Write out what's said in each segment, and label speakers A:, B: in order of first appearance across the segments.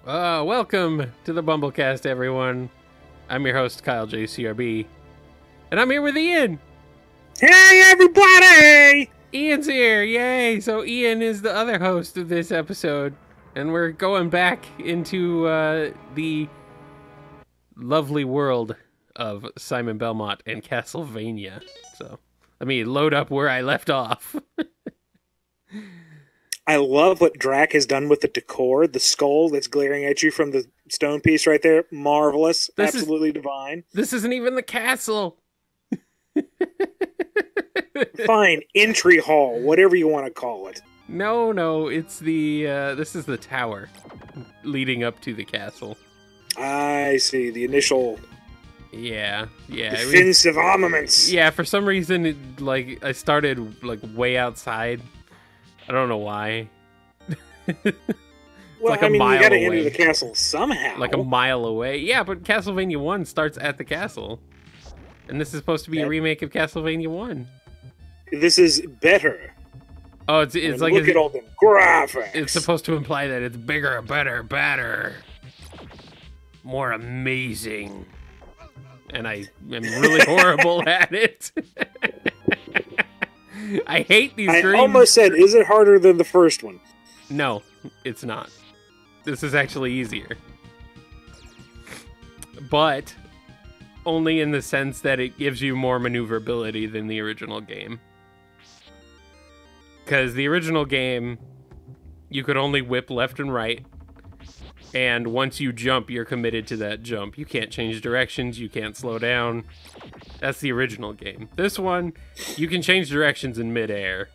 A: Welcome to the BumbleKast, everyone. I'm your host, Kyle JCRB, and I'm here with Ian.
B: Hey, everybody!
A: Ian's here, yay! So Ian is the other host of this episode, and we're going back into the lovely world of Simon Belmont and Castlevania. So let me load up where I left off.
B: I love what Drac has done with the decor. The skull that's glaring at you from the stone piece right there. Marvelous. Absolutely divine.
A: This isn't even the castle.
B: Fine. Entry hall. Whatever you want to call it.
A: No, it's the, this is the tower leading up to the castle.
B: I see. The initial...
A: Yeah.
B: Defensive armaments.
A: Yeah, for some reason, I started, way outside. I don't know why.
B: Well, I mean, you gotta enter the castle somehow.
A: Like a mile away. Yeah, but Castlevania 1 starts at the castle. And this is supposed to be a remake of Castlevania 1.
B: This is better.
A: Oh, it's like...
B: Look at all the graphics.
A: It's supposed to imply that it's bigger, better, badder. More amazing. And I am really horrible at it. I hate these dreams.
B: I almost said, is it harder than the first one?
A: No, it's not. This is actually easier. But only in the sense that it gives you more maneuverability than the original game. Because the original game, you could only whip left and right. And once you jump, you're committed to that jump. You can't change directions, you can't slow down. That's the original game. This one, you can change directions in midair.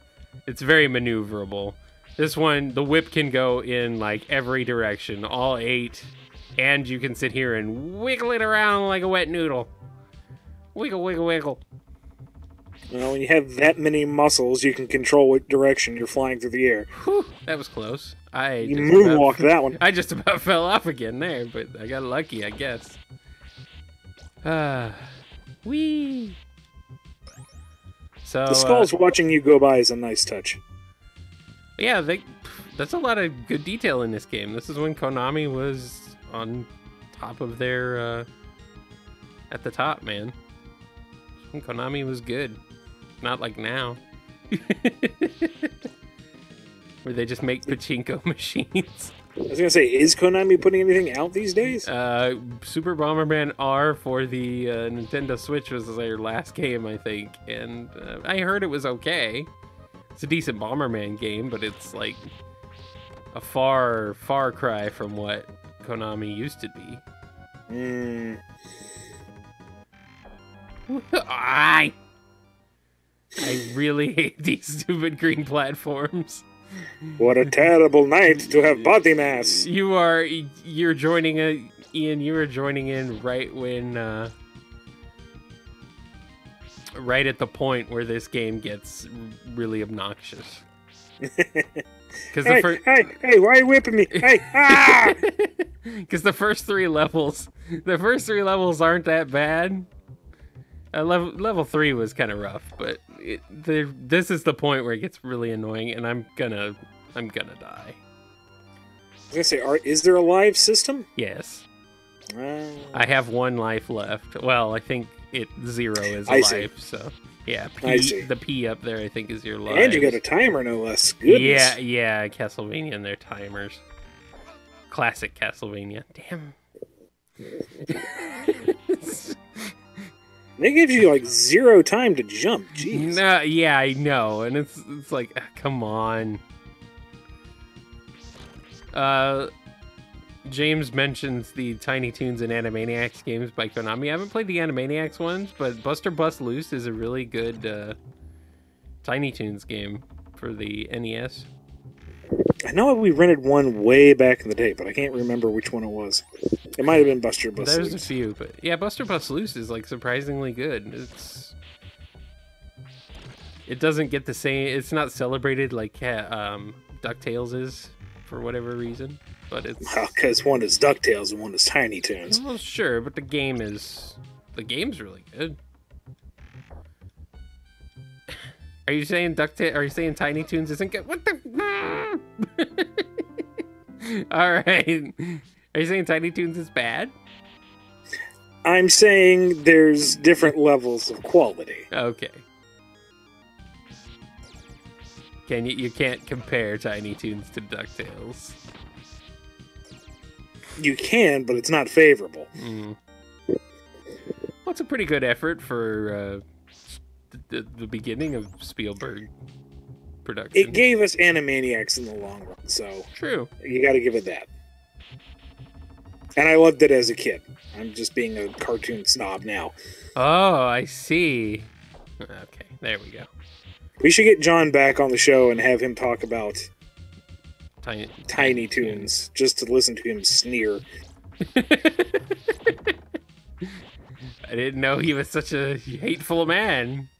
A: It's very maneuverable. This one, the whip can go in, every direction, all 8. And you can sit here and wiggle it around like a wet noodle. Wiggle, wiggle, wiggle.
B: Well, when you have that many muscles, you can control what direction you're flying through the air.
A: Whew, that was close.
B: You moonwalked that one.
A: I just about fell off again there, but I got lucky, I guess. Whee! So
B: the skulls watching you go by is a nice touch.
A: Yeah, that's a lot of good detail in this game. This is when Konami was on top of their, at the top, man. When Konami was good. Not like now. Where they just make pachinko machines.
B: I was gonna say, is Konami putting anything out these days?
A: Super Bomberman R for the Nintendo Switch was their last game, I think, and I heard it was okay. It's a decent Bomberman game, but it's like a far cry from what Konami used to be. I really hate these stupid green platforms.
B: What a terrible night to have body mass.
A: You're joining Ian, you were joining in right when right at the point where this game gets really obnoxious.
B: Hey, why are you whipping me? Hey,
A: Because the first three levels aren't that bad. Level 3 was kind of rough, but this is the point where it gets really annoying, and I'm gonna die.
B: I was gonna say, is there a live system?
A: Yes. I have 1 life left. Well, I think 0 is a life, so yeah. The P up there, I think, is your life.
B: And you got a timer, no less. Goodness.
A: Yeah, Castlevania and their timers. Classic Castlevania. Damn.
B: They give you 0 time to jump. Jeez.
A: Yeah, I know, and it's like, come on. James mentions the Tiny Toons and Animaniacs games by Konami. I haven't played the Animaniacs ones, but Buster Bust Loose is a really good Tiny Toons game for the NES.
B: I know we rented one way back in the day, but I can't remember which one it was. It might have been Buster Bust Loose.
A: There's a few, but yeah, Buster Bust Loose is surprisingly good. It doesn't get the same. It's not celebrated like DuckTales is for whatever reason, but it's
B: because one is DuckTales and one is Tiny Toons.
A: Well, sure, but the game's really good. Are you saying Are you saying Tiny Toons isn't good? What the? All right. Are you saying Tiny Toons is bad?
B: I'm saying there's different levels of quality.
A: Okay. You can't compare Tiny Toons to DuckTales.
B: You can, but it's not favorable.
A: Mm. Well, it's a pretty good effort for the beginning of Spielberg production.
B: It gave us Animaniacs in the long run, so
A: true.
B: You got to give it that. And I loved it as a kid. I'm just being a cartoon snob now.
A: Oh, I see. Okay, there we go.
B: We should get John back on the show and have him talk about Tiny Toons, just to listen to him sneer.
A: I didn't know he was such a hateful man.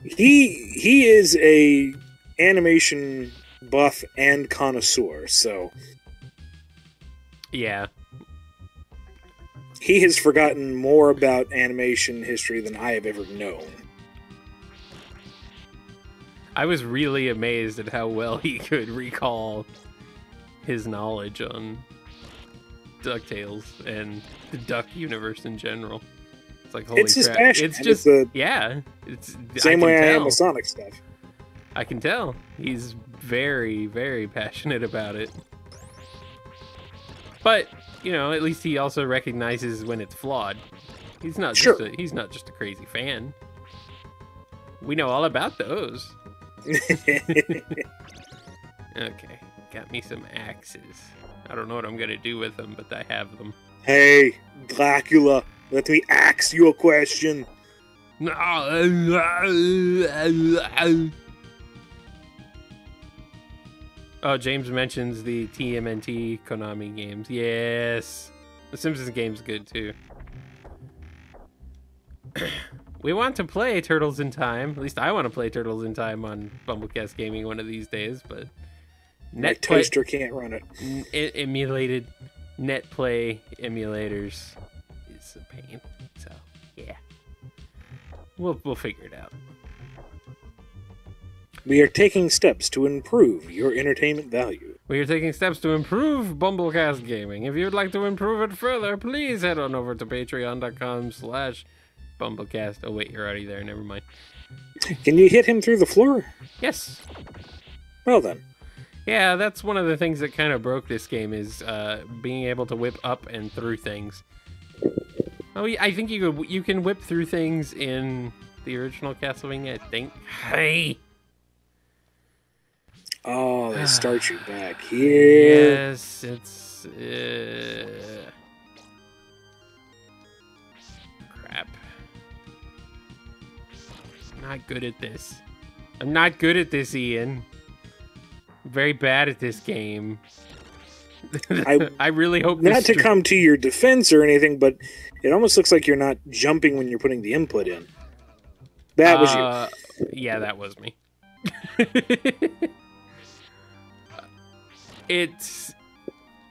B: He is a animation buff and connoisseur, so
A: yeah.
B: He has forgotten more about animation history than I have ever known.
A: I was really amazed at how well he could recall his knowledge on DuckTales and the Duck universe in general. It's like, holy
B: it's his
A: crap.
B: passion.
A: It's just, it's
B: same way I am with Sonic stuff.
A: I can tell. He's very, very passionate about it. But, at least he also recognizes when it's flawed. He's not he's not just a crazy fan. We know all about those. Okay, got me some axes. I don't know what I'm gonna do with them, but I have them.
B: Hey, Dracula, let me ask you a question.
A: Oh, James mentions the TMNT Konami games. Yes. The Simpsons game's good, too. We want to play Turtles in Time. At least I want to play Turtles in Time on BumbleKast Gaming one of these days, but...
B: My toaster can't run it.
A: Emulated NetPlay emulators is a pain. So, yeah. We'll figure it out.
B: We are taking steps to improve your entertainment value.
A: We are taking steps to improve BumbleKast Gaming. If you'd like to improve it further, please head on over to patreon.com/BumbleKast. Oh, wait, you're already there. Never mind.
B: Can you hit him through the floor?
A: Yes.
B: Well, then.
A: Yeah, that's one of the things that kind of broke this game is being able to whip up and through things. Oh, yeah, I think you can whip through things in the original Castlevania, I think. Hey!
B: Oh, they start you back here.
A: Yes, it's... crap. I'm not good at this. I'm not good at this, Ian. I'm very bad at this game. I really hope
B: not to come to your defense or anything, but it almost looks like you're not jumping when you're putting the input in. That was you.
A: Yeah, that was me. It's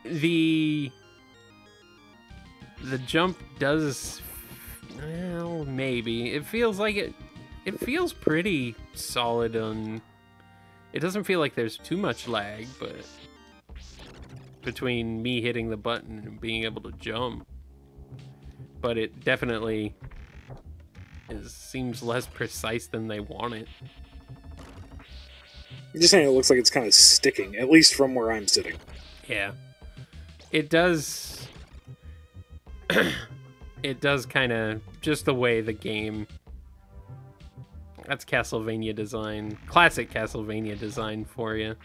A: the jump does, well, maybe it feels like it feels pretty solid on. It doesn't feel like there's too much lag, but between me hitting the button and being able to jump, but it definitely seems less precise than they want it.
B: I'm just saying it looks like it's kind of sticking, at least from where I'm sitting.
A: Yeah. It does... it does kind of... Just the way the game... That's Castlevania design. Classic Castlevania design for you.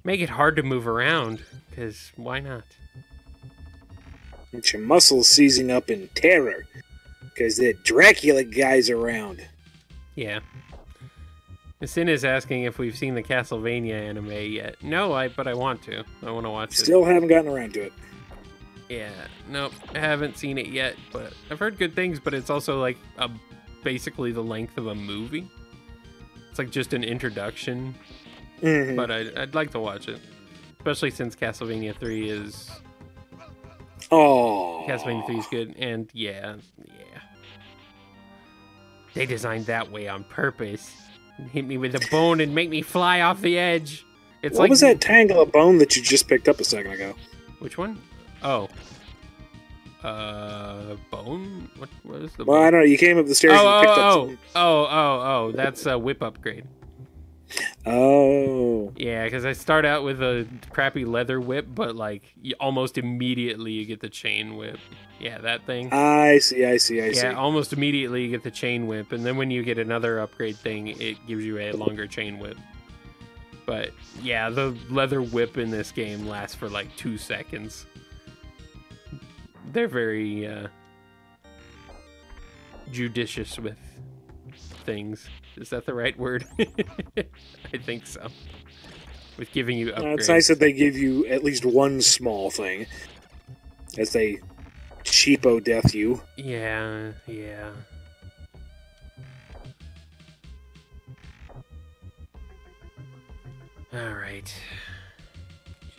A: Make it hard to move around, because why not?
B: It's your muscles seizing up in terror, because the Dracula guy's around.
A: Yeah. Sin is asking if we've seen the Castlevania anime yet. No, but I want to. I want to watch it.
B: Still haven't gotten around to it.
A: Yeah, nope, I haven't seen it yet, but I've heard good things, but it's also like basically the length of a movie. It's like just an introduction, but I'd like to watch it. Especially since Castlevania 3 is...
B: Oh.
A: Castlevania 3 is good, and yeah. They designed that way on purpose. Hit me with a bone and make me fly off the edge. It's
B: what was that tangle of bone that you just picked up a second ago?
A: Which one? Oh. Bone? What was the
B: Well,
A: bone?
B: I don't know. You came up the stairs and picked up some...
A: Oh. That's a whip upgrade.
B: Oh.
A: Yeah, because I start out with a crappy leather whip, but like almost immediately you get the chain whip. Yeah, that thing.
B: I see.
A: Yeah, almost immediately you get the chain whip, and then when you get another upgrade thing, it gives you a longer chain whip. But yeah, the leather whip in this game lasts for like 2 seconds. They're very judicious with things. Is that the right word? I think so. With giving you upgrades.
B: It's nice that they give you at least one small thing as they cheapo death you.
A: Yeah. Alright.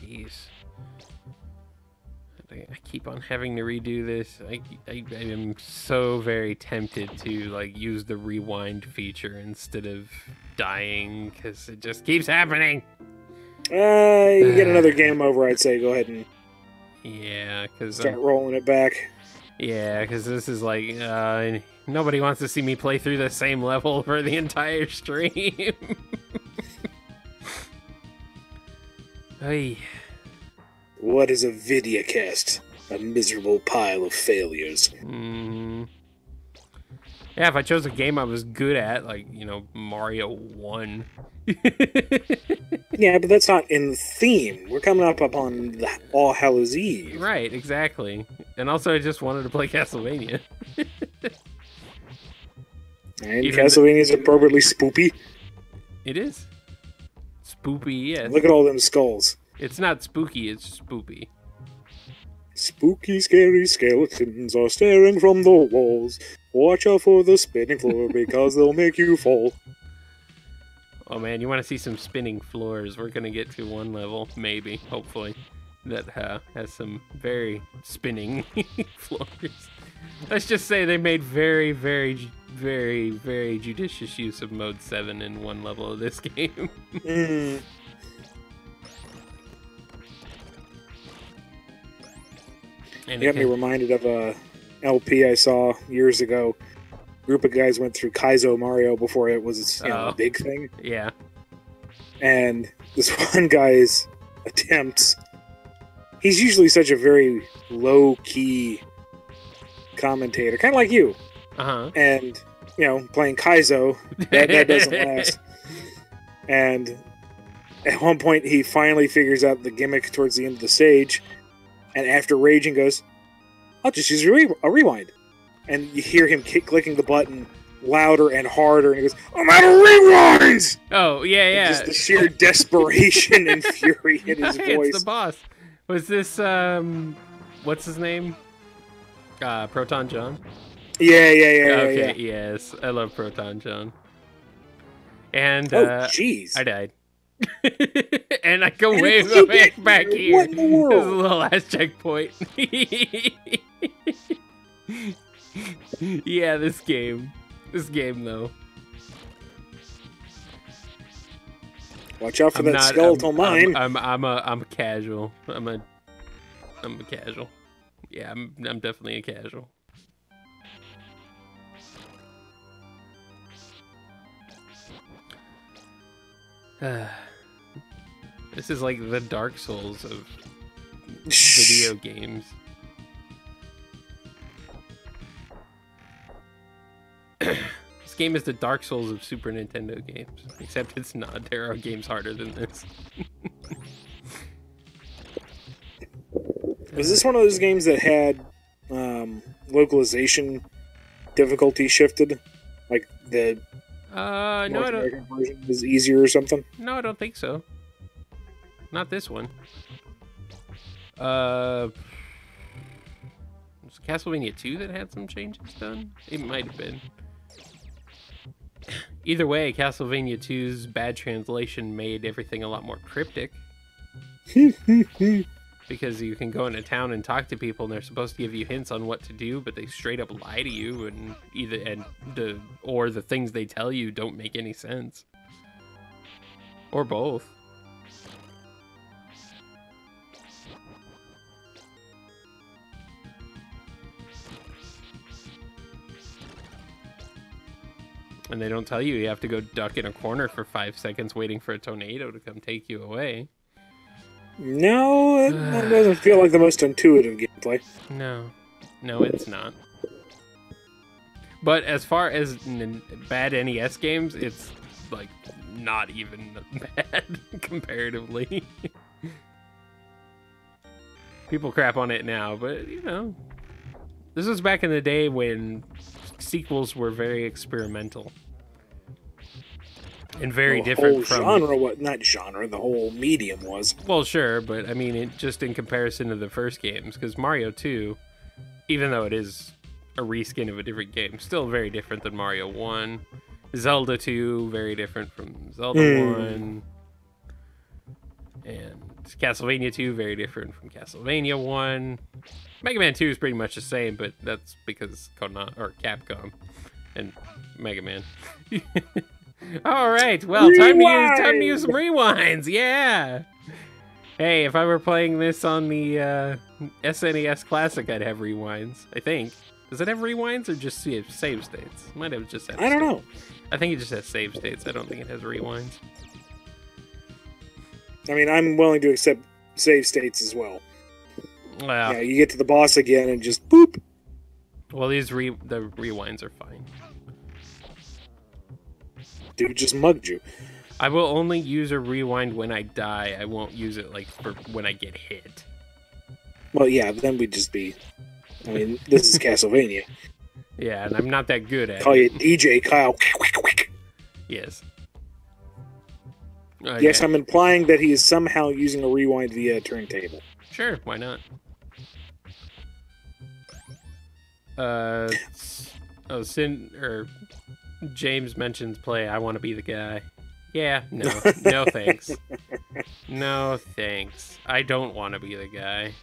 A: Jeez. I keep on having to redo this. I am so very tempted to like use the rewind feature instead of dying because it just keeps happening.
B: You get another game over, I'd say go ahead and start rolling it back.
A: Yeah, because this is like nobody wants to see me play through the same level for the entire stream. Hey.
B: What is a VideoCast? A miserable pile of failures.
A: Yeah, if I chose a game I was good at, like, you know, Mario 1.
B: Yeah, but that's not in the theme. We're coming up upon the All Hallows Eve.
A: Right, exactly. And also I just wanted to play Castlevania.
B: And Castlevania's appropriately spoopy.
A: It is. Spoopy, yes.
B: Look at all them skulls.
A: It's not spooky, it's spoopy.
B: Spooky, scary skeletons are staring from the walls. Watch out for the spinning floor because they'll make you fall.
A: Oh man, you want to see some spinning floors? We're going to get to one level, maybe, hopefully, that has some very spinning floors. Let's just say they made very, very, very, very judicious use of Mode 7 in one level of this game.
B: You got me reminded of a LP I saw years ago. A group of guys went through Kaizo Mario before it was a big thing.
A: Yeah.
B: And this one guy's attempts, he's usually such a very low-key commentator, kind of like you.
A: Uh-huh.
B: And, you know, playing Kaizo, that doesn't last. And at one point, he finally figures out the gimmick towards the end of the stage. And after raging goes, I'll just use a rewind. And you hear him clicking the button louder and harder, and he goes, I'm out of rewinds!
A: Oh, yeah.
B: And just the sheer desperation and fury in his voice.
A: It's the boss. Was this, what's his name? Proton John?
B: Yeah.
A: Okay, yes. I love Proton John. And,
B: jeez.
A: I died. And I go way back here.
B: What in the world?
A: This is the last checkpoint. Yeah, this game though.
B: Watch out for that skeletal mine.
A: I'm a casual. I'm a casual. Yeah, I'm definitely a casual. This is like the Dark Souls of video games. This game is the Dark Souls of Super Nintendo games, except it's not. There are games harder than this.
B: Was this one of those games that had localization difficulty shifted? Like the
A: no, I don't.
B: Version was easier or something?
A: No, I don't think so. Not this one. Was it Castlevania 2 that had some changes done? It might have been. Either way, Castlevania 2's bad translation made everything a lot more cryptic. Because you can go into town and talk to people, and they're supposed to give you hints on what to do, but they straight up lie to you, and or the things they tell you don't make any sense, or both. And they don't tell you have to go duck in a corner for 5 seconds waiting for a tornado to come take you away.
B: No, that doesn't feel like the most intuitive gameplay.
A: No. No, it's not. But as far as bad NES games, it's, like, not even bad, comparatively. People crap on it now, but, you know. This was back in the day when sequels were very experimental. And very different from...
B: The whole genre, not genre, the whole medium was.
A: Well, sure, but, I mean, just in comparison to the first games, because Mario 2, even though it is a reskin of a different game, still very different than Mario 1. Zelda 2, very different from Zelda 1. And Castlevania 2, very different from Castlevania 1. Mega Man 2 is pretty much the same, but that's because Capcom and Mega Man. All right, well, time to use some rewinds. Yeah. Hey, if I were playing this on the SNES Classic, I'd have rewinds. I think. Does it have rewinds or just save states? It might have just.
B: I don't know.
A: I think it just has save states. I don't think it has rewinds.
B: I mean, I'm willing to accept save states as well.
A: Well,
B: yeah, you get to the boss again and just boop.
A: Well, the rewinds are fine.
B: Dude just mugged you.
A: I will only use a rewind when I die. I won't use it like for when I get hit.
B: Well, yeah, then we'd just be. I mean, this is Castlevania.
A: Yeah, and I'm not that good at it.
B: Call you DJ Kyle.
A: Yes.
B: Okay. Yes, I'm implying that he is somehow using a rewind via turntable.
A: Sure, why not? James mentions play I Want to Be the Guy. Yeah, no. No thanks. No thanks. I don't want to be the guy.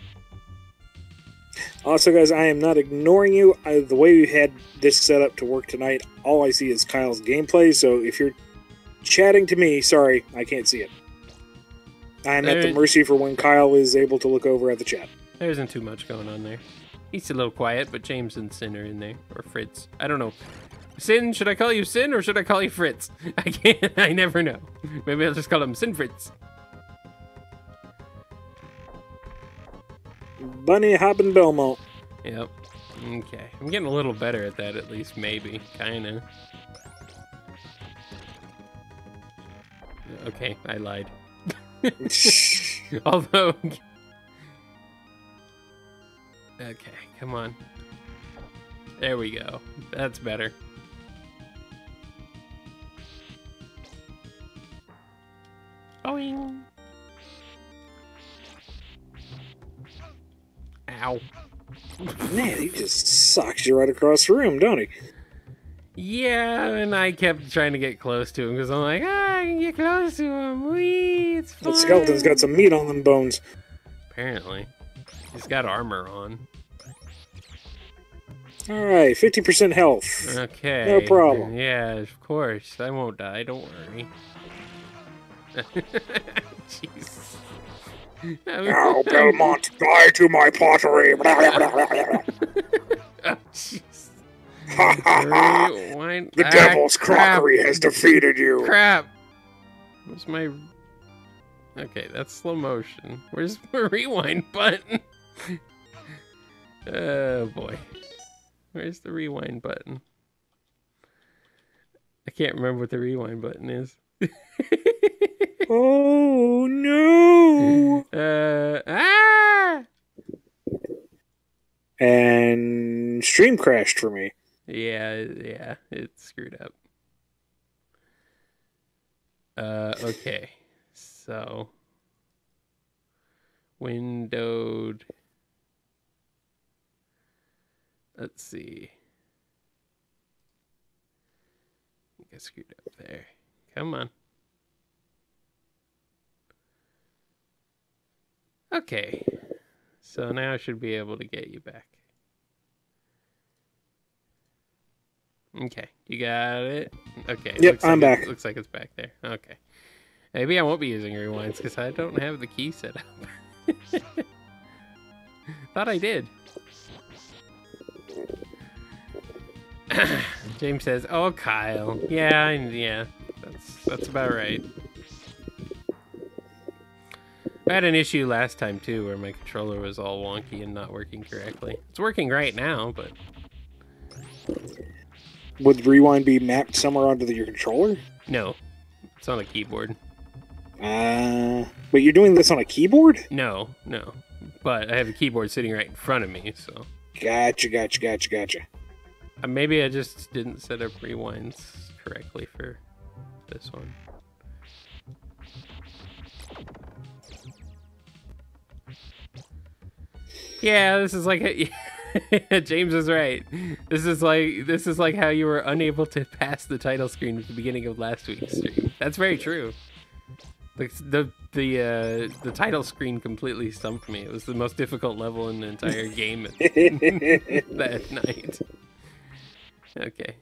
B: Also, guys, I am not ignoring you. The way we had this set up to work tonight, all I see is Kyle's gameplay, so if you're chatting to me, sorry, I can't see it. I'm at the mercy for when Kyle is able to look over at the chat.
A: There isn't too much going on there. He's a little quiet, but James and Sin are in there. Or Fritz. I don't know. Sin, should I call you Sin or should I call you Fritz? I never know. Maybe I'll just call him Sin Fritz.
B: Bunny hopping Belmont.
A: Yep. Okay. I'm getting a little better at that at least, maybe. Kinda. Okay, I lied. Although... Okay, come on. There we go. That's better. Boing. Ow.
B: Man, he just socks you right across the room, don't he?
A: Yeah, and I kept trying to get close to him because I'm like, I can get close to him. Wee, it's fine.
B: The skeleton's got some meat on them bones.
A: Apparently. He's got armor on.
B: Alright, 50% health.
A: Okay.
B: No problem.
A: Yeah, of course. I won't die, don't worry. Jeez.
B: Now, Belmont, die to my pottery.
A: Oh, jeez.
B: The devil's crockery has defeated you.
A: Crap. Where's my... Okay, that's slow motion. Where's my rewind button? Oh, boy. Where's the rewind button? I can't remember what the rewind button is.
B: Oh, no. And stream crashed for me.
A: Yeah, it's screwed up. Okay. So, windowed. Let's see. I think I screwed up there. Come on. Okay. So now I should be able to get you back. Okay, you got it? Okay.
B: Yep, I'm back.
A: Looks like it's back there. Okay. Maybe I won't be using rewinds because I don't have the key set up. Thought I did. James says, "Oh, Kyle. Yeah. That's about right." I had an issue last time too, where my controller was all wonky and not working correctly. It's working right now, but
B: Would rewind be mapped somewhere onto your controller?
A: no, it's on a keyboard.
B: But you're doing this on a keyboard?
A: No. But I have a keyboard sitting right in front of me, so.
B: Gotcha.
A: Maybe I just didn't set up rewinds correctly for this one. Yeah, this is like James is right. This is like how you were unable to pass the title screen at the beginning of last week's stream. That's very true. The title screen completely stumped me. It was the most difficult level in the entire game that night. Okay.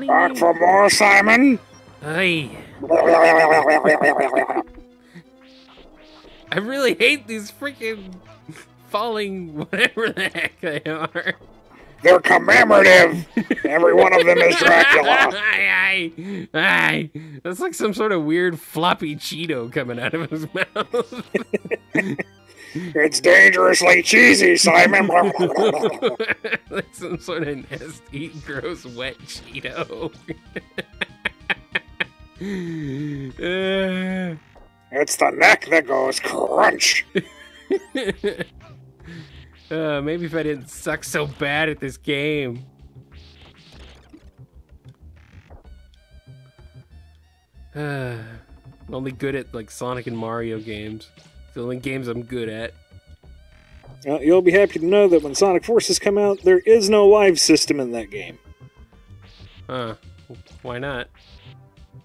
B: Back for more, Simon!
A: Hey. I really hate these freaking falling whatever the heck they are.
B: They're commemorative! Every one of them is Dracula!
A: Aye. That's like some sort of weird floppy Cheeto coming out of his mouth.
B: It's dangerously cheesy, Simon!
A: Like some sort of nasty, gross, wet Cheeto.
B: It's the neck that goes crunch!
A: Maybe if I didn't suck so bad at this game. I'm only good at like Sonic and Mario games. It's the only games I'm good at.
B: You'll be happy to know that when Sonic Forces come out, there is no live system in that game.
A: Huh. Why not?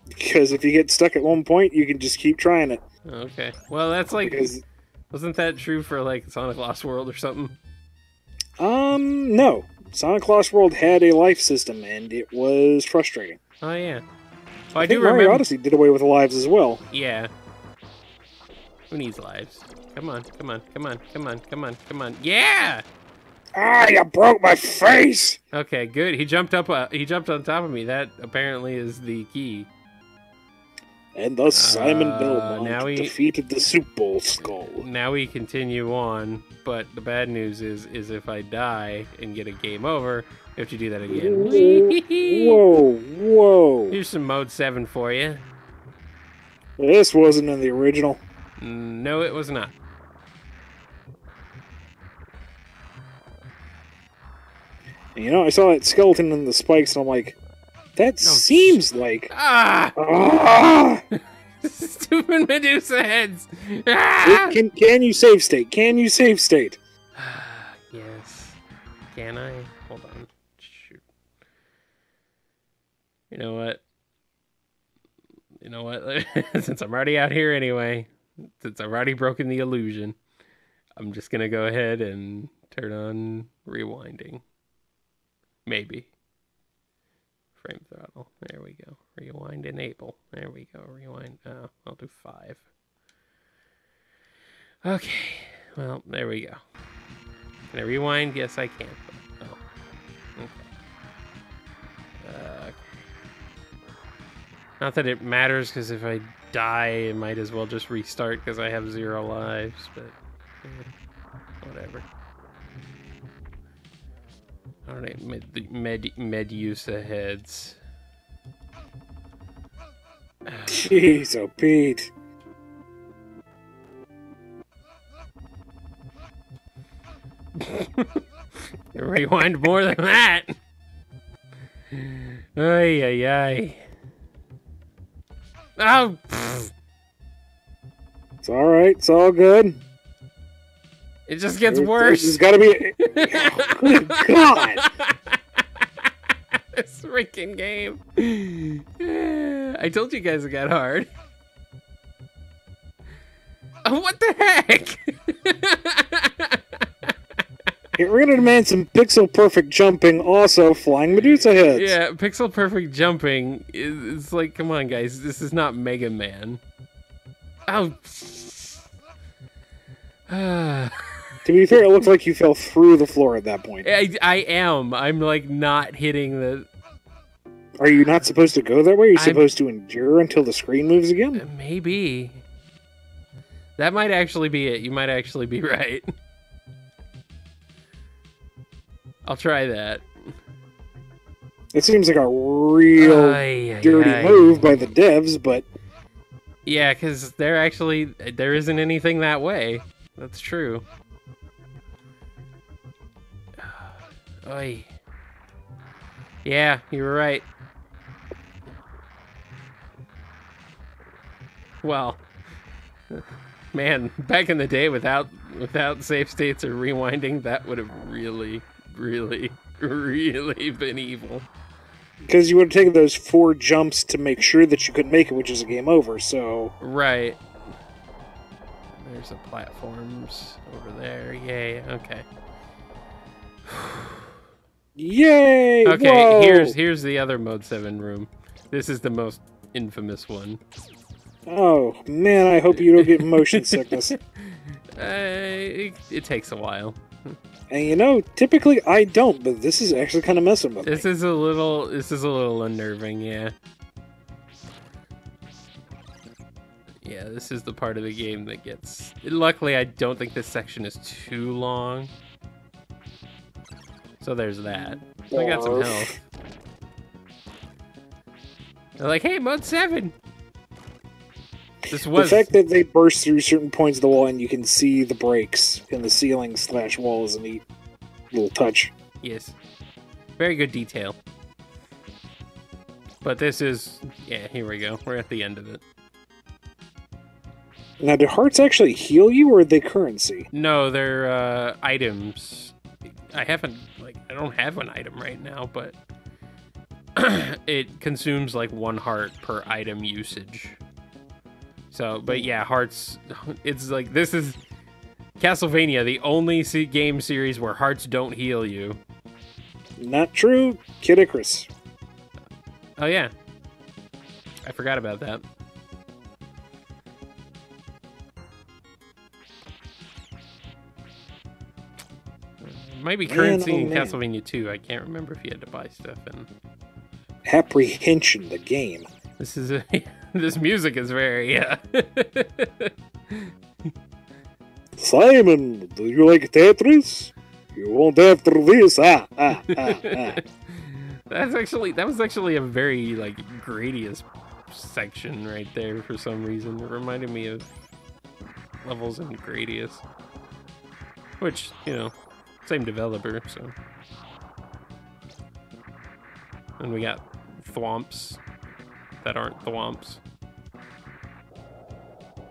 B: Because if you get stuck at one point, you can just keep trying it.
A: Okay. Well, that's like...
B: Because...
A: Wasn't that true for like Sonic Lost World or something?
B: No. Sonic Lost World had a life system, and it was frustrating.
A: Oh, yeah. Well, I
B: think
A: do
B: Mario
A: remember...
B: Odyssey did away with the lives as well.
A: Yeah. Who needs lives? Come on. Yeah!
B: Ah, you broke my face!
A: Okay, good. He jumped up. He jumped on top of me. That apparently is the key.
B: And thus Simon Belmont
A: now
B: defeated the Soup Bowl Skull.
A: Now we continue on, but the bad news is if I die and get a game over, we have to do that again.
B: Whoa.
A: Here's some Mode 7 for you.
B: This wasn't in the original.
A: No, it was not.
B: You know, I saw that skeleton in the spikes, and I'm like, that seems like...
A: Stupid Medusa heads!
B: Can you save state?
A: Yes. Can I? Hold on. Shoot. You know what? Since I'm already out here anyway, since I've already broken the illusion, I'm just gonna go ahead and turn on rewinding. Maybe. Frame throttle. There we go. Rewind enable. There we go. Rewind. I'll do 5. Okay. Well, there we go. Can I rewind? Yes, I can. Oh. Okay. Not that it matters, because if I die, I might as well just restart because I have 0 lives, but whatever. Alright, Medusa heads.
B: Jeez, oh Pete.
A: Rewind more than that. Ay. Oh!
B: It's alright, it's all good.
A: It just gets worse.
B: There's gotta be... Good God!
A: This freaking game. I told you guys it got hard. Oh, what the heck?
B: We're gonna demand some pixel perfect jumping, also flying Medusa heads.
A: Yeah, pixel perfect jumping is like, come on, guys, this is not Mega Man. Oh.
B: To be fair, it looked like you fell through the floor at that point.
A: I am. I'm like not hitting the...
B: Are you not supposed to go that way? You're supposed to endure until the screen moves again?
A: Maybe. That might actually be it. You might actually be right. I'll try that.
B: It seems like a real dirty move by the devs, but...
A: Yeah, because there isn't anything that way. That's true. Oy. Yeah, you were right. Well, man, back in the day without save states or rewinding, that would have really, really, really been evil.
B: Because you would have taken those 4 jumps to make sure that you could make it, which is a game over, so...
A: Right. There's the platforms over there. Yay, okay.
B: Yay!
A: Okay,
B: whoa!
A: here's the other Mode 7 room. This is the most infamous one.
B: Oh, man, I hope you don't get motion sickness.
A: It takes a while.
B: And you know, typically I don't, but this is actually kind of messing with me.
A: This is a little unnerving, yeah. Yeah, this is the part of the game that gets... Luckily, I don't think this section is too long. So there's that. I got some health. They're like, hey, Mode 7!
B: The fact that they burst through certain points of the wall and you can see the breaks in the ceiling / wall is a neat little touch.
A: Yes. Very good detail. But this is... Yeah, here we go. We're at the end of it.
B: Now, do hearts actually heal you, or are they currency?
A: No, they're items. I don't have an item right now, but... it consumes like 1 heart per item usage. So, but yeah, hearts, it's like, this is Castlevania, the only game series where hearts don't heal you.
B: Not true, Kid Icarus.
A: Oh yeah, I forgot about that. Might be currency in Castlevania 2. I can't remember if you had to buy stuff in.
B: Apprehension, the game.
A: This is this music is very
B: Simon, do you like Tetris? You won't after this. That
A: was actually a very like Gradius section right there for some reason. It reminded me of levels in Gradius, which, you know, same developer, so. And we got thwomps that aren't thwomps.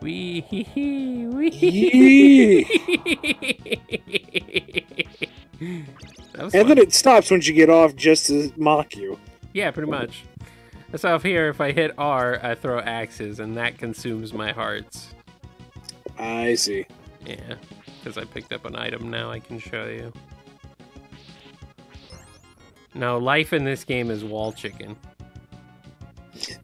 A: Wee hee hee wee. And
B: then it stops once you get off just to mock you.
A: Yeah, pretty much. So up here, if I hit R, I throw axes, and that consumes my hearts.
B: I see.
A: Yeah, because I picked up an item now I can show you. Now, life in this game is wall chicken.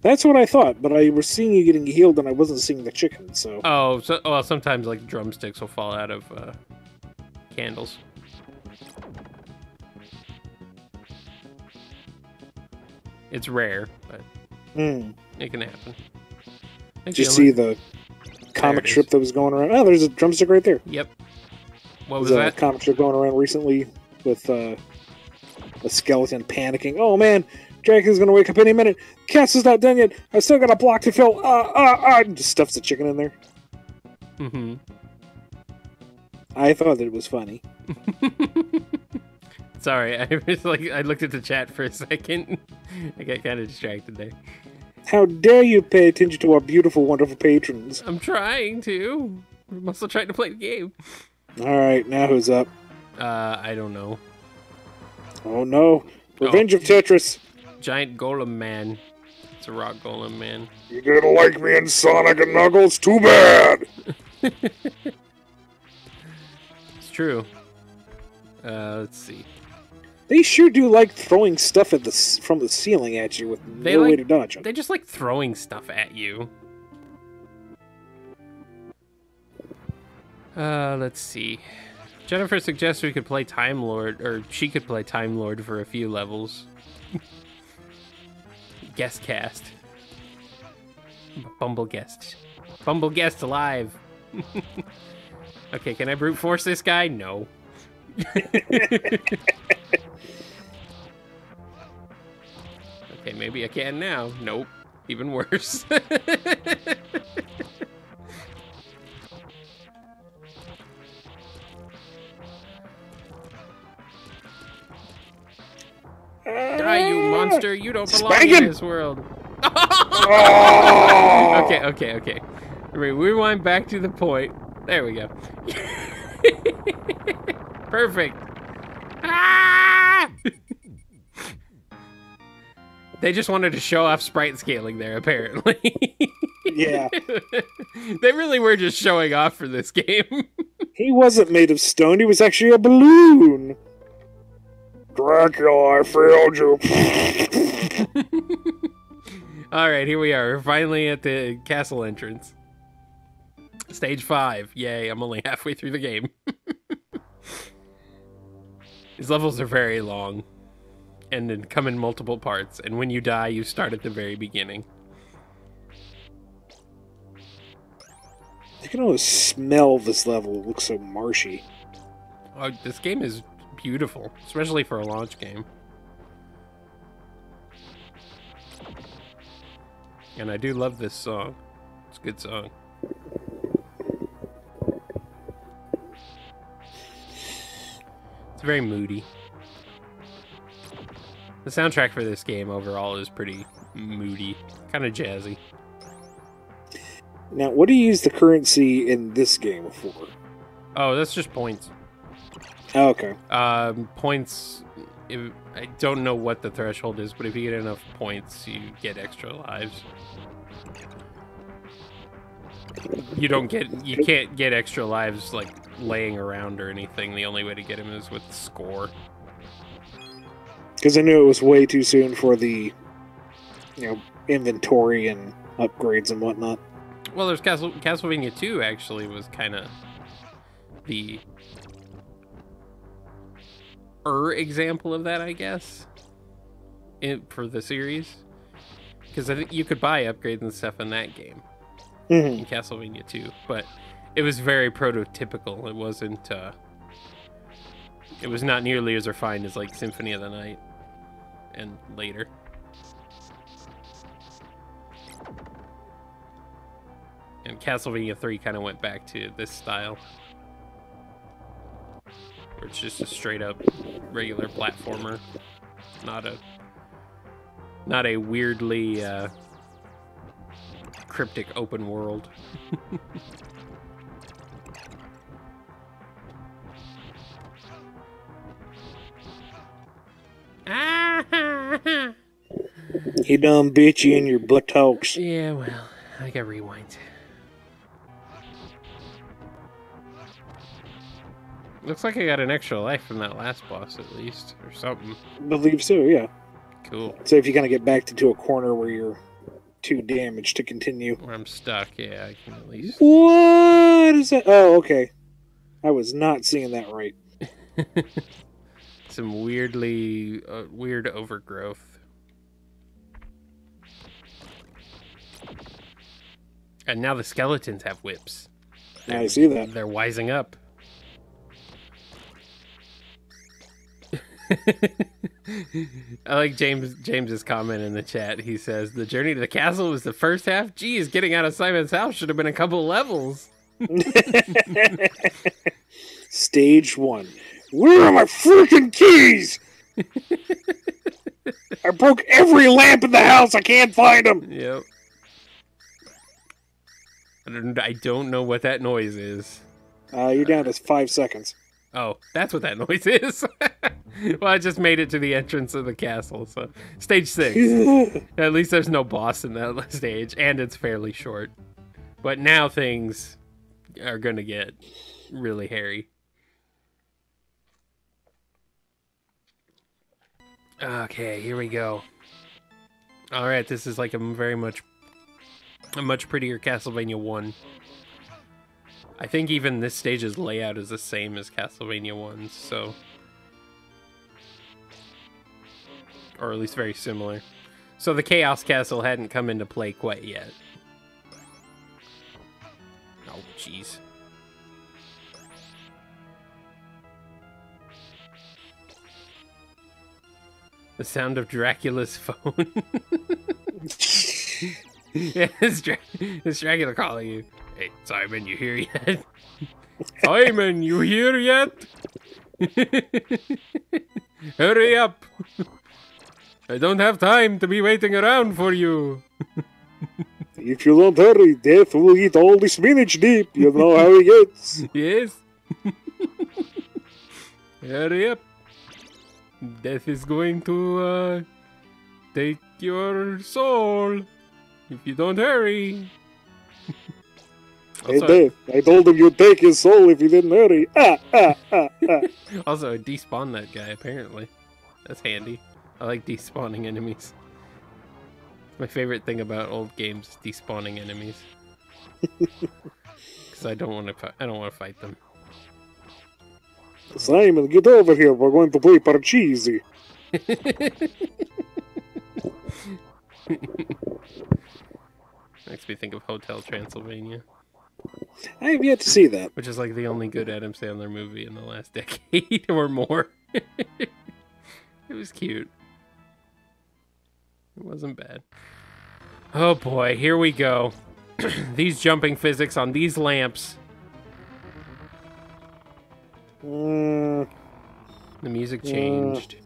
B: That's what I thought, but I was seeing you getting healed, and I wasn't seeing the chicken, so...
A: Oh, well, sometimes, like, drumsticks will fall out of candles. It's rare, but it can happen.
B: Did you see the comic strip that was going around? Oh, there's a drumstick right there.
A: Yep. What was that?
B: There's a comic strip going around recently with a skeleton panicking. Oh, man, Dracula's going to wake up any minute. Castle's not done yet. I still got a block to fill. And just stuffs the chicken in there.
A: Mm-hmm.
B: I thought that it was funny.
A: Sorry, I looked at the chat for a second. I got kind of distracted there.
B: How dare you pay attention to our beautiful, wonderful patrons?
A: I'm trying to. I'm also trying to play the game.
B: All right, now who's up?
A: I don't know.
B: Oh no! Revenge of Tetris.
A: Giant golem man. It's a rock golem man.
B: You didn't like me in Sonic and Knuckles? Too bad.
A: It's true. Let's see.
B: They sure do like throwing stuff at from the ceiling at you with no way to dodge them.
A: They just like throwing stuff at you. Let's see. Jennifer suggests we could play Time Lord, or she could play Time Lord for a few levels. Guest cast. BumbleKast. BumbleKast alive. Okay, can I brute force this guy? No. Okay, maybe I can now. Nope. Even worse. Die, you monster! You don't belong in this world.
B: Oh!
A: Okay. Rewind back to the point. There we go. Perfect. Ah! They just wanted to show off sprite scaling there, apparently.
B: Yeah.
A: They really were just showing off for this game.
B: He wasn't made of stone, he was actually a balloon. Dracula, I failed you.
A: Alright, here we are. We're finally at the castle entrance. Stage 5. Yay, I'm only halfway through the game. These levels are very long. And then come in multiple parts. And when you die, you start at the very beginning.
B: I can always smell this level. It looks so marshy.
A: Oh, this game is beautiful, especially for a launch game. And I do love this song. It's a good song. It's very moody. The soundtrack for this game overall is pretty moody, kind of jazzy.
B: Now, what do you use the currency in this game for?
A: Oh, that's just points.
B: Oh, okay.
A: Points, I don't know what the threshold is, but if you get enough points, you get extra lives. You can't get extra lives, like, laying around or anything. The only way to get them is with score.
B: Because I knew it was way too soon for the, inventory and upgrades and whatnot.
A: Well, there's Castlevania 2 actually was kind of the example of that, I guess, for the series. Because I think you could buy upgrades and stuff in that game, in Castlevania 2, but it was very prototypical. It wasn't, it was not nearly as refined as, like, Symphony of the Night and later. And Castlevania 3 kind of went back to this style, where it's just a straight up regular platformer, not a weirdly cryptic open world.
B: He done bit you in your buttocks.
A: Yeah, well, I got rewind. Looks like I got an extra life from that last boss, at least, or something.
B: I believe so, yeah.
A: Cool.
B: So if you kind of get backed into a corner where you're too damaged to continue.
A: Where I'm stuck, yeah, I can at least...
B: What is that? Oh, okay. I was not seeing that right.
A: Some weirdly... weird overgrowth. And now the skeletons have whips.
B: I see that.
A: They're wising up. I like James's comment in the chat. He says, the journey to the castle was the first half. Geez, getting out of Simon's house should have been a couple levels.
B: Stage 1. Where are my freaking keys? I broke every lamp in the house. I can't find them.
A: Yep. I don't know what that noise is.
B: You're down to 5 seconds.
A: Oh, that's what that noise is. Well, I just made it to the entrance of the castle, so stage 6. At least there's no boss in that stage, and it's fairly short. But now things are gonna get really hairy. Okay, here we go. All right, this is like a much prettier Castlevania 1. I think even this stage's layout is the same as Castlevania 1's, so... Or at least very similar. So the Chaos Castle hadn't come into play quite yet. Oh, jeez. The sound of Dracula's phone. Yeah, it's Dracula calling you. Hey, Simon, you here yet? Simon, you here yet? Hurry up. I don't have time to be waiting around for you.
B: If you don't hurry, Death will eat all the spinach dip. You know how he gets.
A: Yes. Hurry up. Death is going to take your soul if you don't hurry.
B: Hey, Death, I told him you'd take his soul if you didn't hurry.
A: Also, despawn that guy, apparently. That's handy. I like despawning enemies. My favorite thing about old games is despawning enemies. Because I don't want to fight them.
B: Simon, get over here. We're going to play Parcheesi.
A: Makes me think of Hotel Transylvania.
B: I have yet to see that.
A: Which is like the only good Adam Sandler movie in the last decade or more. It was cute. It wasn't bad. Oh boy, here we go. These jumping physics on these lamps. The music changed.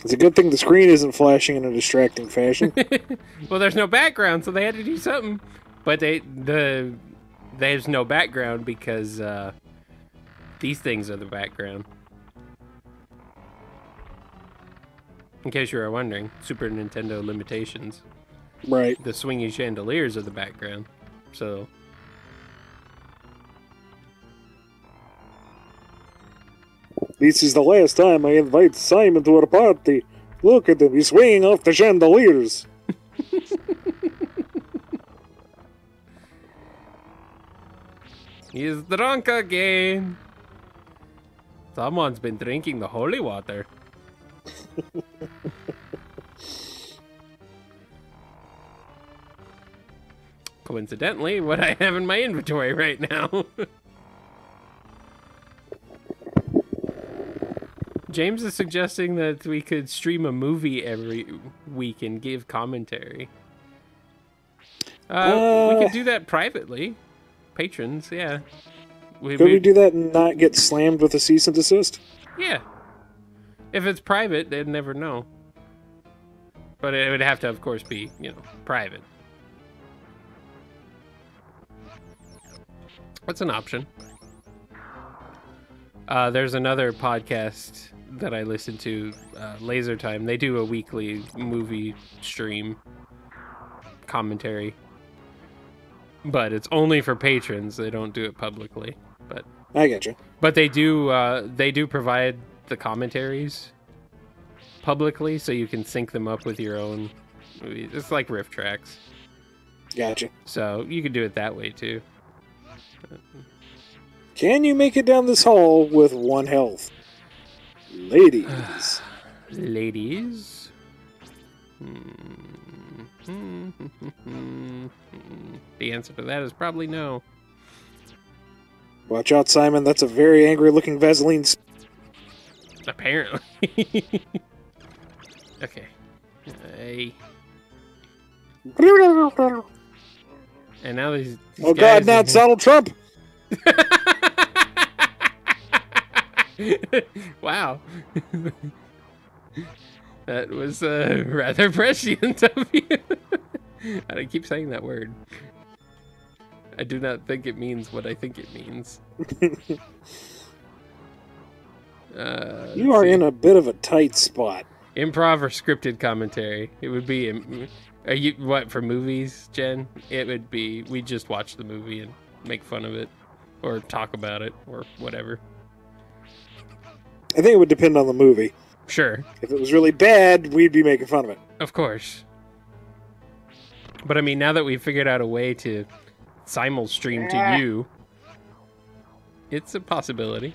B: It's a good thing the screen isn't flashing in a distracting fashion.
A: Well, there's no background, so they had to do something. But there's no background because these things are the background. In case you were wondering, Super Nintendo limitations.
B: Right.
A: The swinging chandeliers are the background. So...
B: This is the last time I invite Simon to our party. Look at him, he's swinging off the chandeliers.
A: He's drunk again. Someone's been drinking the holy water. Coincidentally, what I have in my inventory right now. James is suggesting that we could stream a movie every week and give commentary. We could do that privately. Patrons, yeah.
B: Could we do that and not get slammed with a cease and desist?
A: Yeah. If it's private, they'd never know. But it would have to, of course, be, private. That's an option. There's another podcast that I listen to, Laser Time. They do a weekly movie stream commentary. But it's only for patrons. They don't do it publicly. But
B: I getcha.
A: But they do provide the commentaries publicly, so you can sync them up with your own movies. It's like riff tracks.
B: Gotcha.
A: So you can do it that way too.
B: Can you make it down this hall with 1 health? Ladies.
A: Ladies? The answer to that is probably no.
B: Watch out, Simon. That's a very angry-looking Vaseline.
A: Apparently. Okay. Hey. And now these
B: oh God, now it's Donald Trump!
A: Wow. That was rather prescient of you. I keep saying that word. I do not think it means what I think it means.
B: You are in a bit of a tight spot.
A: Improv or scripted commentary? It would be... Are you what, for movies, Jen? It would be... We just watch the movie and make fun of it. Or talk about it. Or whatever.
B: I think it would depend on the movie.
A: Sure.
B: If it was really bad, we'd be making fun of it.
A: Of course. But I mean, now that we've figured out a way to simul stream to you. It's a possibility.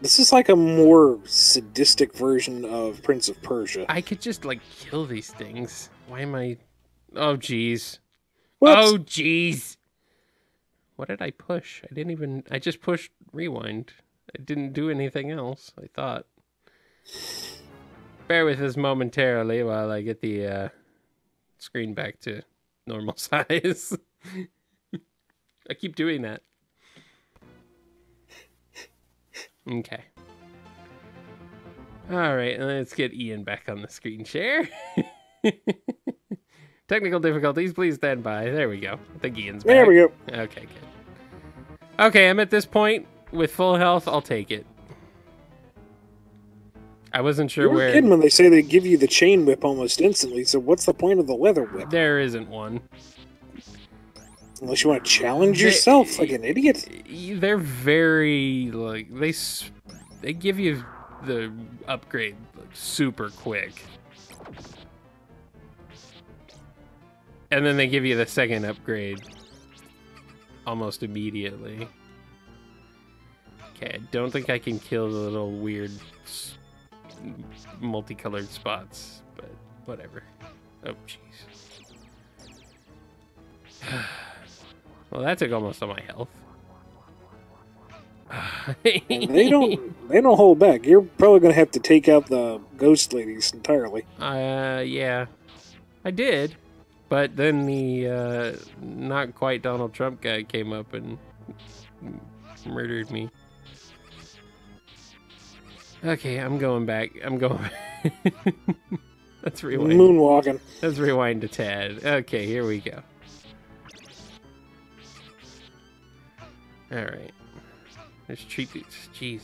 B: This is like a more sadistic version of Prince of Persia.
A: I could just, like, kill these things. Why am I... Oh, jeez.
B: Whoops.
A: Oh, jeez. What did I push? I didn't even... I just pushed rewind. I didn't do anything else, I thought. Bear with us momentarily while I get the screen back to normal size. I keep doing that. Okay. Alright, let's get Ian back on the screen share. Technical difficulties, please stand by. There we go. I think Ian's back.
B: There we go.
A: Okay, good. Okay, I'm at this point with full health. I'll take it. I wasn't sure
B: You were
A: where...
B: kidding when they say they give you the chain whip almost instantly, so what's the point of the leather whip?
A: There isn't one.
B: Unless you want to challenge yourself like an idiot.
A: They're very, like, they give you the upgrade like, super quick. And then they give you the second upgrade almost immediately. Okay, I don't think I can kill the little weird multicolored spots, but whatever. Oh, jeez. Well, that took almost all my health.
B: They don't hold back. You're probably going to have to take out the ghost ladies entirely.
A: Yeah. I did. But then the not quite Donald Trump guy came up and murdered me. Okay, I'm going back. I'm going back. Let's rewind.
B: Moonwalking.
A: Let's rewind a tad. Okay, here we go. Alright. Let's treat these... Jeez.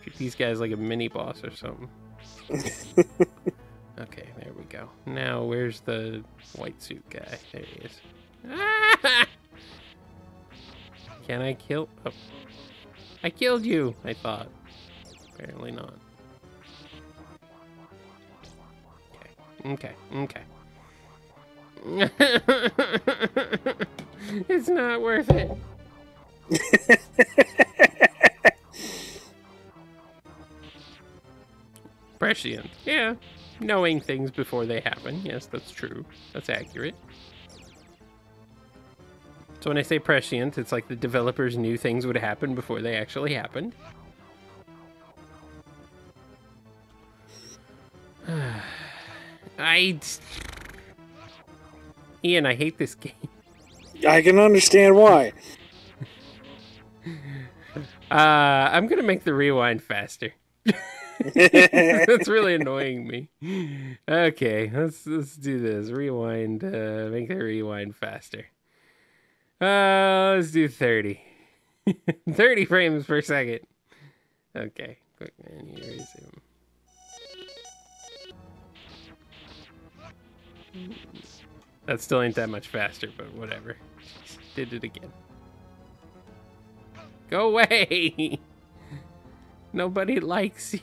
A: Treat these guys like a mini-boss or something. Okay, there we go. Now, where's the white suit guy? There he is. Ah! Can I kill... Oh. I killed you, I thought. Apparently not. Okay, okay. It's not worth it. Prescient. Yeah. Knowing things before they happen. Yes, that's true. That's accurate. So when I say prescient, it's like the developers knew things would happen before they actually happened. Ian, I hate this game.
B: I can understand why.
A: I'm gonna make the rewind faster. That's really annoying me. Okay, let's do this. Rewind, make the rewind faster. Let's do 30. 30 frames per second. Okay, quick menu resume. That still ain't that much faster, but whatever. Did it again. Go away! Nobody likes you.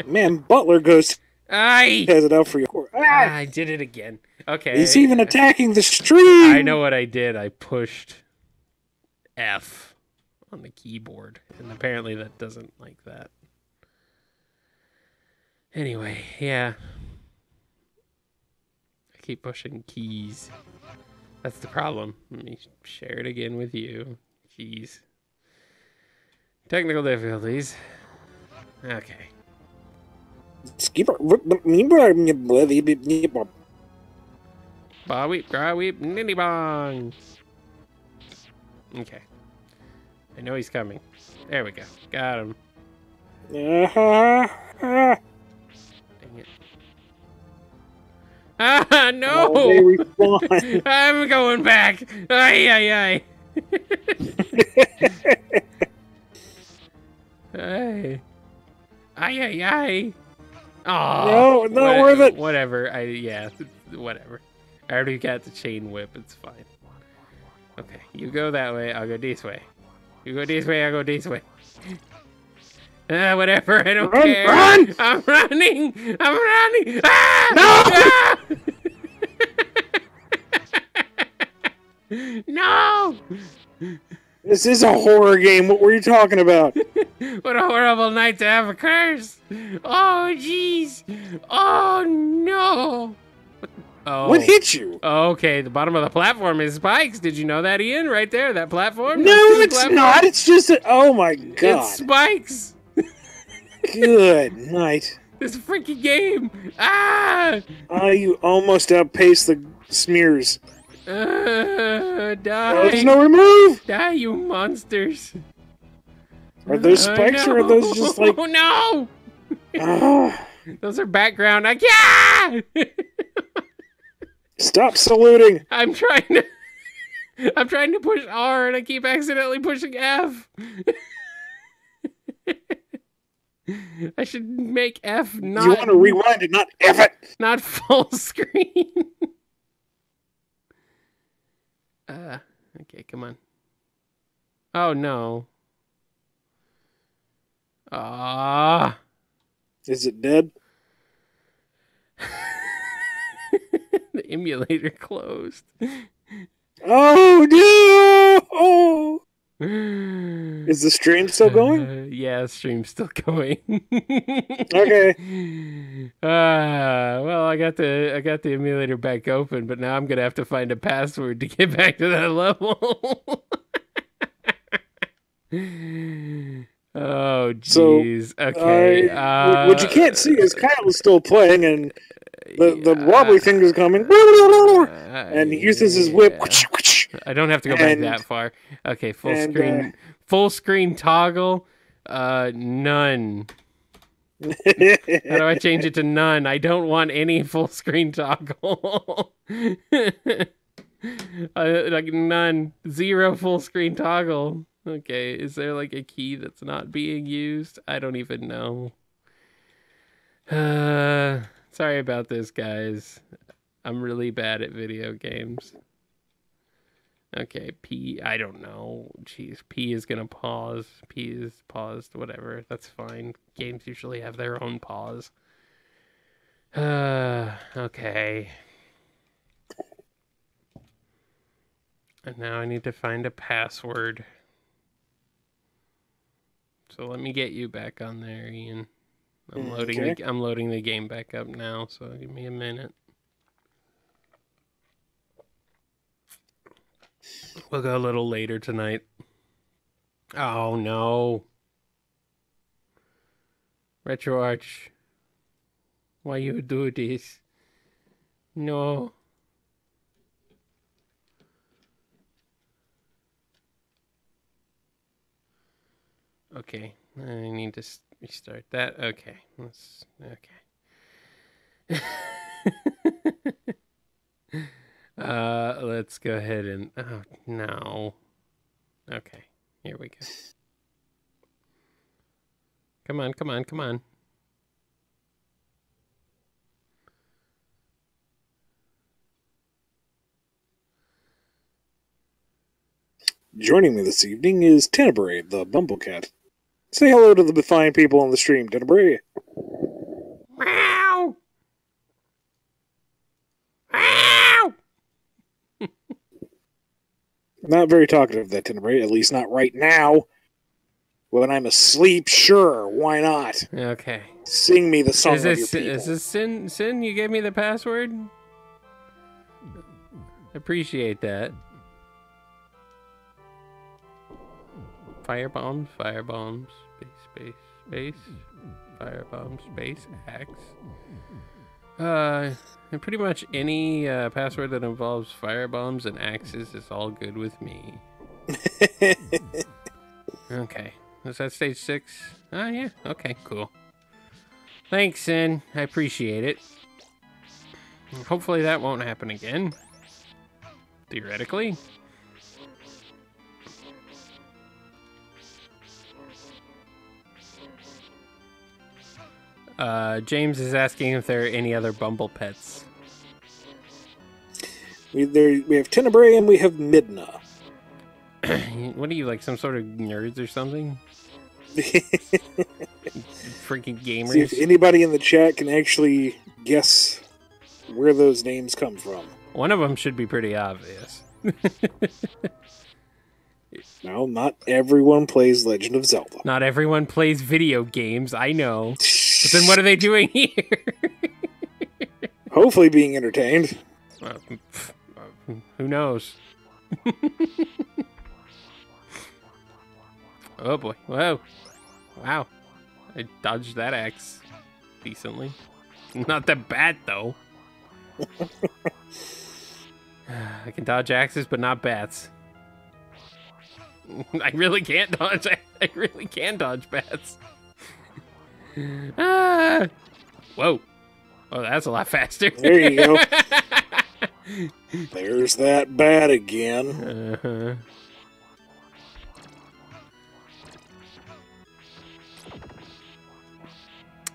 B: Man, Butler Ghost has it out for you.
A: I did it again. Okay.
B: He's even attacking the stream!
A: I know what I did. I pushed F on the keyboard, and apparently that doesn't like that. Anyway, yeah. I keep pushing keys. That's the problem. Let me share it again with you. Jeez. Technical difficulties. Okay. Ba weep, gra weep, nitty bong. Okay. I know he's coming. There we go. Got him. Dang it. Ah, no!
B: Oh,
A: I'm going back! Ay, ay, ay! Ay. Ay, ay, ay! Oh,
B: no, not worth it!
A: Whatever, yeah, whatever. I already got the chain whip, it's fine. Okay, you go that way, I'll go this way. You go this way, I'll go this way. Whatever, I don't
B: Run,
A: care.
B: run!
A: I'm running! I'm running! Ah!
B: No!
A: Ah! No!
B: This is a horror game. What were you talking about?
A: What a horrible night to have a curse! Oh, jeez! Oh, no! Oh.
B: What hit you?
A: Okay, the bottom of the platform is spikes. Did you know that, Ian? Right there, that platform?
B: No, it's not. It's just oh my god.
A: It's spikes!
B: Good night.
A: This freaking game! Ah!
B: You almost outpaced the smears.
A: Die!
B: Oh, there's no remove!
A: Die, you monsters!
B: Are those spikes or are those just like...
A: Oh, no!
B: Ah.
A: Those are background. Yeah!
B: Stop saluting!
A: I'm trying to push R and I keep accidentally pushing F. I should make F not...
B: You want to rewind it, not F it!
A: Not full screen. Okay, come on. Oh, no. Ah.
B: Is it dead?
A: The emulator closed.
B: Oh, no! Oh. Is the stream still going?
A: Yeah, stream's still going.
B: Okay.
A: Well, I got the emulator back open, but now I'm gonna have to find a password to get back to that level. Oh, jeez.
B: So,
A: okay.
B: what you can't see is Kyle is still playing, and the wobbly thing is coming, and he uses his whip.
A: I don't have to go back that far. Okay, full screen toggle. None. How do I change it to none? I don't want any full screen toggle. Like none. 0 full screen toggle. Okay, is there like a key that's not being used? I don't even know. Sorry about this, guys. I'm really bad at video games. Okay, P, I don't know. Jeez, P is gonna pause. P is paused, whatever. That's fine. Games usually have their own pause. Okay. And now I need to find a password. So let me get you back on there, Ian. I'm loading the game back up now, so give me a minute. We'll go a little later tonight. Oh no. RetroArch. Why you do this? No. Okay, I need to restart that. Okay, okay. Let's go ahead and... Oh, no. Okay, here we go. Come on, come on, come on.
B: Joining me this evening is Tenebrae, the BumbleKast. Say hello to the fine people on the stream, Tenebrae.
A: Meow! Meow!
B: Not very talkative, that Tenebrae, at least not right now. When I'm asleep, sure, why not?
A: Okay.
B: Sing me the song of your people.
A: Is this Sin? You gave me the password? Appreciate that. Firebombs, firebombs, space, firebombs, space, axe. And pretty much any password that involves firebombs and axes is all good with me. Okay. Is that stage 6? Oh, yeah. Okay, cool. Thanks, Sin. I appreciate it. Hopefully that won't happen again. Theoretically. James is asking if there are any other Bumble pets.
B: We have Tenebrae and we have Midna.
A: What are you, like some sort of nerds or something? Freaking gamers.
B: See if anybody in the chat can actually guess where those names come from.
A: One of them should be pretty obvious.
B: No, not everyone plays Legend of Zelda.
A: Not everyone plays video games, I know. But then what are they doing here?
B: Hopefully being entertained.
A: Who knows? Oh boy. Whoa. Wow. I dodged that axe decently. Not that bad, though. I can dodge axes, but not bats. I really can't dodge. I really can dodge bats. Ah! Whoa. Oh, that's a lot faster.
B: There you go. There's that bat again.
A: Uh-huh.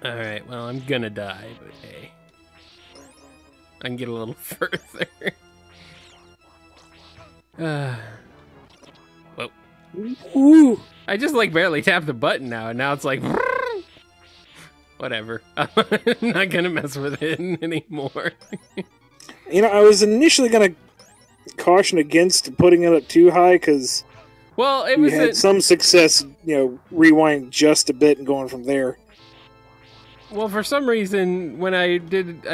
A: Alright, well, I'm gonna die, but hey. I can get a little further. Whoa.
B: Ooh.
A: I just, like, barely tapped the button now, and now it's like... Whatever. I'm not gonna mess with it anymore.
B: You know, I was initially going to caution against putting it up too high, because
A: well, it
B: we
A: was
B: had some success, rewind just a bit and going from there.
A: Well, for some reason, when I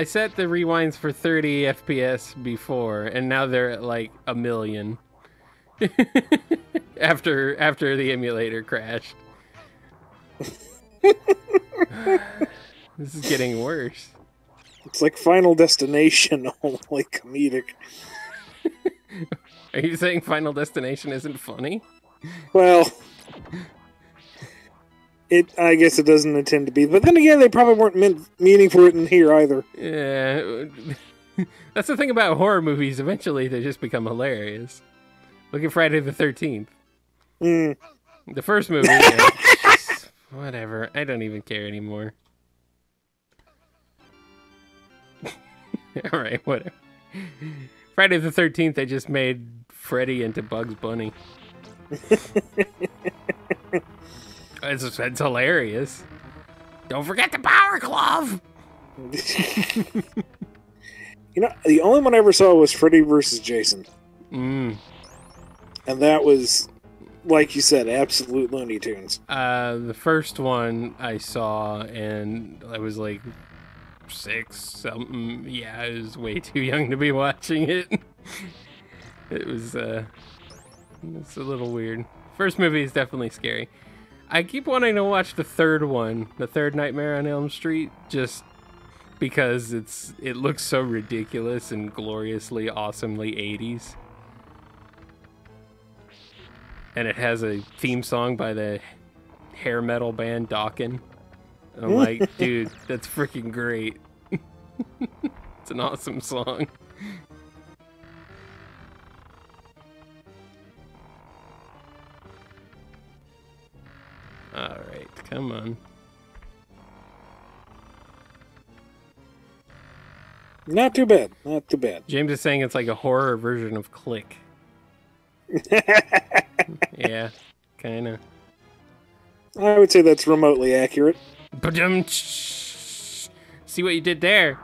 A: set the rewinds for 30 FPS before, and now they're at like 1 million. after the emulator crashed. This is getting worse.
B: It's like Final Destination, only comedic.
A: Are you saying Final Destination isn't funny?
B: Well, I guess it doesn't intend to be. But then again, they probably weren't meaning for it in here either.
A: Yeah. That's the thing about horror movies. Eventually, they just become hilarious. Look at Friday the 13th.
B: Mm.
A: The first movie, whatever. I don't even care anymore. Alright, whatever. Friday the 13th, they just made Freddy into Bugs Bunny. It's hilarious. Don't forget the Power Glove!
B: The only one I ever saw was Freddy vs. Jason.
A: Mm.
B: And that was, like you said, absolute Looney Tunes.
A: The first one I saw, and I was like 6 something. Yeah, I was way too young to be watching it. It's a little weird. First movie is definitely scary. I keep wanting to watch the third one, the third Nightmare on Elm Street, just because it looks so ridiculous and gloriously, awesomely 80s. And it has a theme song by the hair metal band Dokken. And I'm like, dude, that's freaking great. It's an awesome song. Alright, come on.
B: Not too bad. Not too bad.
A: James is saying it's like a horror version of Click. Yeah, kinda.
B: I would say that's remotely accurate.
A: See what you did there?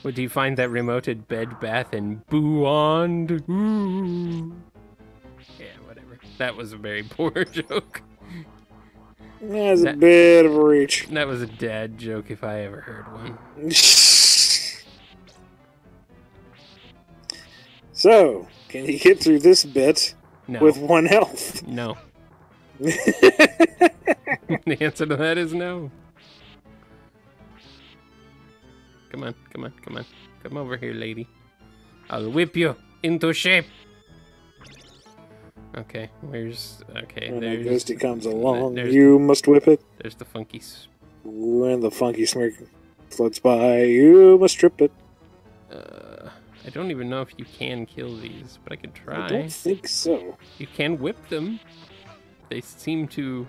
A: Would you find that remoted Bed Bath and Beyond? Ooh. Yeah, whatever. That was a very poor joke.
B: That's a bit of a reach.
A: That was a dad joke if I ever heard one.
B: So, can you get through this bit
A: No.
B: with 1 health?
A: No. The answer to that is no. Come on, come on, come on. Come over here, lady. I'll whip you into shape. Okay, where's... Okay,
B: When
A: there's...
B: the ghosty comes along,
A: there's-
B: you must whip it.
A: There's the funky...
B: When the funky smirk floats by, you must trip it.
A: I don't even know if you can kill these, but I could try.
B: I don't think so.
A: You can whip them. They seem to...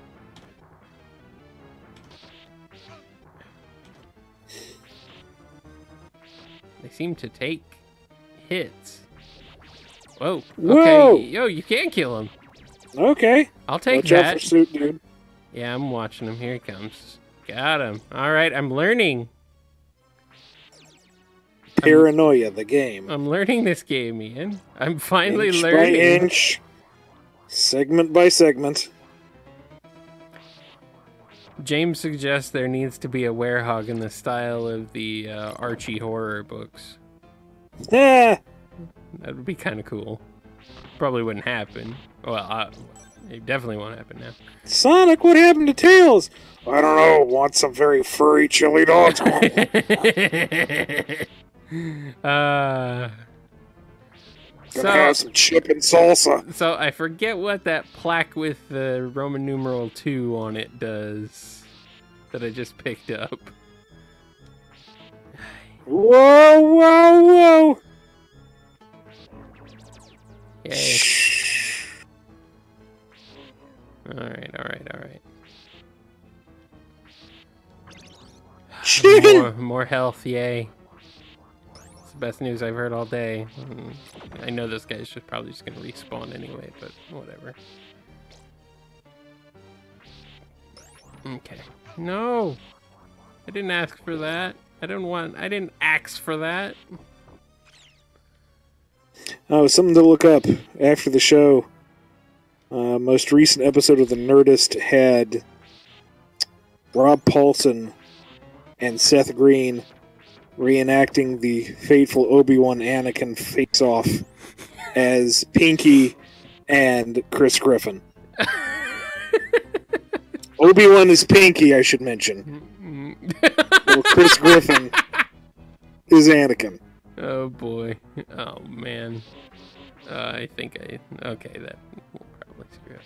A: They seem to take hits. Whoa. Okay.
B: Whoa!
A: Yo, you can kill them.
B: Okay.
A: I'll take
B: Watch out
A: that.
B: for Suit Dude.
A: Yeah, I'm watching him. Here he comes. Got him. All right, I'm learning.
B: Paranoia, the game.
A: I'm learning this game, Ian. I'm finally
B: Inch
A: learning.
B: by inch, segment by segment.
A: James suggests there needs to be a werehog in the style of the Archie horror books.
B: Yeah.
A: That would be kind of cool. Probably wouldn't happen. Well, it definitely won't happen now.
B: Sonic, what happened to Tails? I don't know. Want some very furry chili dogs?
A: Gonna
B: have some chip and salsa.
A: So I forget what that plaque with the Roman numeral 2 on it does that I just picked up.
B: Whoa, whoa, whoa!
A: Yay. Alright, alright, alright.
B: Chicken!
A: More health, yay. It's the best news I've heard all day. I know this guy's probably just gonna respawn anyway, but whatever. Okay. No! I didn't ask for that. I didn't ask for that.
B: Oh, something to look up after the show. Most recent episode of The Nerdist had Rob Paulson and Seth Green reenacting the fateful Obi-Wan Anakin face-off as Pinky and Chris Griffin. Obi-Wan is Pinky, I should mention. Well, Chris Griffin is Anakin.
A: Oh boy. Oh man. I think okay, that will probably screw up.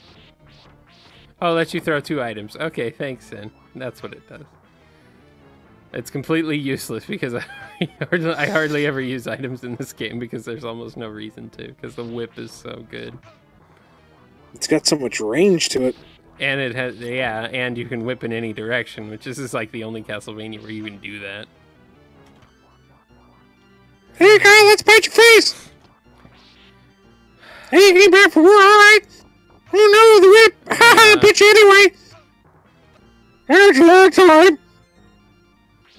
A: Oh, it lets you throw 2 items. Okay, thanks then. That's what it does. It's completely useless because I hardly ever use items in this game because there's almost no reason to, because the whip is so good.
B: It's got so much range to it.
A: And it has, yeah, and you can whip in any direction, which is like the only Castlevania where you can do that.
B: Hey, Kyle, let's bite your face! Hey, you came back for war, alright? Oh no, the whip! Haha, bit you anyway! There's a long time!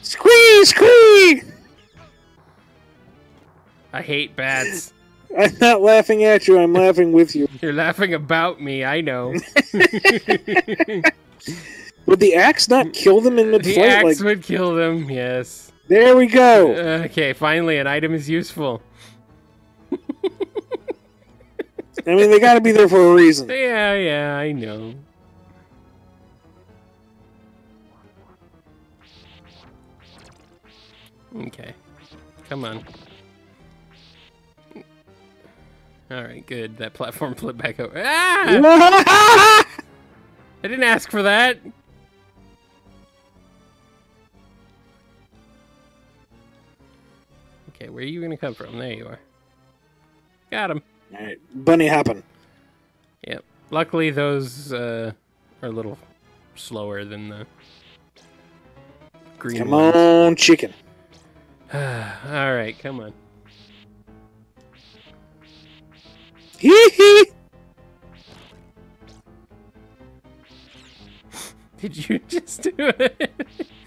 B: Squeeze, squeeze!
A: I hate bats.
B: I'm not laughing at you, I'm laughing with you.
A: You're laughing about me, I know.
B: Would the axe not kill them in mid-flight?
A: The axe would kill them, yes.
B: There we go!
A: Okay, finally, an item is useful.
B: I mean, they gotta be there for a reason.
A: Yeah, I know. Okay. Come on. Alright, good. That platform flipped back over. Ah! I didn't ask for that! Okay, where are you gonna come from? There you are. Got him.
B: Alright, bunny hopping.
A: Yep. Luckily, those are a little slower than the green
B: Come
A: ones.
B: on, chicken.
A: Alright, come on.
B: Hee hee!
A: Did you just do it?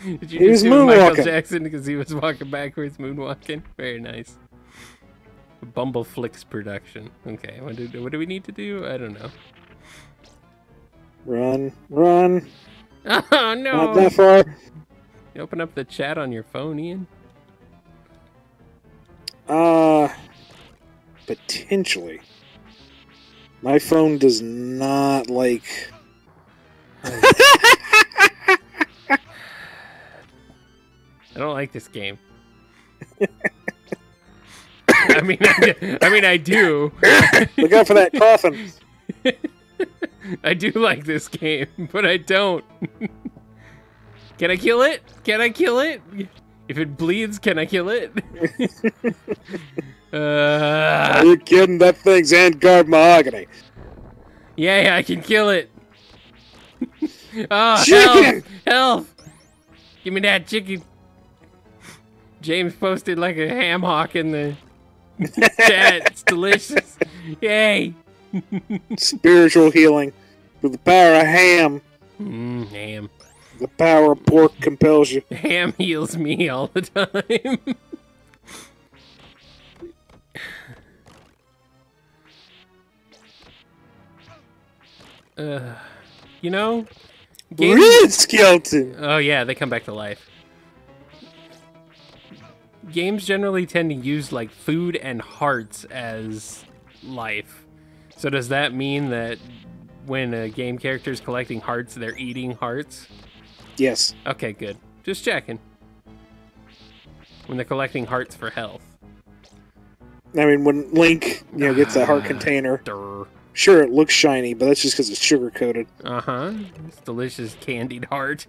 A: Did you
B: He was
A: just do Michael
B: moonwalking.
A: Jackson because he was walking backwards, moonwalking? Very nice. BumbleKast production. Okay, what do we need to do? I don't know.
B: Run, run.
A: Oh no!
B: Not that far.
A: You open up the chat on your phone, Ian?
B: Potentially. My phone does not like...
A: I don't like this game. I mean, I do.
B: Look out for that coffin.
A: I do like this game, but I don't. Can I kill it? Can I kill it? If it bleeds, can I kill it?
B: Are you kidding? That thing's hand-carved mahogany.
A: Yeah, I can kill it. Oh,
B: Chicken!
A: Health! Give me that chicken. James posted like a ham hock in the chat. It's delicious. Yay.
B: Spiritual healing through the power of ham.
A: Ham.
B: The power of pork compels you.
A: Ham heals me all the time. You know,
B: Red skeleton.
A: Oh yeah, they come back to life. Games generally tend to use like food and hearts as life. So does that mean that when a game character is collecting hearts, they're eating hearts?
B: Yes.
A: Okay, good. Just checking. When they're collecting hearts for health.
B: I mean, when Link, gets that heart container,
A: Durr.
B: sure, it looks shiny, but that's just because it's sugar-coated.
A: Uh-huh. It's delicious candied heart.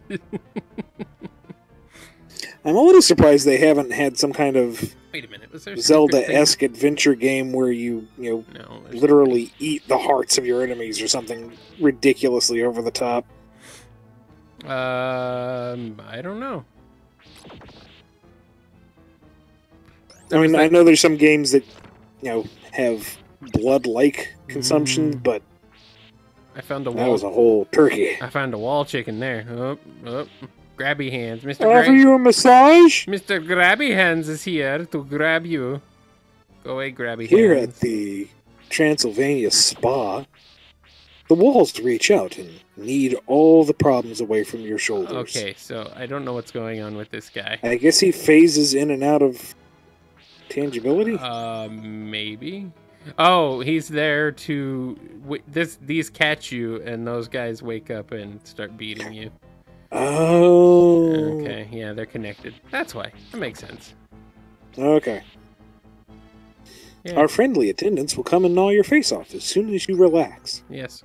B: I'm a little surprised they haven't had some kind of
A: Wait a minute. Was there
B: Zelda-esque adventure game where you literally eat the hearts of your enemies or something ridiculously over the top.
A: I don't know.
B: I mean, I know there's some games that, have blood-like consumption, but
A: I found a
B: that
A: wall.
B: was a whole turkey.
A: I found a wall chicken there. Oh. Grabby hands.
B: Offer you a massage?
A: Mr. Grabby Hands is here to grab you. Go away, Grabby Hands.
B: Here at the Transylvania Spa, the walls reach out and knead all the problems away from your shoulders.
A: Okay, so I don't know what's going on with this guy.
B: I guess he phases in and out of tangibility?
A: Maybe. Oh, he's there to... These catch you, and those guys wake up and start beating you.
B: Oh.
A: Okay, yeah, they're connected. That's why. That makes sense.
B: Okay.
A: Yeah.
B: Our friendly attendants will come and gnaw your face off as soon as you relax.
A: Yes.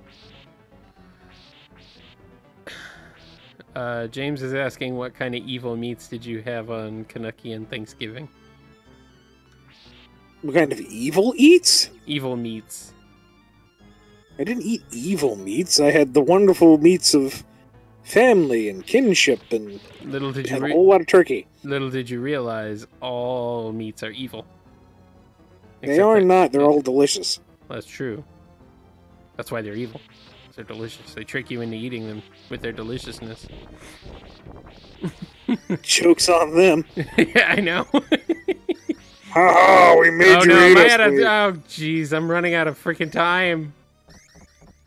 A: James is asking, what kind of evil meats did you have on Canuckian Thanksgiving?
B: What kind of evil eats?
A: Evil meats.
B: I didn't eat evil meats. I had the wonderful meats of family and kinship and a whole lot of turkey.
A: Little did you realize all meats are evil.
B: They are not. They're all delicious.
A: Well, that's true. That's why they're evil. They're delicious. They trick you into eating them with their deliciousness.
B: Joke's on them.
A: Yeah, I know.
B: Ha we made you eat us.
A: Oh, jeez, I'm running out of freaking time.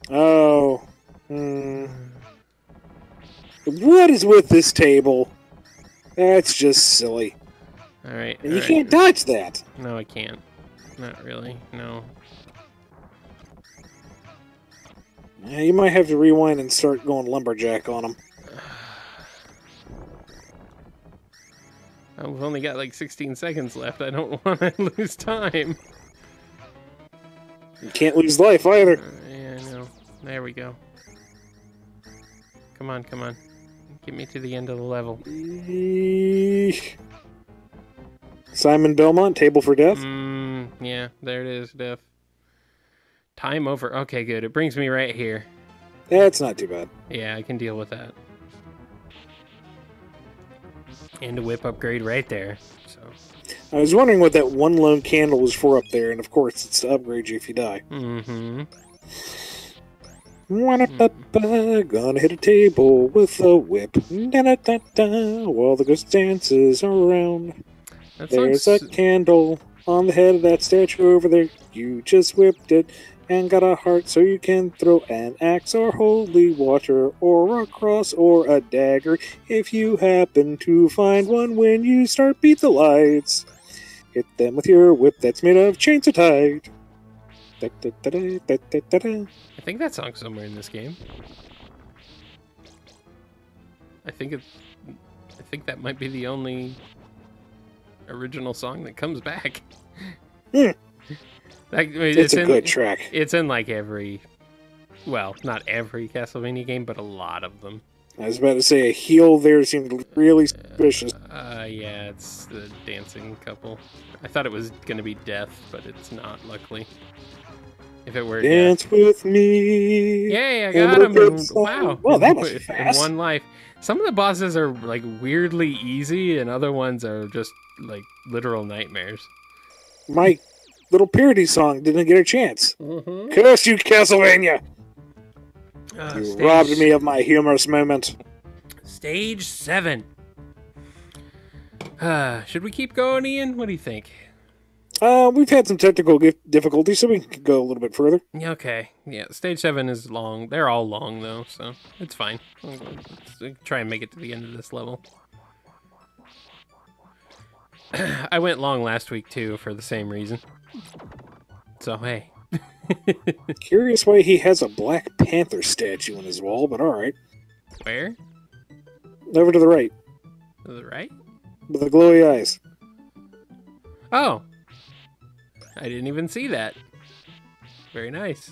B: Oh. What is with this table? That's just silly.
A: Alright.
B: And you can't dodge that.
A: No, I can't. Not really, no.
B: Yeah, you might have to rewind and start going lumberjack on them.
A: I've only got like 16 seconds left. I don't want to lose time.
B: You can't lose life either.
A: Yeah, I know. There we go. Come on, come on. Get me to the end of the level.
B: Simon Belmont, Table for Death?
A: Yeah, there it is, Death. Time over. Okay, good. It brings me right here.
B: That's not too bad.
A: Yeah, I can deal with that. And a whip upgrade right there. So
B: I was wondering what that one lone candle was for up there, and of course it's to upgrade you if you die. Gonna hit a table with a whip. While the ghost dances around. There's a candle on the head of that statue over there. You just whipped it and got a heart so you can throw an axe or holy water or a cross or a dagger if you happen to find one when you start beat the lights. Hit them with your whip that's made of chains so tight.
A: I think that song's somewhere in this game. I think that might be the only original song that comes back.
B: It's a good track.
A: It's in like every, well, not every Castlevania game, but a lot of them.
B: I was about to say a heel there seemed really suspicious.
A: Yeah, it's the dancing couple. I thought it was gonna be Death, but it's not, luckily. If it were
B: Dance
A: Death.
B: with me.
A: Yay, I got him. Wow.
B: Well, that was fast.
A: In one life. Some of the bosses are like weirdly easy, and other ones are just like literal nightmares.
B: My little parody song didn't get a chance.
A: Mm-hmm.
B: Curse you, Castlevania! You robbed me of my humorous moment.
A: Stage 7. Should we keep going, Ian? What do you think?
B: We've had some technical difficulties, so we can go a little bit further.
A: Okay. Yeah, stage 7 is long. They're all long, though, so it's fine. Let's try and make it to the end of this level. I went long last week, too, for the same reason. So, hey.
B: Curious why he has a Black Panther statue on his wall, but alright.
A: Where?
B: Over to the right.
A: To the right?
B: With the glowy eyes.
A: Oh. I didn't even see that. Very nice.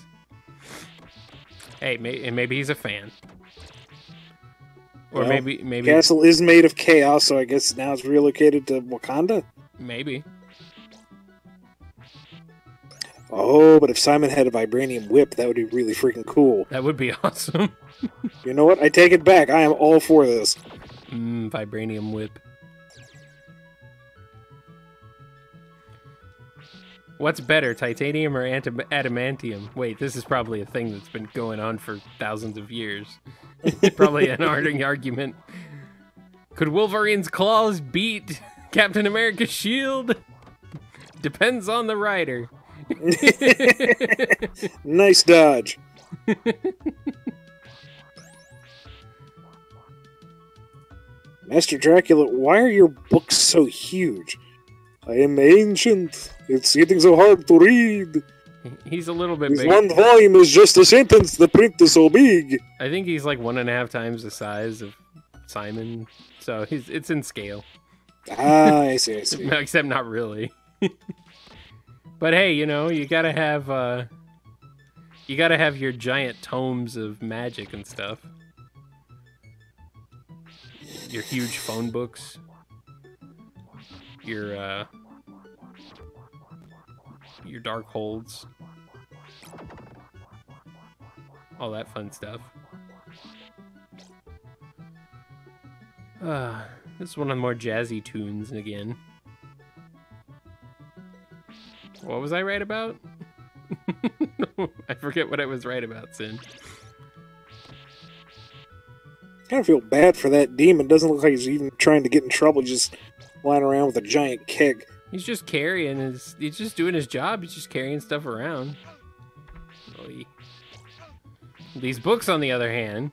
A: Hey, and maybe he's a fan. Or
B: well,
A: maybe...
B: Castle is made of chaos, so I guess now it's relocated to Wakanda?
A: Maybe.
B: Oh, but if Simon had a vibranium whip, that would be really freaking cool.
A: That would be awesome.
B: You know what? I take it back. I am all for this.
A: Vibranium whip. What's better, titanium or adamantium? Wait, this is probably a thing that's been going on for thousands of years. Probably an argument. Could Wolverine's claws beat Captain America's shield? Depends on the rider.
B: Nice dodge. Master Dracula, why are your books so huge? I am ancient. It's getting so hard to read.
A: He's a little bit big.
B: One volume is just a sentence. The print is so big.
A: I think he's like 1.5 times the size of Simon, so it's in scale.
B: Ah, I see.
A: Except not really. But hey, you know, you gotta have your giant tomes of magic and stuff. Your huge phone books. Your dark holds. All that fun stuff. This is one of the more jazzy tunes again. What was I right about? I forget what I was right about, Sin.
B: I kind of feel bad for that demon. Doesn't look like he's even trying to get in trouble, just flying around with a giant keg.
A: He's just carrying he's just doing his job. He's just carrying stuff around. These books, on the other hand,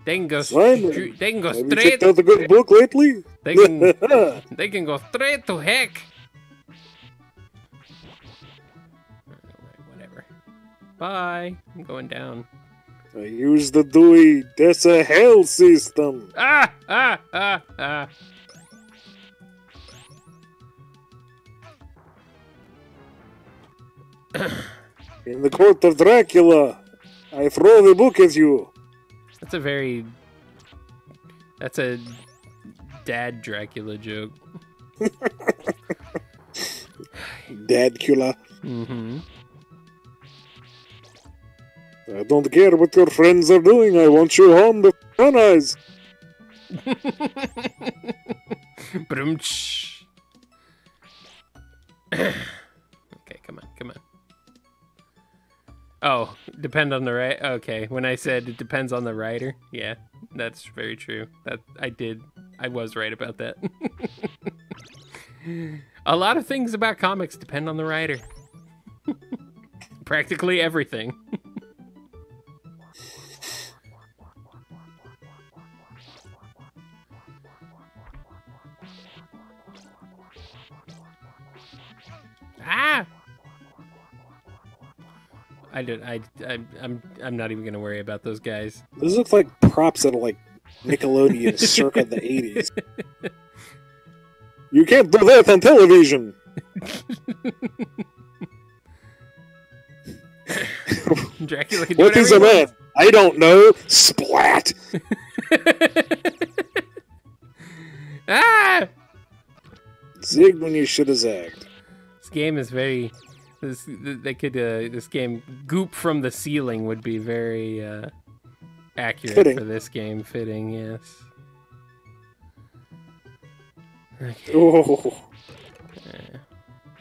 A: they can go straight. Have you checked
B: out the good book lately?
A: They can go straight to heck. Whatever. Bye. I'm going down.
B: I use the Dewey. That's a hell system. In the court of Dracula, I throw the book at you.
A: That's a dad Dracula joke.
B: Dadcula.
A: Mm-hmm.
B: I don't care what your friends are doing. I want you home with one eyes.
A: Okay, come on. Oh, depend on the right. Okay, when I said it depends on the writer, yeah, that's very true. I was right about that. A lot of things about comics depend on the writer. Practically everything. Ah! I'm not even gonna worry about those guys.
B: Those look like props out of like Nickelodeon circa the 80s. You can't do that on television.
A: Dracula can do
B: what is a man? I don't know. Splat.
A: Ah!
B: Zig when you should have zagged.
A: This game is very. This game, Goop from the Ceiling would be very accurate
B: fitting.
A: For this game. Fitting, yes. Okay.
B: Oh.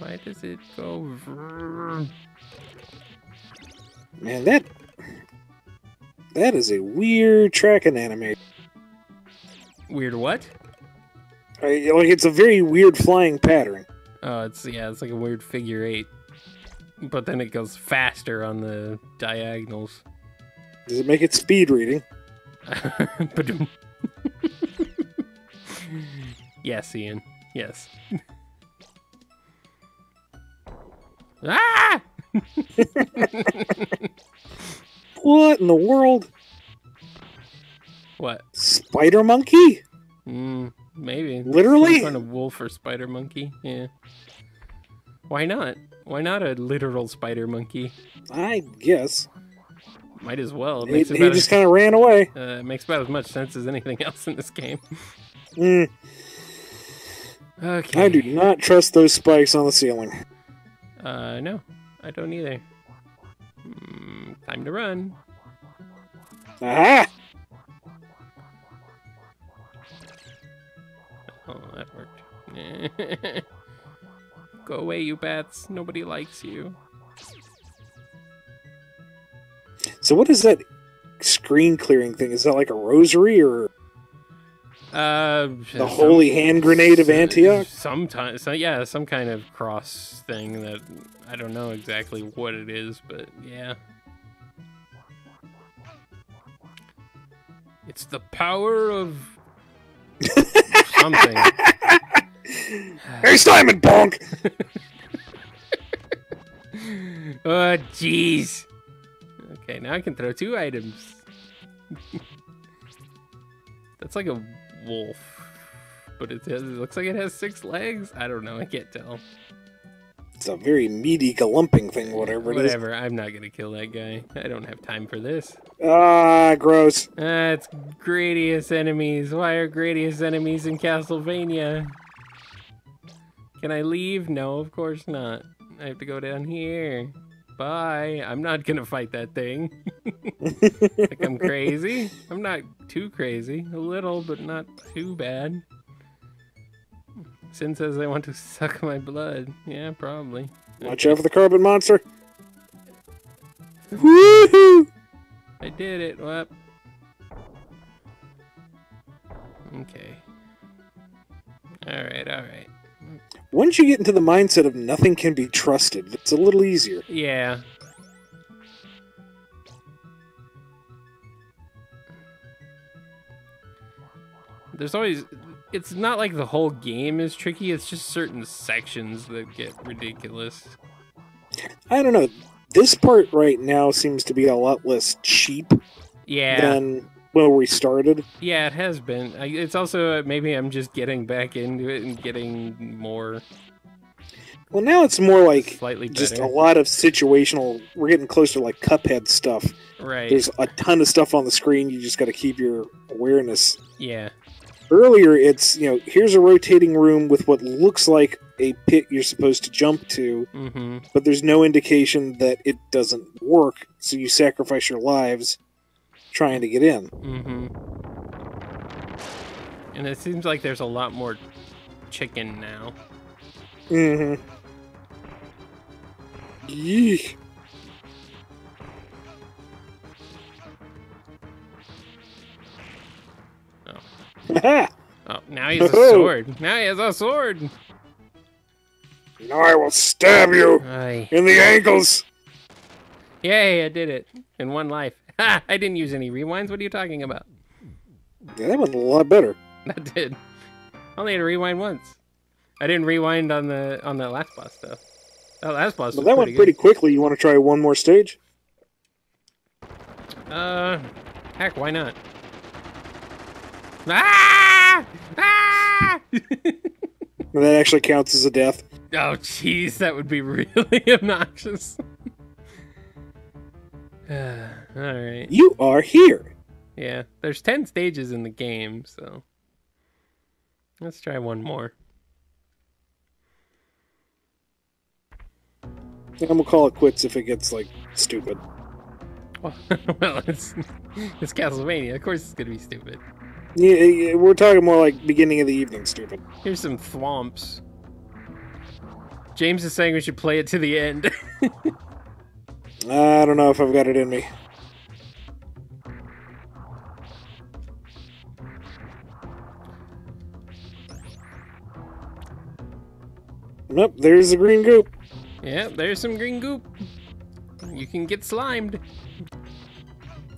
A: Why does it go?
B: Man, that is a weird tracking animation.
A: Weird what?
B: Like, it's a very weird flying pattern.
A: Oh, it's like a weird figure 8. But then it goes faster on the diagonals.
B: Does it make it speed reading?
A: Yes, Ian. Yes. Ah!
B: What in the world?
A: What?
B: Spider monkey?
A: Maybe.
B: Literally?
A: Some kind of wolf or spider monkey. Yeah. Why not? Why not a literal spider monkey?
B: I guess.
A: Might as well.
B: He just kind of ran away.
A: It makes about as much sense as anything else in this game.
B: Okay. I do not trust those spikes on the ceiling.
A: No. I don't either. Time to run.
B: Aha!
A: Oh, that worked. Go away, you bats. Nobody likes you.
B: So what is that screen clearing thing? Is that like a rosary or the holy hand grenade of Antioch?
A: Sometimes, some kind of cross thing that I don't know exactly what it is, but yeah. It's the power of something.
B: Hey, Simon Bonk!
A: Oh, jeez. Okay, now I can throw 2 items. That's like a wolf, but it looks like it has 6 legs. I don't know. I can't tell.
B: It's a very meaty galumping thing, whatever it is.
A: Whatever. I'm not gonna kill that guy. I don't have time for this.
B: Ah, gross.
A: It's Gradius enemies. Why are Gradius enemies in Castlevania? Can I leave? No, of course not. I have to go down here. Bye. I'm not gonna fight that thing. Like I'm crazy? I'm not too crazy. A little, but not too bad. Sin says they want to suck my blood. Yeah, probably.
B: Watch out for the carbon monster. Woohoo!
A: I did it. What? Okay. Alright.
B: Once you get into the mindset of nothing can be trusted, it's a little easier.
A: Yeah. There's always... It's not like the whole game is tricky, it's just certain sections that get ridiculous.
B: I don't know. This part right now seems to be a lot less cheap than where we started.
A: Yeah, it has been. It's also, maybe I'm just getting back into it and getting more...
B: Well, now it's more like
A: slightly better.
B: Just a lot of situational... We're getting close to like Cuphead stuff.
A: Right.
B: There's a ton of stuff on the screen, you just got to keep your awareness.
A: Yeah.
B: Earlier, it's, here's a rotating room with what looks like a pit you're supposed to jump to, but there's no indication that it doesn't work, so you sacrifice your lives trying to get in.
A: And it seems like there's a lot more chicken now.
B: Yeesh.
A: Oh, now he has a sword. Now he has a sword.
B: Now I will stab you in the ankles.
A: Yay, I did it in one life. Ha! I didn't use any rewinds. What are you talking about?
B: Yeah, that went a lot better.
A: That did. I only had to rewind once. I didn't rewind on that last boss though. That last boss was
B: that went pretty quickly. You want to try one more stage?
A: Heck, why not? Ah! Ah!
B: That actually counts as a death.
A: Oh, jeez, that would be really obnoxious. Alright.
B: You are here.
A: Yeah, there's 10 stages in the game, so... Let's try one more.
B: I'm gonna call it quits if it gets, like, stupid.
A: Well, it's Castlevania. Of course it's gonna be stupid.
B: Yeah, we're talking more like beginning of the evening stupid.
A: Here's some thwomps. James is saying we should play it to the end.
B: I don't know if I've got it in me. Nope, there's the green goop.
A: Yeah, there's some green goop. You can get slimed.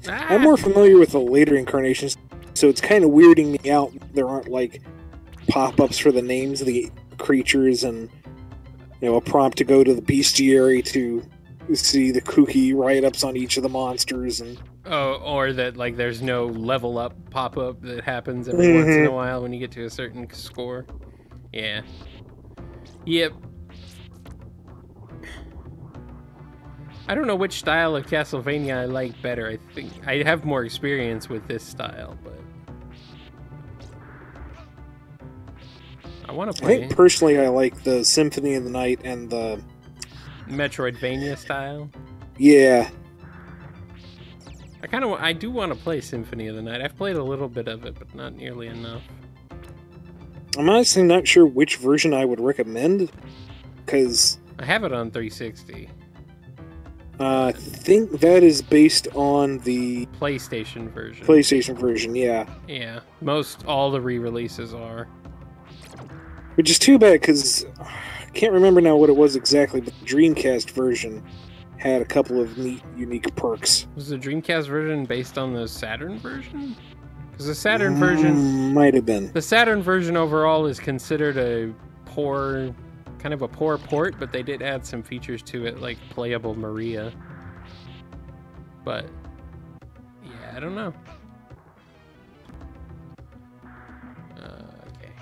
A: Ah!
B: I'm more familiar with the later incarnations, so it's kind of weirding me out. There aren't like pop-ups for the names of the creatures, and a prompt to go to the bestiary to see the kooky write-ups on each of the monsters, and
A: or that like there's no level up pop-up that happens every once in a while when you get to a certain score. Yeah. Yep. I don't know which style of Castlevania I like better. I think I have more experience with this style, but I want to play.
B: I think personally I like the Symphony of the Night and the
A: Metroidvania style.
B: Yeah.
A: I do want to play Symphony of the Night. I've played a little bit of it, but not nearly enough.
B: I'm honestly not sure which version I would recommend, because
A: I have it on 360.
B: I think that is based on the
A: PlayStation version.
B: PlayStation version, yeah.
A: Yeah, all the re-releases are.
B: Which is too bad, because I can't remember now what it was exactly, but the Dreamcast version had a couple of neat, unique perks.
A: Was the Dreamcast version based on the Saturn version? Because the Saturn version...
B: Might have been.
A: The Saturn version overall is considered a poor port, but they did add some features to it, like playable Maria. But, yeah, I don't know. Okay.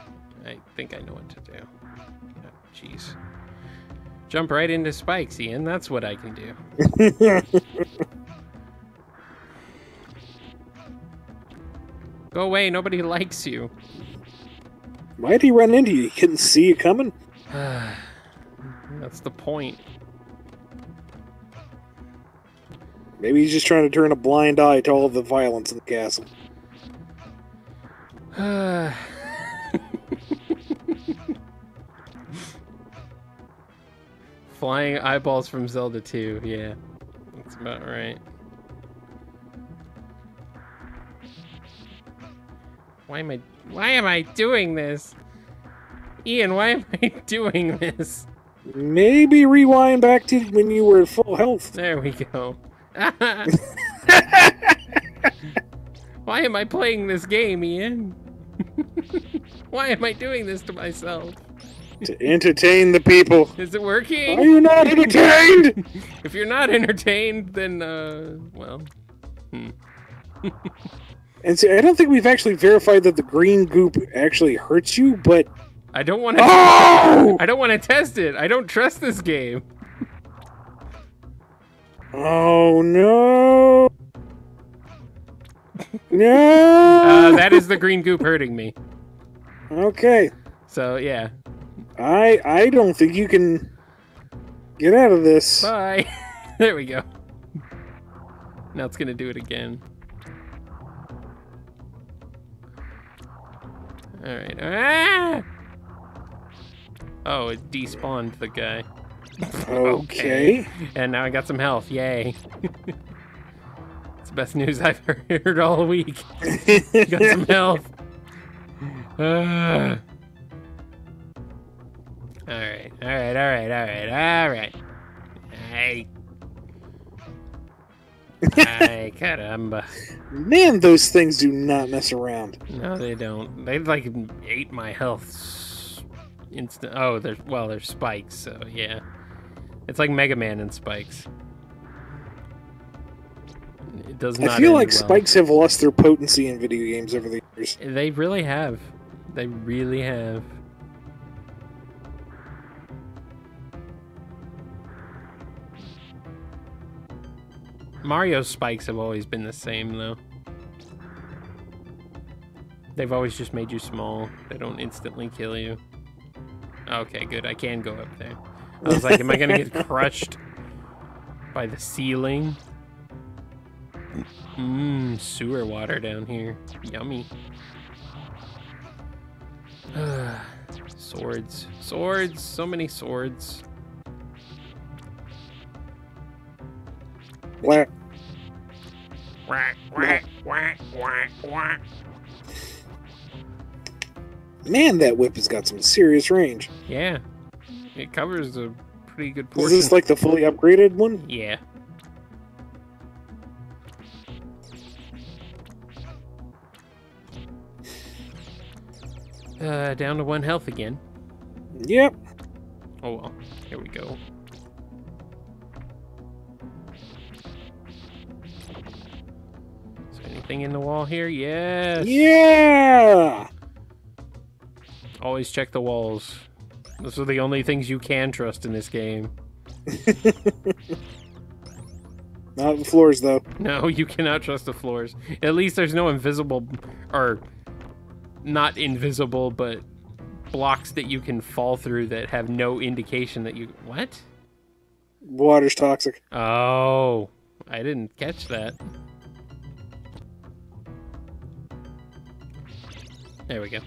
A: I think I know what to do. Oh, jeez. Jump right into spikes, Ian. That's what I can do. Go away, nobody likes you.
B: Why'd he run into you? He couldn't see you coming?
A: That's the point.
B: Maybe he's just trying to turn a blind eye to all of the violence in the castle.
A: Flying eyeballs from Zelda 2, yeah. That's about right. Why am I doing this? Ian, why am I doing this?
B: Maybe rewind back to when you were at full health.
A: There we go. Why am I playing this game, Ian? Why am I doing this to myself?
B: To entertain the people.
A: Is it working?
B: Are you not entertained?
A: If you're not entertained, then, well...
B: And so I don't think we've actually verified that the green goop actually hurts you, but...
A: I don't want to...
B: Oh!
A: I don't want to test it. I don't trust this game.
B: Oh, no! No!
A: That is the green goop hurting me.
B: Okay.
A: So, yeah.
B: I don't think you can get out of this.
A: Bye. There we go. Now it's going to do it again. Alright. Ah! Oh, it despawned the guy.
B: Okay.
A: And now I got some health. Yay. It's the best news I've heard all week. Got some health. Alright. Ay, caramba.
B: Man, those things do not mess around.
A: No, they don't. They like ate my health instant. Oh, there's spikes, so yeah. It's like Mega Man and spikes. It does not.
B: I feel like
A: well.
B: spikes have lost their potency in video games over the years.
A: They really have. They really have. Mario's spikes have always been the same, though. They've always just made you small. They don't instantly kill you. Okay, good. I can go up there. I was like, am I gonna get crushed by the ceiling? Sewer water down here. Yummy. Swords. Swords! So many swords.
B: Whack.
A: Whack, whack, whack, whack, whack.
B: Man, that whip has got some serious range.
A: Yeah. It covers a pretty good
B: Is
A: portion.
B: this like the fully upgraded one?
A: Yeah. Down to 1 health again.
B: Yep.
A: Oh well. Here we go. Is there anything in the wall here? Yes!
B: Yeah!
A: Always check the walls. Those are the only things you can trust in this game.
B: Not the floors, though.
A: No, you cannot trust the floors. At least there's no invisible, or not invisible, but blocks that you can fall through that have no indication that you... What?
B: Water's toxic.
A: Oh, I didn't catch that. There we go.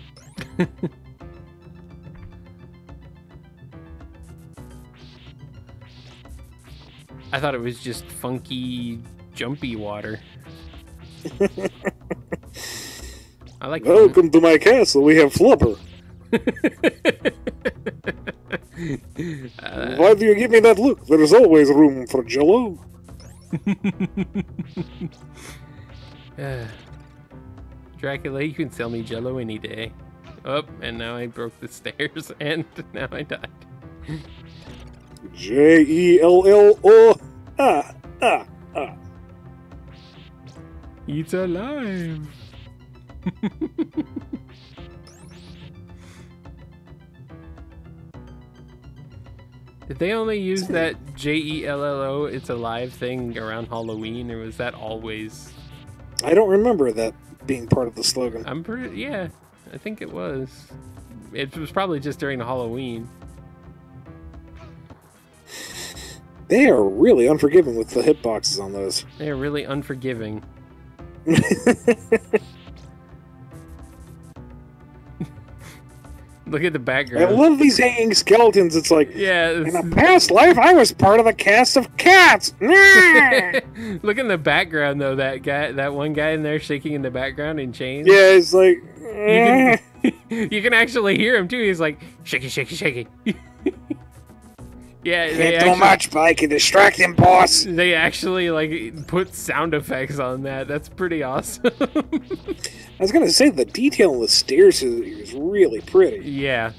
A: I thought it was just funky, jumpy water. I like.
B: Welcome to my castle. We have flubber. Why do you give me that look? There is always room for Jello.
A: Dracula, you can sell me Jello any day. Oh, and now I broke the stairs, and now I died.
B: Jello.
A: It's alive. Did they only use that Jello, it's alive thing around Halloween, or was that always?
B: I don't remember that being part of the slogan.
A: I'm pretty, yeah, I think it was. It was probably just during Halloween.
B: They are really unforgiving with the hitboxes on those.
A: They are really unforgiving. Look at the background.
B: I love these hanging skeletons. It's like,
A: yeah.
B: In a past life, I was part of the cast of Cats.
A: Look in the background, though. That one guy in there shaking in the background in chains.
B: Yeah, it's like...
A: You can actually hear him, too. He's like, shaky, shaky, shaky. Yeah,
B: Can't do much, but I can distract him, boss.
A: They actually, like, put sound effects on that. That's pretty awesome.
B: I was gonna say, the detail on the stairs is really pretty.
A: Yeah.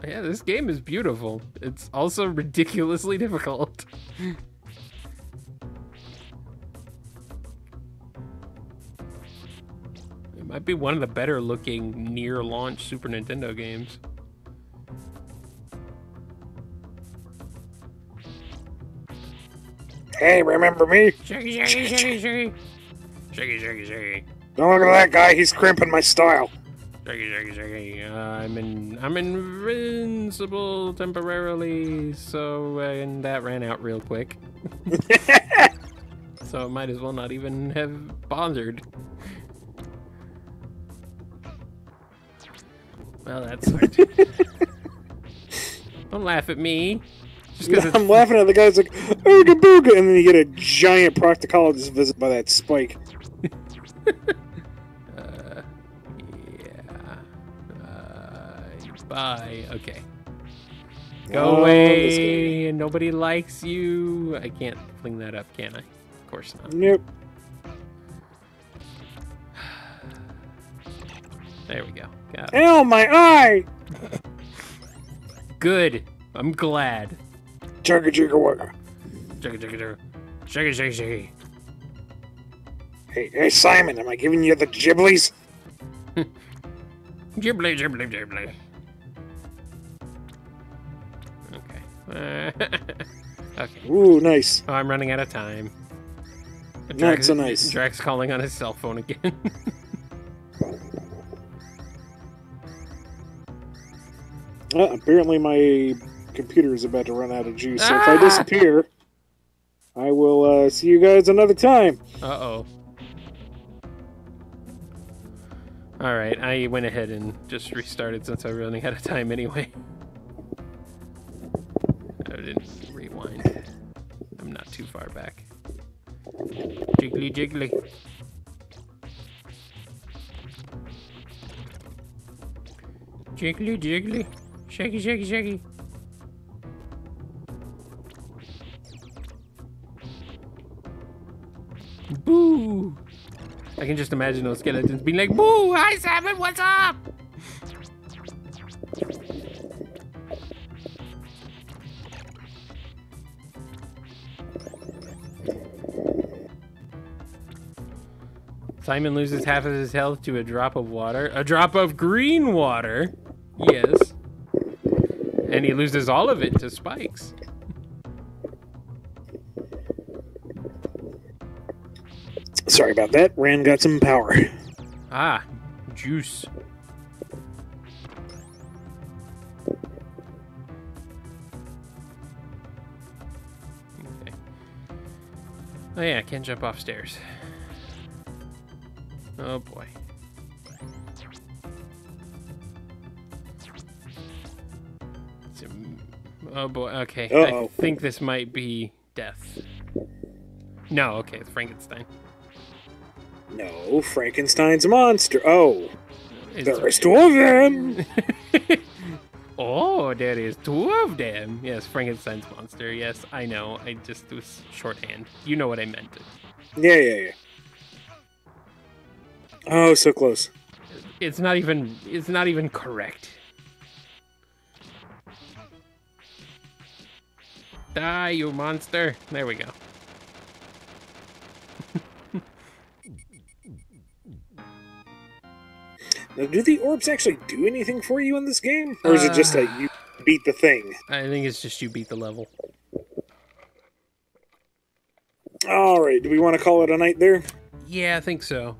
A: Yeah, this game is beautiful. It's also ridiculously difficult. It might be one of the better looking near-launch Super Nintendo games.
B: Hey, remember me?
A: Shaky, shaky, shaky, shaky. Shaky, shaky, shaky.
B: Don't look at that guy. He's crimping my style.
A: Shaky, shaky, shaky. I'm invincible temporarily, so and that ran out real quick. So I might as well not even have bothered. Well, that's hard. Don't laugh at me.
B: Just I'm laughing at the guy's like, ooga booga, and then you get a giant proctologist visit by that spike.
A: Yeah. Bye. Okay. Go away. Nobody likes you. I can't fling that up, can I? Of course not.
B: Nope.
A: There we go. Got it.
B: Ow, my eye!
A: Good. I'm glad.
B: Chugga chugga wugga.
A: Chugga chugga chugga. Shaggy shaggy shaggy.
B: Hey, Simon, am I giving you the giblies?
A: Ghibli, ghibli, ghibli. Okay. Okay.
B: Ooh, nice.
A: Oh, I'm running out of time.
B: Not so nice.
A: Drax calling on his cell phone again.
B: Apparently my computer is about to run out of juice, so if I disappear, I will see you guys another time.
A: Uh-oh. Alright, I went ahead and just restarted since I was running out of time anyway. I didn't rewind. I'm not too far back. Jiggly jiggly. Jiggly jiggly. Shaky shaky shaky. Boo! I can just imagine those skeletons being like, boo! Hi, Salmon, what's up? Simon loses half of his health to a drop of water. A drop of green water? Yes. And he loses all of it to spikes.
B: Sorry about that. Rand got some power.
A: Ah, juice. Okay. Oh yeah, I can't jump off stairs. Oh boy. Oh boy, okay.
B: Uh-oh.
A: I think this might be death. No, okay, it's Frankenstein.
B: No, Frankenstein's monster. Oh,
A: It's-
B: there's two of them.
A: Oh, there is two of them. Yes, Frankenstein's monster. Yes, I know. I just was shorthand. You know what I meant.
B: Yeah. Oh, so close.
A: It's not even correct. Die, you monster. There we go.
B: Now, do the orbs actually do anything for you in this game? Or is it just that you beat the thing?
A: I think it's just you beat the level.
B: Alright, do we want to call it a night there?
A: Yeah, I think so.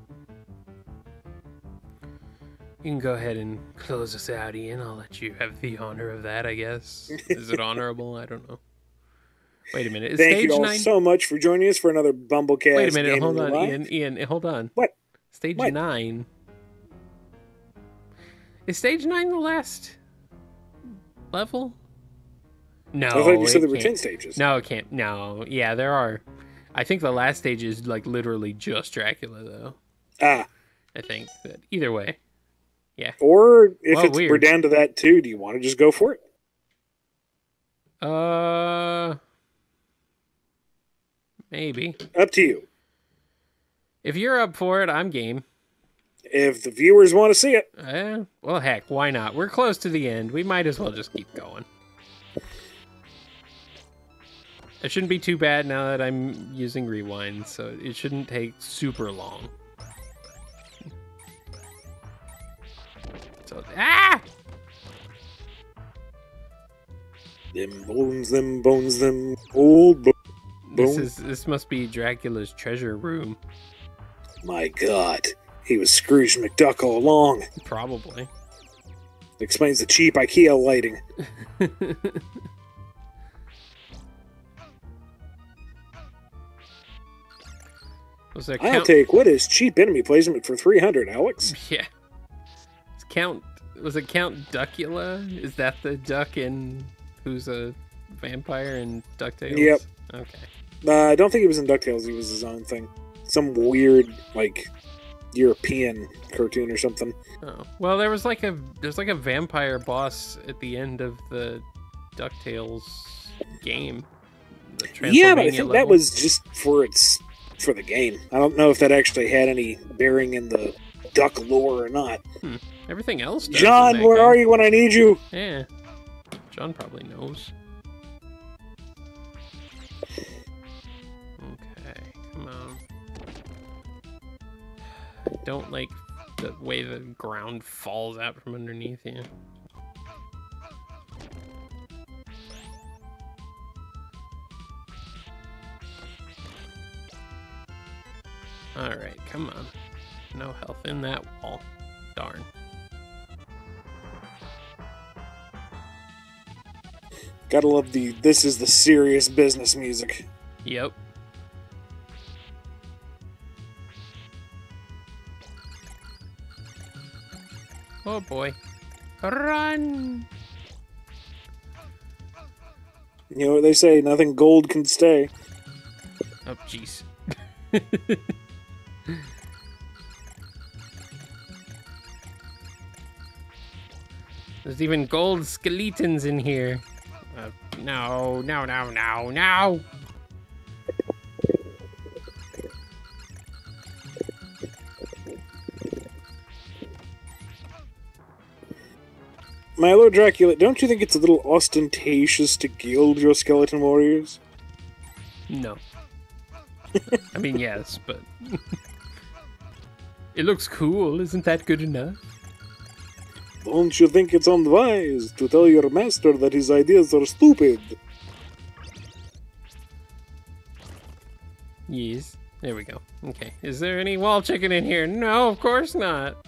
A: You can go ahead and close us out, Ian. I'll let you have the honor of that, I guess. Is it honorable? I don't know. Wait a minute. Is
B: Thank
A: stage
B: you all
A: 9?
B: so much for joining us for another BumbleKast.
A: Wait a minute.
B: Gaming
A: Hold on,
B: Live.
A: Ian, hold on.
B: What?
A: Stage
B: What?
A: 9. Is stage 9 the last level? No.
B: I thought you said there
A: it
B: were 10
A: can't.
B: stages.
A: No, it can't. No. Yeah, there are. I think the last stage is like literally just Dracula, though.
B: Ah.
A: I think. But either way. Yeah.
B: Or if
A: Well, weird.
B: we're down to that too, do you want to just go for it?
A: Maybe.
B: Up to you.
A: If you're up for it, I'm game.
B: If the viewers want to see it.
A: Well, heck, why not? We're close to the end. We might as well just keep going. It shouldn't be too bad now that I'm using rewind, so it shouldn't take super long. So, ah!
B: Them bones, them old bones.
A: This must be Dracula's treasure room.
B: My God. He was Scrooge McDuck all along.
A: Probably.
B: Explains the cheap IKEA lighting.
A: Was there
B: I'll take what is cheap enemy placement for 300, Alex?
A: Yeah. Was it Count Duckula? Is that the duck in who's a vampire in DuckTales?
B: Yep.
A: Okay.
B: I don't think he was in DuckTales. He was his own thing. Some weird, like, European cartoon or something.
A: Oh. Well, there's like a vampire boss at the end of the DuckTales game.
B: Yeah, but I think that was just for the game. I don't know if that actually had any bearing in the duck lore or not.
A: Everything else does.
B: John, where are you when I need you?
A: Yeah. John probably knows. Okay, come on. I don't like the way the ground falls out from underneath you. Alright, come on. No health in that wall. Darn.
B: Gotta love this is the serious business music.
A: Yep. Oh boy. Run!
B: You know what they say, nothing gold can stay.
A: Oh, jeez. There's even gold skeletons in here. No, no, no, no, no!
B: My Lord Dracula, don't you think it's a little ostentatious to gild your skeleton warriors?
A: No. I mean, yes, but... It looks cool, isn't that good enough?
B: Don't you think it's unwise to tell your master that his ideas are stupid?
A: Yes. There we go. Okay. Is there any wall chicken in here? No, of course not.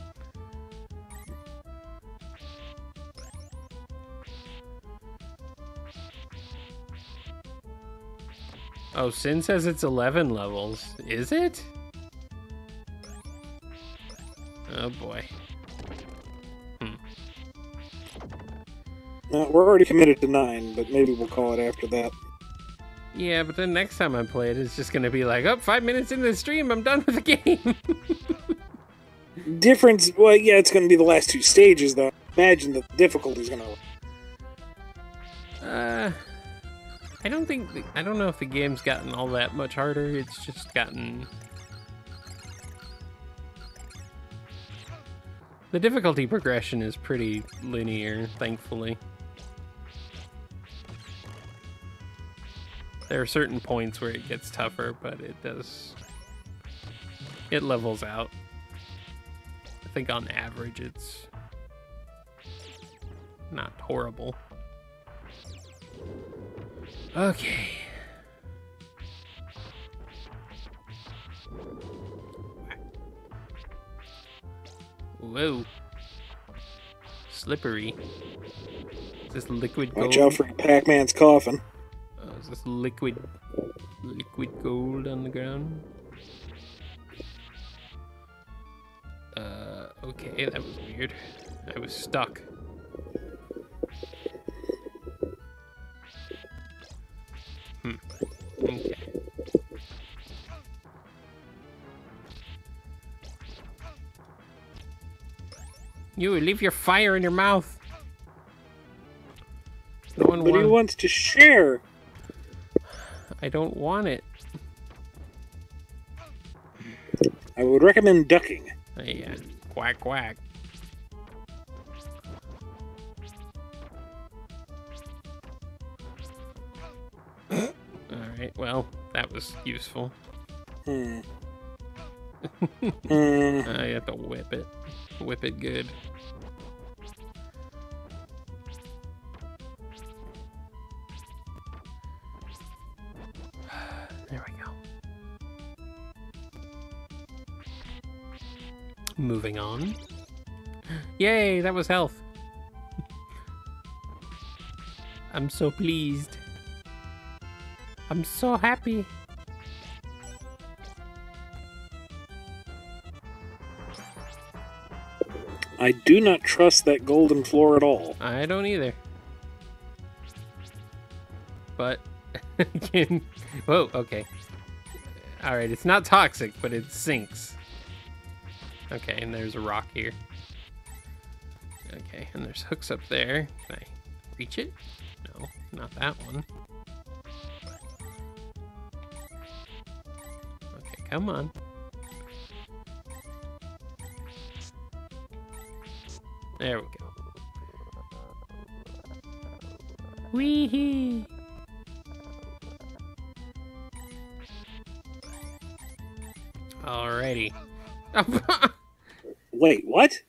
A: Oh, Sin says it's 11 levels. Is it? Oh boy.
B: We're already committed to 9, but maybe we'll call it after that.
A: Yeah, but then next time I play it, it's just gonna be like, oh, 5 minutes into the stream, I'm done with the game.
B: Difference, well, yeah, it's going to be the last 2 stages, though. Imagine the difficulty's going to...
A: I don't know if the game's gotten all that much harder. It's just gotten... The difficulty progression is pretty linear, thankfully. There are certain points where it gets tougher, but it levels out. I think on average it's not horrible. Okay. Whoa. Slippery. Is this liquid gold?
B: Watch out for Pac-Man's coffin.
A: Oh, is this liquid gold on the ground? Okay, that was weird. I was stuck. Okay. You leave your fire in your mouth. No one
B: But he wants to share.
A: I don't want it.
B: I would recommend ducking.
A: Yeah. Quack, quack. Alright, well, that was useful. You have to whip it. Whip it good. There we go. Moving on. Yay, that was health. I'm so pleased. I'm so happy.
B: I do not trust that golden floor at all.
A: I don't either. But, whoa, okay. Alright, it's not toxic, but it sinks. Okay, and there's a rock here. Okay, and there's hooks up there. Can I reach it? No, not that one. Okay, come on. There we go. Wee-hee! Alrighty.
B: Wait, what?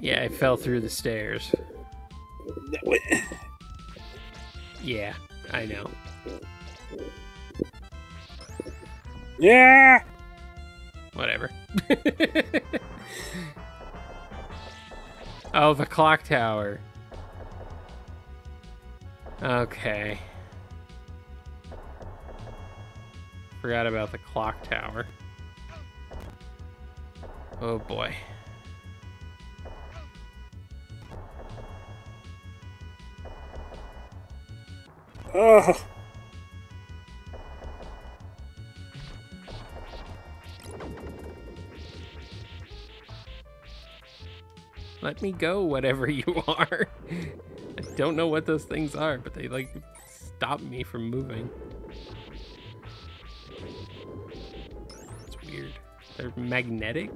A: Yeah, I fell through the stairs.
B: Wait.
A: Yeah, I know.
B: Yeah!
A: Whatever. Oh, the clock tower. Okay. Forgot about the clock tower. Oh boy.
B: Oh.
A: Let me go, whatever you are. I don't know what those things are, but they like stop me from moving. It's weird. They're magnetic.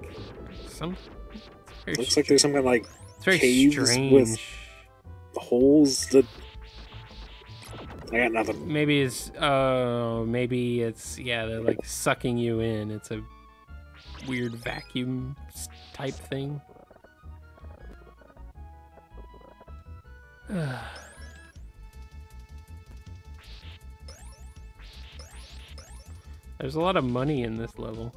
B: Looks like there's some kind of like
A: it's very
B: caves
A: strange.
B: with holes that. I got nothing.
A: Maybe it's yeah, they're like sucking you in. It's a weird vacuum type thing. There's a lot of money in this level.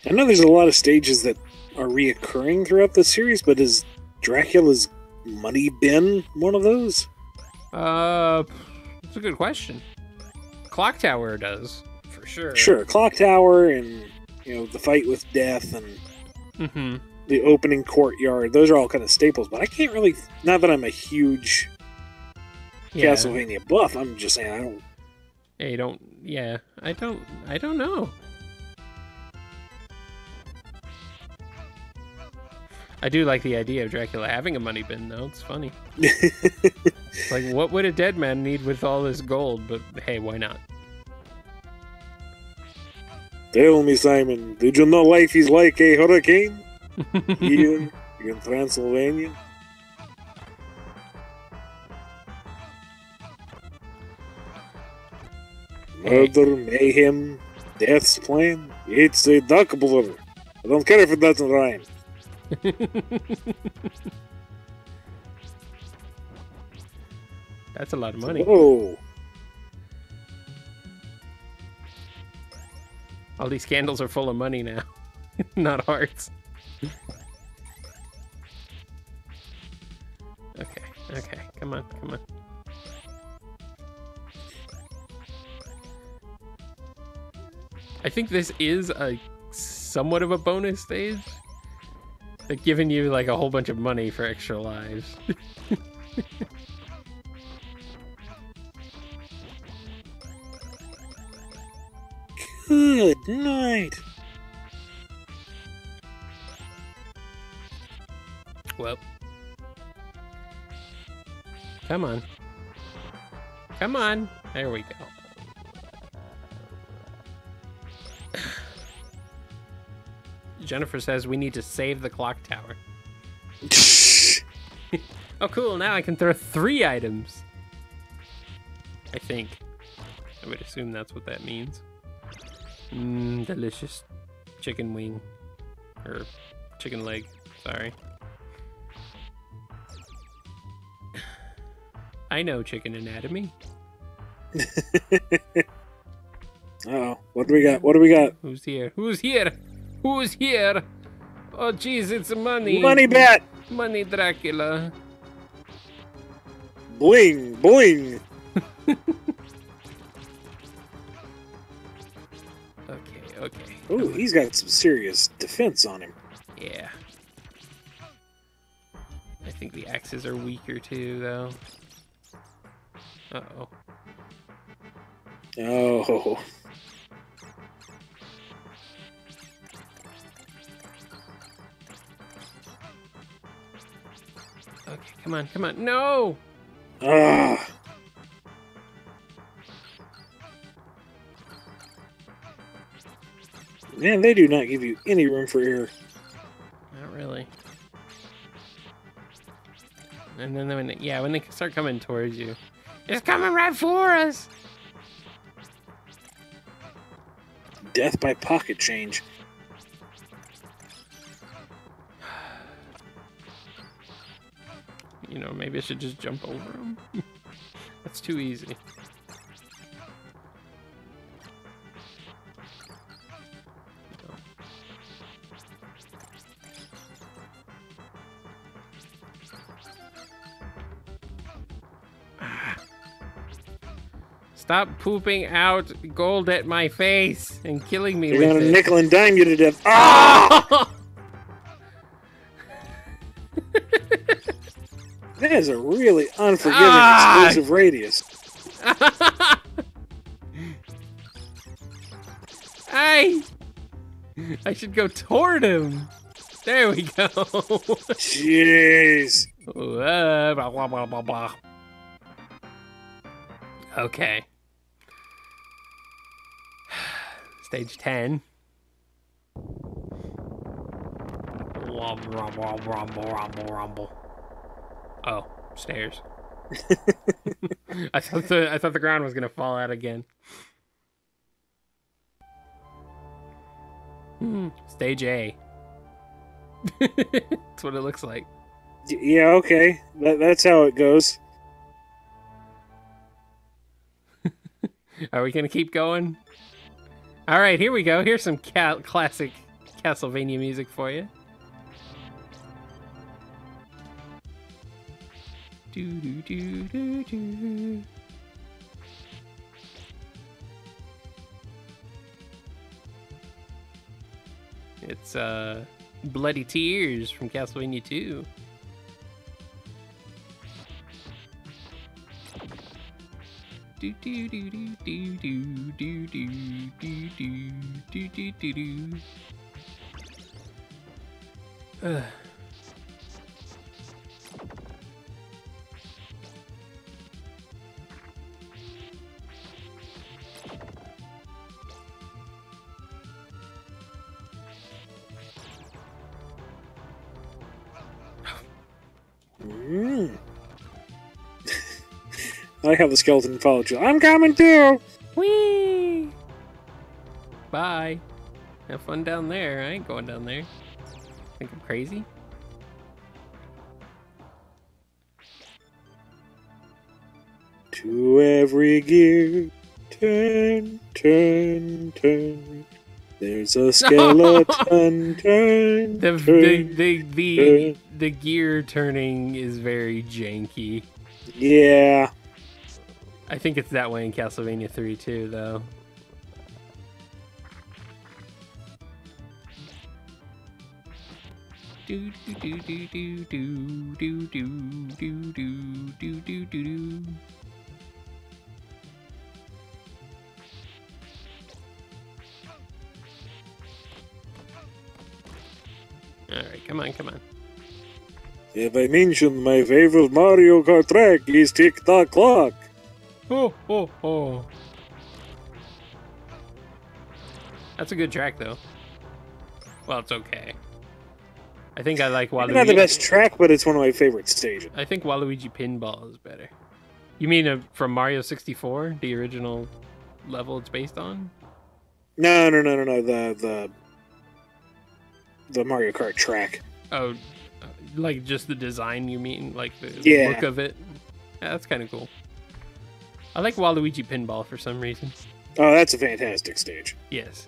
B: I know there's a lot of stages that are reoccurring throughout the series, but is Dracula's money bin one of those?
A: That's a good question. Clock Tower does, for sure.
B: Sure, Clock Tower and, you know, the fight with Death and the opening courtyard. Those are all kind of staples, but I can't really, not that I'm a huge Castlevania buff, I'm just saying I don't.
A: I don't know. I do like the idea of Dracula having a money bin, though. It's funny. Like, what would a dead man need with all this gold? But hey, why not?
B: Tell me, Simon, did you know life is like a hurricane? Here in Transylvania? Murder, mayhem, death's plan. It's a duck blur. I don't care if it doesn't rhyme.
A: That's a lot of money.
B: Whoa.
A: All these candles are full of money now, not hearts. Okay, come on. I think this is a somewhat of a bonus stage. They're giving you like a whole bunch of money for extra lives.
B: Good night.
A: Well. Come on. Come on. There we go. Jennifer says we need to save the clock tower. Oh, cool. Now I can throw 3 items. I think. I would assume that's what that means. Delicious chicken wing. Or chicken leg. Sorry. I know chicken anatomy.
B: Uh-oh. What do we got? What do we got?
A: Who's here? Who's here? Who's here? Oh, jeez, it's money.
B: Money bat!
A: Money Dracula.
B: Bling! Bling!
A: Okay.
B: Ooh, he's got some serious defense on him.
A: Yeah. I think the axes are weaker too, though. Uh-oh.
B: Oh.
A: Okay, come on. No!
B: Ah. Man, they do not give you any room for error.
A: Not really. And then when they start coming towards you, it's coming right for us.
B: Death by pocket change.
A: You know, maybe I should just jump over them. That's too easy. Stop pooping out gold at my face and killing me
B: They're
A: with
B: gonna
A: it.
B: nickel and dime you to death. Ah! Man, is a really unforgiving explosive radius.
A: Hey! I should go toward him. There we go.
B: Jeez.
A: Blah, blah, blah, blah, blah. Okay. Stage 10. Rumble, rumble, rumble, rumble. Oh, stairs. I thought the ground was gonna fall out again. Stage A. That's what it looks like.
B: Yeah, okay. That's how it goes.
A: Are we gonna keep going? All right, here we go. Here's some classic Castlevania music for you. Do do do do do. It's Bloody Tears from Castlevania 2. Do do do do do do do do do do do do do.
B: I like how the skeleton followed you. I'm coming too!
A: Whee! Bye. Have fun down there. I ain't going down there. Think I'm crazy?
B: To every gear, turn, turn, turn. There's a skeleton, turn,
A: the gear turning is very janky.
B: Yeah.
A: I think it's that way in Castlevania 3 too, though. Do do do do do do do do do do do do do. All right, come on, come on.
B: If I mention my favorite Mario Kart track is Tick Tock Clock.
A: Oh, oh, oh. That's a good track, though. Well, it's okay. I think I like Waluigi.
B: It's not the best track, but it's one of my favorite stages.
A: I think Waluigi Pinball is better. You mean from Mario 64, the original level it's based on?
B: No. The Mario Kart track.
A: Oh, like just the design, you mean? Like the look of it? Yeah, that's kind of cool. I like Waluigi Pinball for some reason.
B: Oh, that's a fantastic stage.
A: Yes.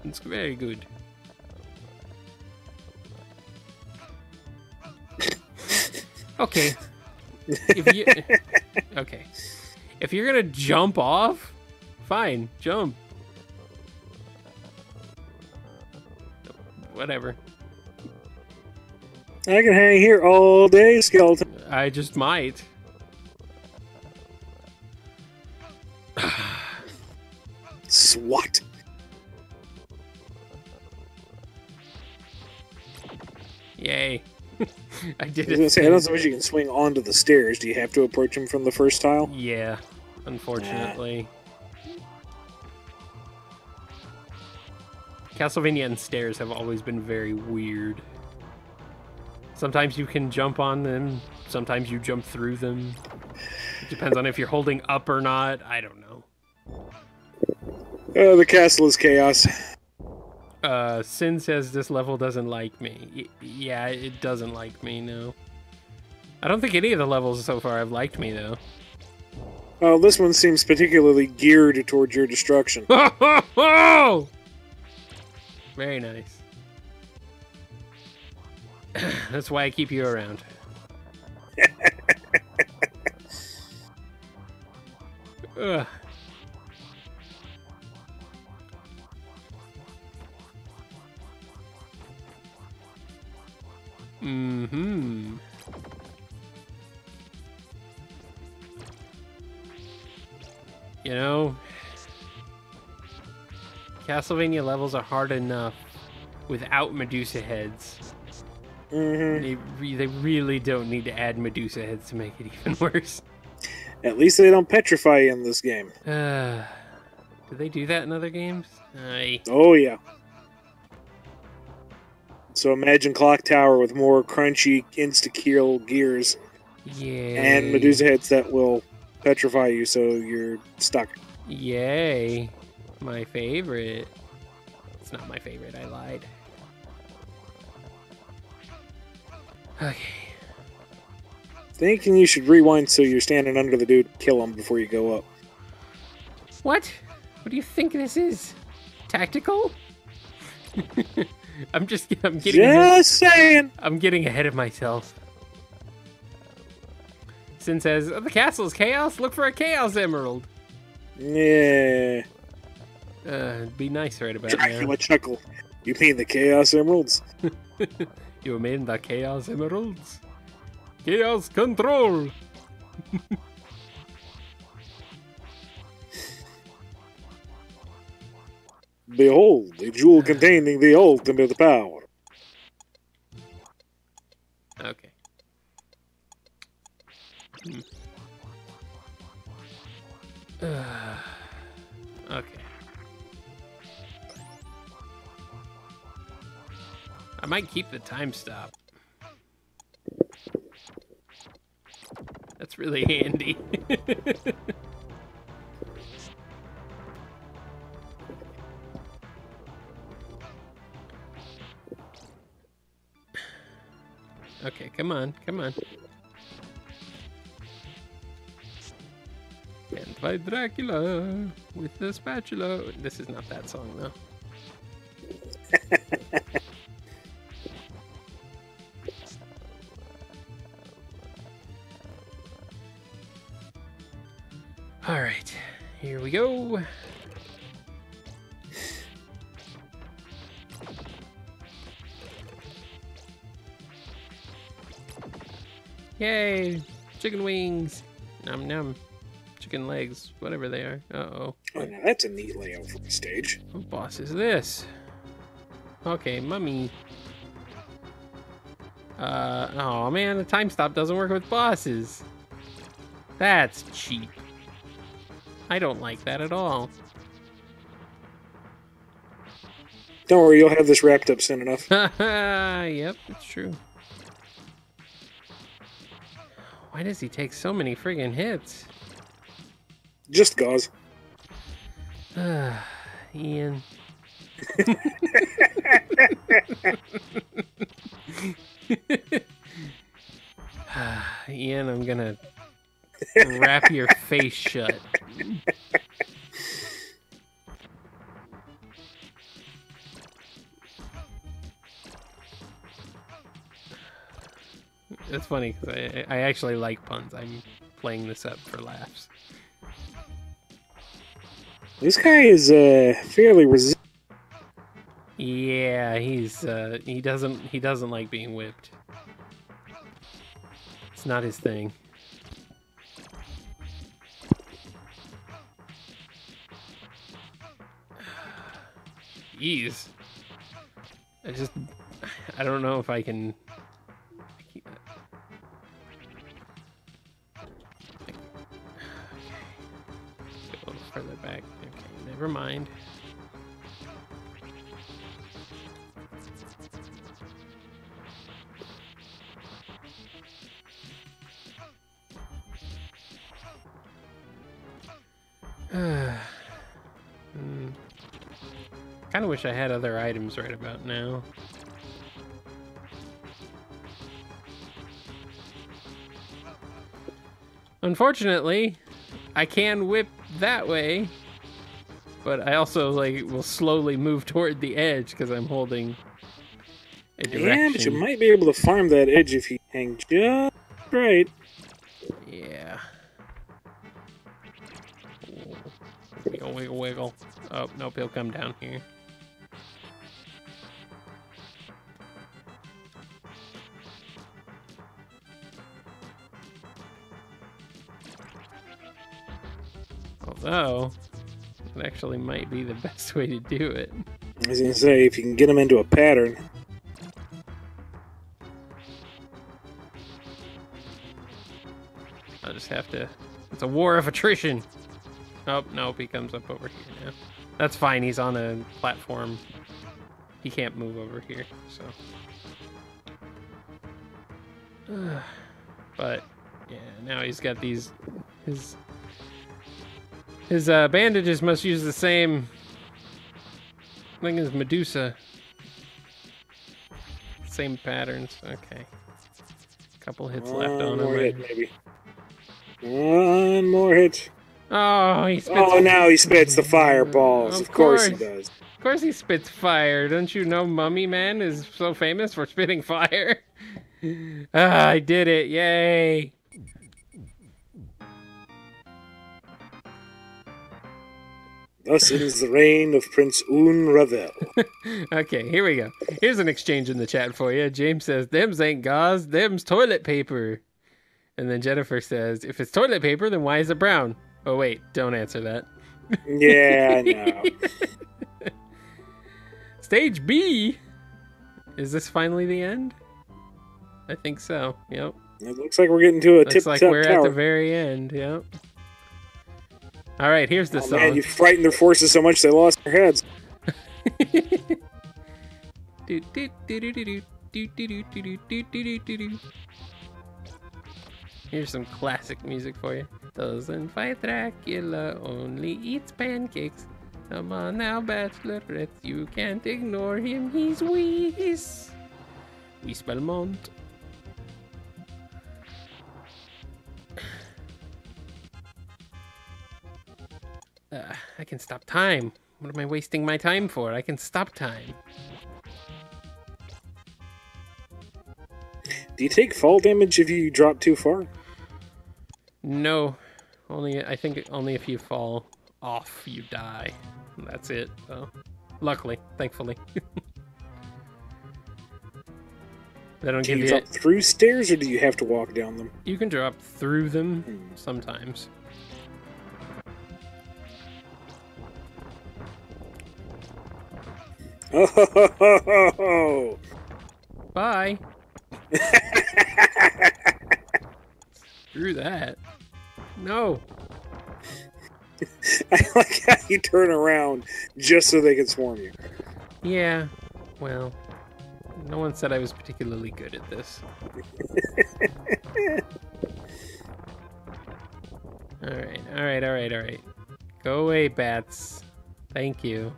A: It's very good. Okay. Okay. If you're gonna jump off, fine, jump. Whatever.
B: I can hang here all day, skeleton.
A: I just might.
B: SWAT.
A: Yay. I did
B: I was gonna say, I don't suppose you can swing onto the stairs. Do you have to approach him from the first tile?
A: Yeah, unfortunately. Castlevania and stairs have always been very weird. Sometimes you can jump on them, sometimes you jump through them. It depends on if you're holding up or not. I don't know.
B: The castle is chaos.
A: Sin says this level doesn't like me. Yeah, it doesn't like me, no. I don't think any of the levels so far have liked me, though.
B: Well, this one seems particularly geared towards your destruction.
A: Very nice. That's why I keep you around. Ugh. Mm-hmm. You know, Castlevania levels are hard enough without Medusa heads.
B: Mm-hmm.
A: They really don't need to add Medusa heads to make it even worse.
B: At least they don't petrify you in this game.
A: Do they do that in other games?
B: Oh, yeah. So imagine Clock Tower with more crunchy insta-kill gears.
A: Yay.
B: And Medusa heads that will petrify you so you're stuck.
A: Yay. My favorite. It's not my favorite, I lied. Okay.
B: Thinking you should rewind so you're standing under the dude, kill him before you go up.
A: What? What do you think this is? Tactical? I'm getting
B: saying.
A: I'm getting ahead of myself. Sin says, the castle is chaos, look for a chaos emerald.
B: Yeah.
A: Be nice right about
B: Dracula
A: now.
B: chuckle. You mean the chaos emeralds?
A: You mean the chaos emeralds? Chaos control!
B: Behold, the jewel containing the ultimate power.
A: Okay. Okay. I might keep the time stop. That's really handy. Okay, come on, come on. And fight Dracula with the spatula. This is not that song, though. All right, here we go. Yay! Chicken wings! Nom nom. Chicken legs, whatever they are. Uh-oh.
B: Oh, now that's a neat layout for the stage.
A: What boss is this? Okay, mummy. Oh man, the time stop doesn't work with bosses. That's cheap. I don't like that at all.
B: Don't worry, you'll have this wrapped up soon enough.
A: Yep, it's true. Why does he take so many friggin' hits?
B: Just gauze.
A: Ian. Ian, I'm gonna wrap your face shut. It's funny because I actually like puns. I'm playing this up for laughs.
B: This guy is fairly resistant.
A: Yeah, he doesn't like being whipped. It's not his thing. Jeez. I don't know if I can. Go a little further back. Okay, never mind. Kind of wish I had other items right about now. Unfortunately, I can whip that way, but I also will slowly move toward the edge because I'm holding a direction.
B: Yeah, but you might be able to farm that edge if you hang just right.
A: Yeah. Wiggle, wiggle, wiggle. Oh, nope, he'll come down here. So, it actually might be the best way to do it.
B: I was gonna say, if you can get them into a pattern.
A: I'll just have to... It's a war of attrition. Oh, nope, he comes up over here now. That's fine, he's on a platform. He can't move over here, so... But, yeah, now he's got these... His bandages must use the same thing as Medusa. Same patterns, okay. Couple hits left on him.
B: One more hit, maybe. One more hit.
A: Oh, he spits.
B: Oh, now he spits the fireballs. Of course he does.
A: Of course he spits fire. Don't you know Mummy Man is so famous for spitting fire? Ah, I did it. Yay.
B: Thus ends the reign of Prince Un Ravel.
A: Okay, here we go. Here's an exchange in the chat for you. James says, "Them's ain't gauze, them's toilet paper." And then Jennifer says, "If it's toilet paper, then why is it brown?" Oh, wait, don't answer that.
B: Yeah, I know.
A: Stage B. Is this finally the end? I think so. Yep.
B: It looks like we're getting to a
A: Looks
B: tip-top
A: like
B: tower.
A: we're at the very end. Yep. All right, here's the song.
B: Man, you frightened their forces so much they lost their heads.
A: Here's some classic music for you. Doesn't fight Dracula, only eats pancakes. Come on now, bachelorette, you can't ignore him, he's Whis. Whis Belmont. I can stop time. What am I wasting my time for? I can stop time.
B: Do you take fall damage if you drop too far?
A: No. I think only if you fall off, you die. That's it, though. Luckily, thankfully. They don't give you...
B: drop through stairs, or do you have to walk down them?
A: You can drop through them sometimes.
B: Oh!
A: Bye. Screw that. No.
B: I like how you turn around just so they can swarm you.
A: Yeah, well, no one said I was particularly good at this. Alright. Go away, bats. Thank you.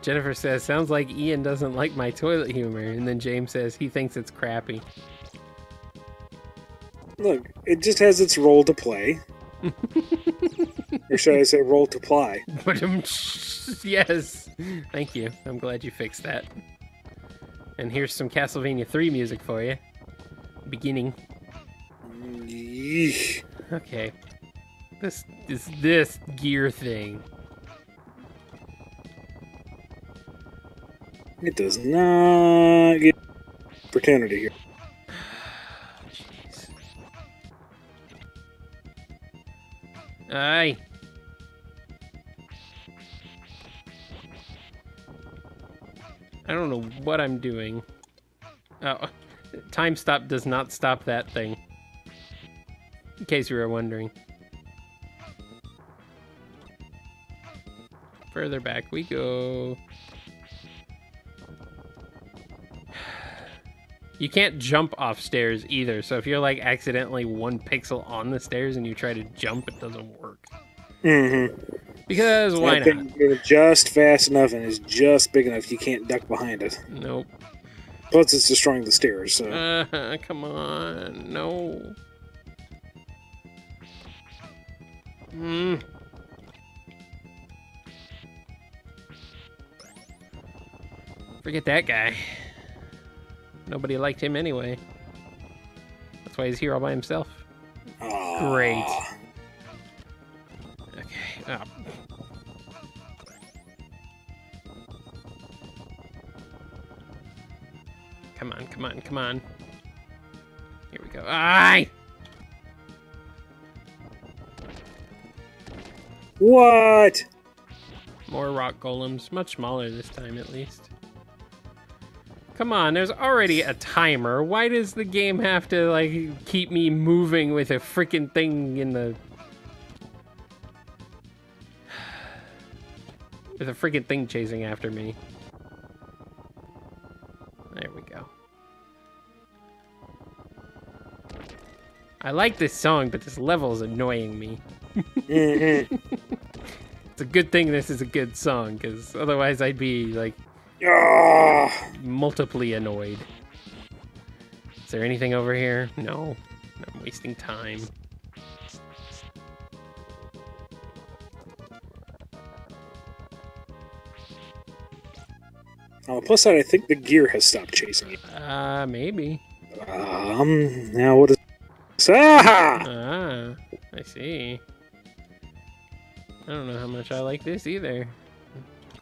A: Jennifer says, "Sounds like Ian doesn't like my toilet humor." And then James says he thinks it's crappy.
B: Look, it just has its role to play. Or should I say role to ply?
A: Yes. Thank you. I'm glad you fixed that. And here's some Castlevania 3 music for you. Beginning.
B: Yeesh.
A: Okay. This gear thing.
B: It does not get opportunity here.
A: Jeez. Aye. I don't know what I'm doing. Oh, time stop does not stop that thing. In case you were wondering. Further back we go. You can't jump off stairs either, so if you're like accidentally 1 pixel on the stairs and you try to jump, it doesn't work.
B: Mm-hmm.
A: Because why
B: that
A: not?
B: thing is just fast enough and is just big enough you can't duck behind it.
A: Nope.
B: Plus it's destroying the stairs, so...
A: Come on. No. Forget that guy. Nobody liked him anyway. That's why he's here all by himself.
B: Aww.
A: Great. Okay. Oh. Come on. Here we go. Aye!
B: What?
A: More rock golems. Much smaller this time, at least. Come on, there's already a timer. Why does the game have to, like, keep me moving with a freaking thing in the... with a freaking thing chasing after me? There we go. I like this song, but this level is annoying me.
B: Mm-hmm.
A: It's a good thing this is a good song, because otherwise I'd be, like, multiply annoyed. Is there anything over here? No. I'm wasting time.
B: On the plus side, I think the gear has stopped chasing you.
A: Maybe.
B: Now what is... Ah!
A: Ah, I see. I don't know how much I like this either.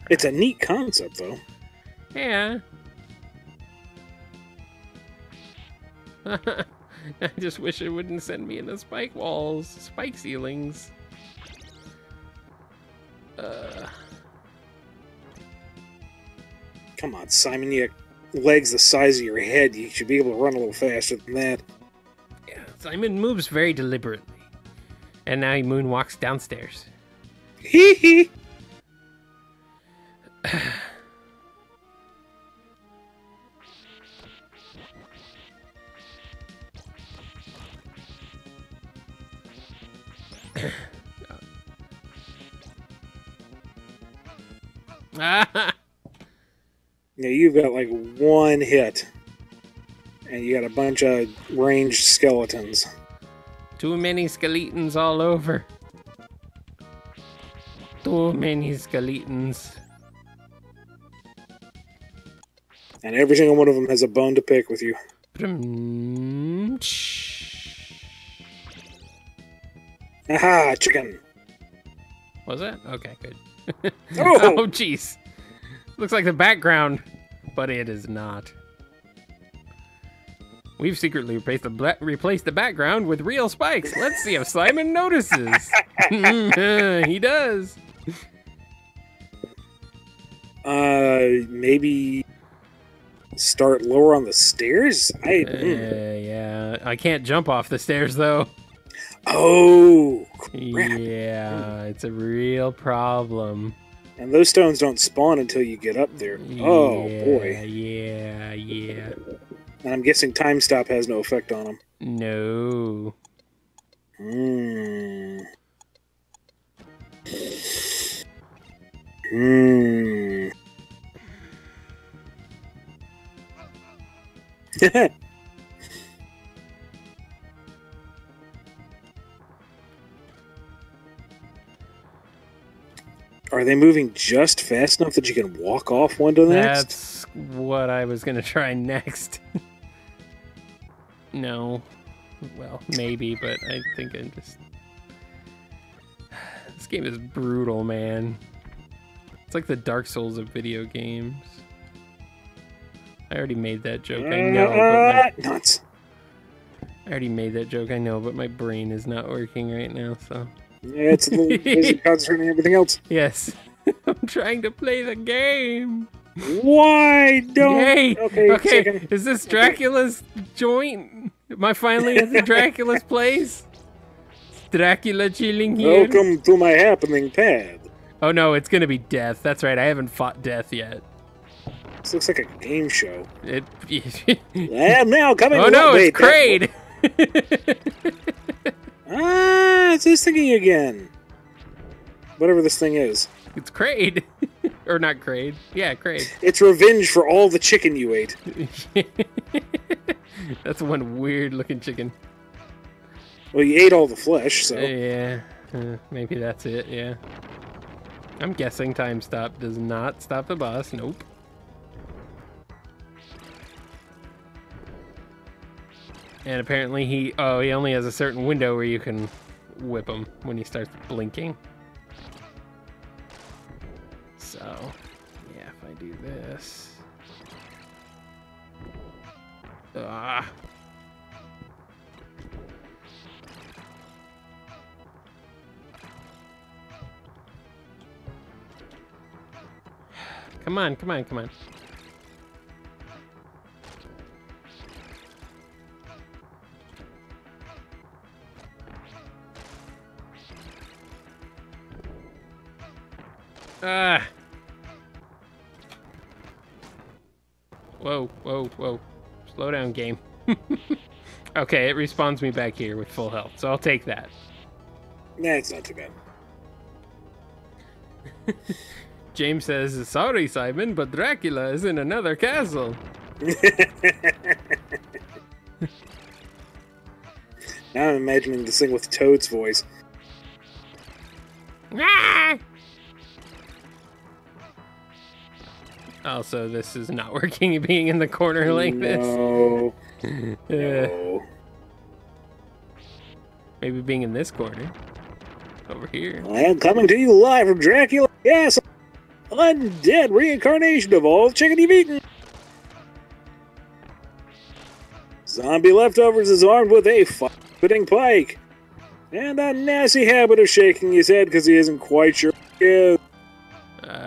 B: It's a neat concept, though.
A: Yeah. I just wish it wouldn't send me into spike walls, spike ceilings.
B: Come on, Simon, you have legs the size of your head. You should be able to run a little faster than that.
A: Yeah, Simon moves very deliberately. And now he moonwalks downstairs.
B: Hee hee! Yeah, you've got like one hit. And you got a bunch of ranged skeletons.
A: Too many skeletons all over. Too many skeletons.
B: And every single one of them has a bone to pick with you. Aha, chicken!
A: Was it? Okay, good.
B: Oh!
A: Oh, jeez. Looks like the background, but it is not. We've secretly replaced the background with real spikes. Let's see if Simon notices. He does.
B: Maybe start lower on the stairs?
A: Yeah. I can't jump off the stairs, though.
B: Oh, crap.
A: Yeah, it's a real problem.
B: And those stones don't spawn until you get up there. Oh, boy.
A: Yeah.
B: And I'm guessing time stop has no effect on them.
A: No.
B: Are they moving just fast enough that you can walk off one to the next?
A: That's what I was going to try next. No. Well, maybe, but I think I'm just... This game is brutal, man. It's like the Dark Souls of video games. I already made that joke, I know, but
B: nuts.
A: I already made that joke, I know, but my brain is not working right now, so...
B: Yeah, it's a little busy concentrating on everything else.
A: Yes. I'm trying to play the game.
B: Why don't...
A: Yay!
B: Okay,
A: Okay. Is this Dracula's joint? Am I finally at the Dracula's place? Is Dracula chilling here?
B: Welcome to my happening pad.
A: Oh no, it's gonna be death. That's right, I haven't fought death yet.
B: This looks like a game show.
A: It...
B: I am now coming...
A: Oh no, it's Kraid!
B: It's this thinking again. Whatever this thing is.
A: It's Kraid. Or not Kraid. Yeah, Kraid.
B: It's revenge for all the chicken you ate.
A: That's one weird looking chicken.
B: Well, you ate all the flesh, so...
A: Yeah, maybe that's it, yeah. I'm guessing time stop does not stop the boss. Nope. And apparently he only has a certain window where you can whip him when he starts blinking. So, yeah, if I do this... Come on, come on, come on. Ah! Whoa, whoa, whoa. Slow down, game. Okay, it respawns me back here with full health, so I'll take that.
B: Nah, it's not too bad.
A: James says, sorry, Simon, but Dracula is in another castle.
B: Now I'm imagining this thing with Toad's voice.
A: Ah! Also, this is not working being in the corner like
B: No.
A: this.
B: No.
A: Maybe being in this corner. Over here.
B: I am coming to you live from Dracula. Yes, undead reincarnation of all chicken you've eaten. Zombie leftovers is armed with a fire-spitting pike and a nasty habit of shaking his head because he isn't quite sure what he is.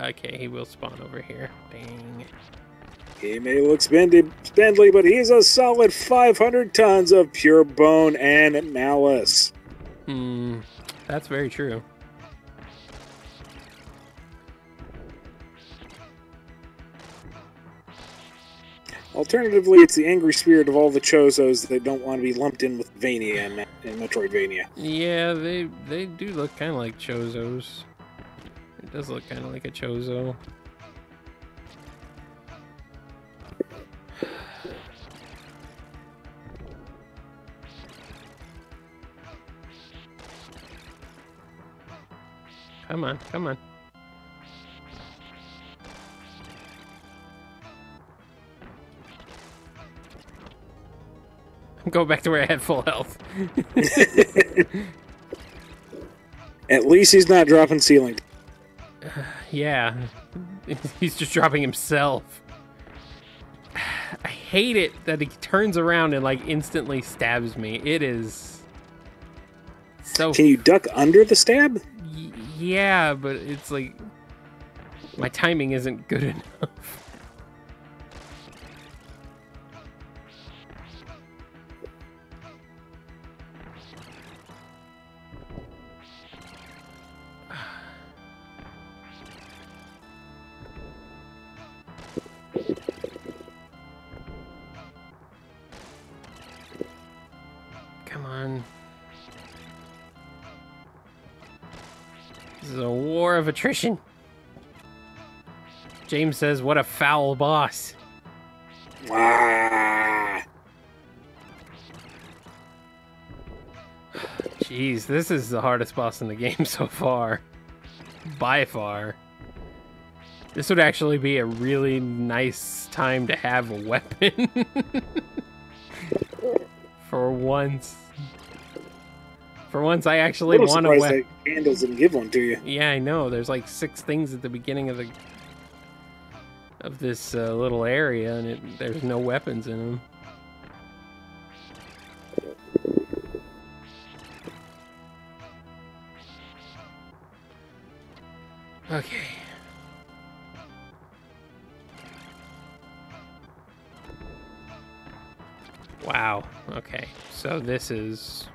A: Okay, he will spawn over here. Dang.
B: He may look spindly, but he's a solid 500 tons of pure bone and malice.
A: That's very true.
B: Alternatively, it's the angry spirit of all the Chozos that don't want to be lumped in with Vania and Metroidvania.
A: Yeah, they do look kind of like Chozos. It does look kind of like a Chozo. Come on, come on. I'm going back to where I had full health.
B: At least he's not dropping ceiling.
A: Yeah. He's just dropping himself. I hate it that he turns around and like instantly stabs me. It is so...
B: Can you duck under the stab?
A: Yeah, but it's like my timing isn't good enough. Come on. This is a war of attrition. James says, what a foul boss.
B: Ah.
A: Jeez, this is the hardest boss in the game so far. By far. This would actually be a really nice time to have a weapon. For once. For once, I actually want a weapon.
B: That Candles didn't give one to you.
A: Yeah, I know. There's like 6 things at the beginning of this little area, and there's no weapons in them. Okay. Wow. Okay. So this is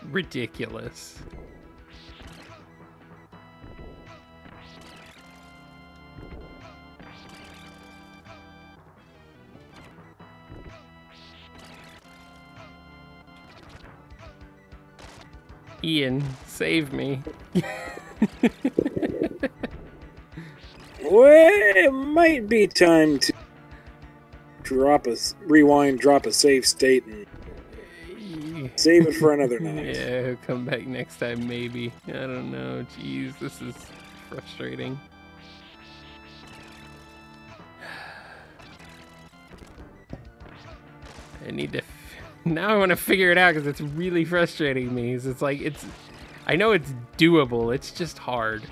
A: ridiculous. Ian, save me.
B: Well, it might be time to rewind, drop a save state, and save it for another night.
A: Yeah, come back next time, maybe. I don't know. Jeez, this is frustrating. I need to... Now I want to figure it out because it's really frustrating me. It's like, I know it's doable, it's just hard.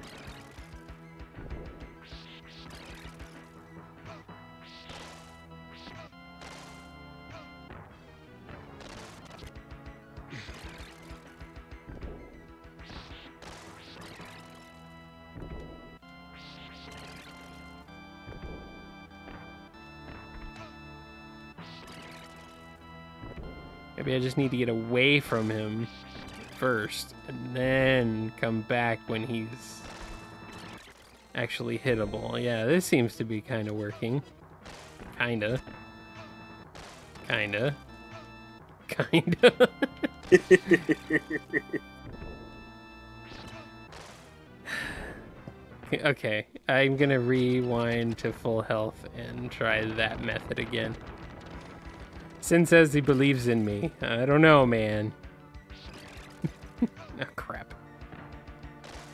A: Maybe I just need to get away from him first, and then come back when he's actually hittable. Yeah, this seems to be kind of working. Kinda. Kinda. Kinda. Okay, I'm gonna rewind to full health and try that method again. Sin says he believes in me. I don't know, man. Oh, crap.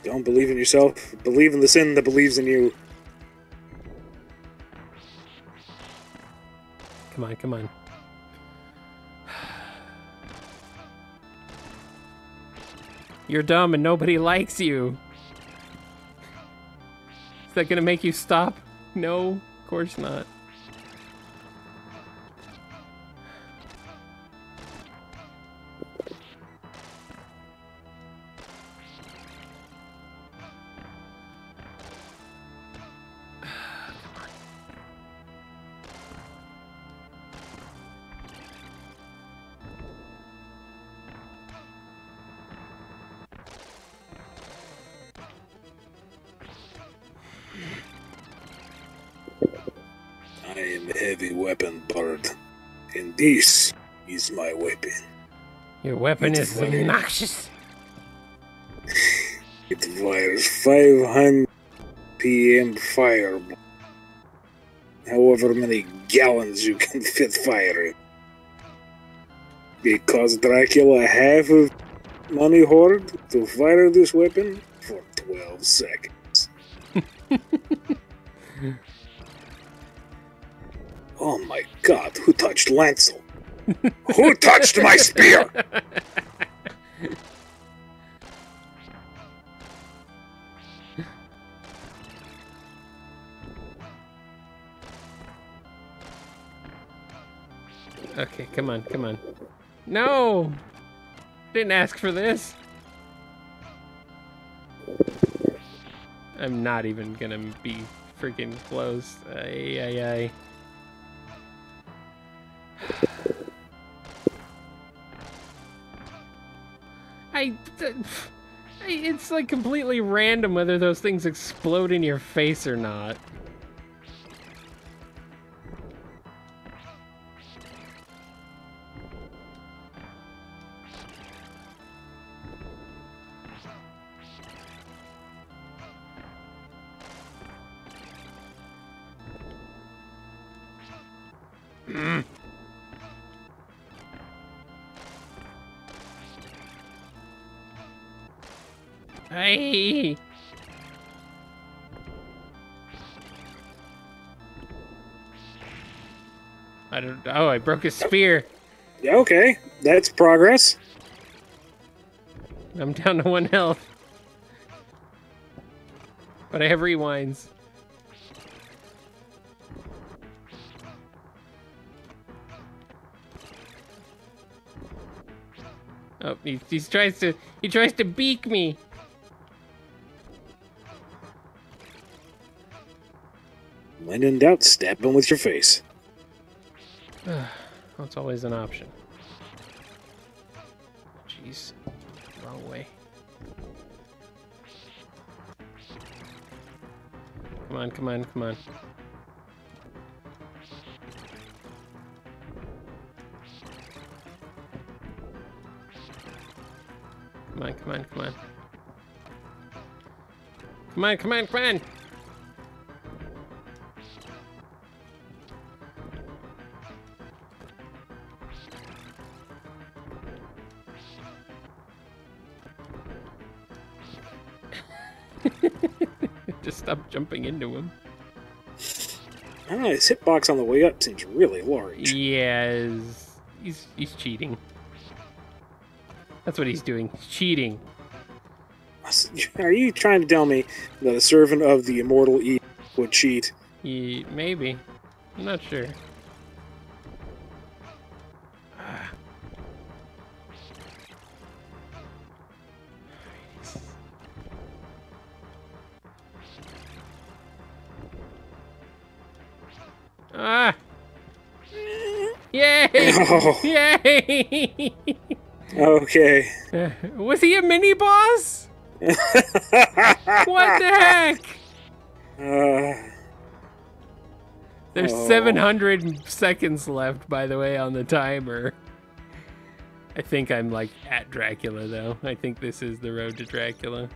B: Don't believe in yourself. Believe in the sin that believes in you.
A: Come on, come on. You're dumb and nobody likes you. Is that gonna make you stop? No, of course not.
B: I am a heavy weapon, bird, and this is my weapon.
A: Your weapon is obnoxious.
B: It fires 500 PM fireball. However many gallons you can fit fire in. Because Dracula half of money hoard to fire this weapon for 12 seconds. Oh my god, who touched Lancel? Who touched my spear?
A: Okay, come on, come on. No! Didn't ask for this. I'm not even gonna be freaking close. Ay, ay, ay. It's like completely random whether those things explode in your face or not. Hey! I don't. Oh, I broke his spear.
B: Yeah, okay, that's progress.
A: I'm down to 1 health. But I have rewinds. Oh, he tries to beak me.
B: When in doubt, stab him with your face.
A: That's always an option. Jeez, wrong way. Come on, come on, come on. Come on, come on, come on. Come on, come on, come on! Just stop jumping into him.
B: I don't know, his hitbox on the way up seems really large.
A: Yeah, he's cheating. That's what he's doing. He's cheating.
B: Are you trying to tell me that a servant of the immortal E would cheat?
A: Maybe. I'm not sure. Ah! Yay! Yay!
B: Oh.
A: Yay!
B: Okay.
A: Was he a mini boss? What the heck? There's 700 seconds left, by the way, on the timer. I think I'm, like, at Dracula, though. I think this is the road to Dracula.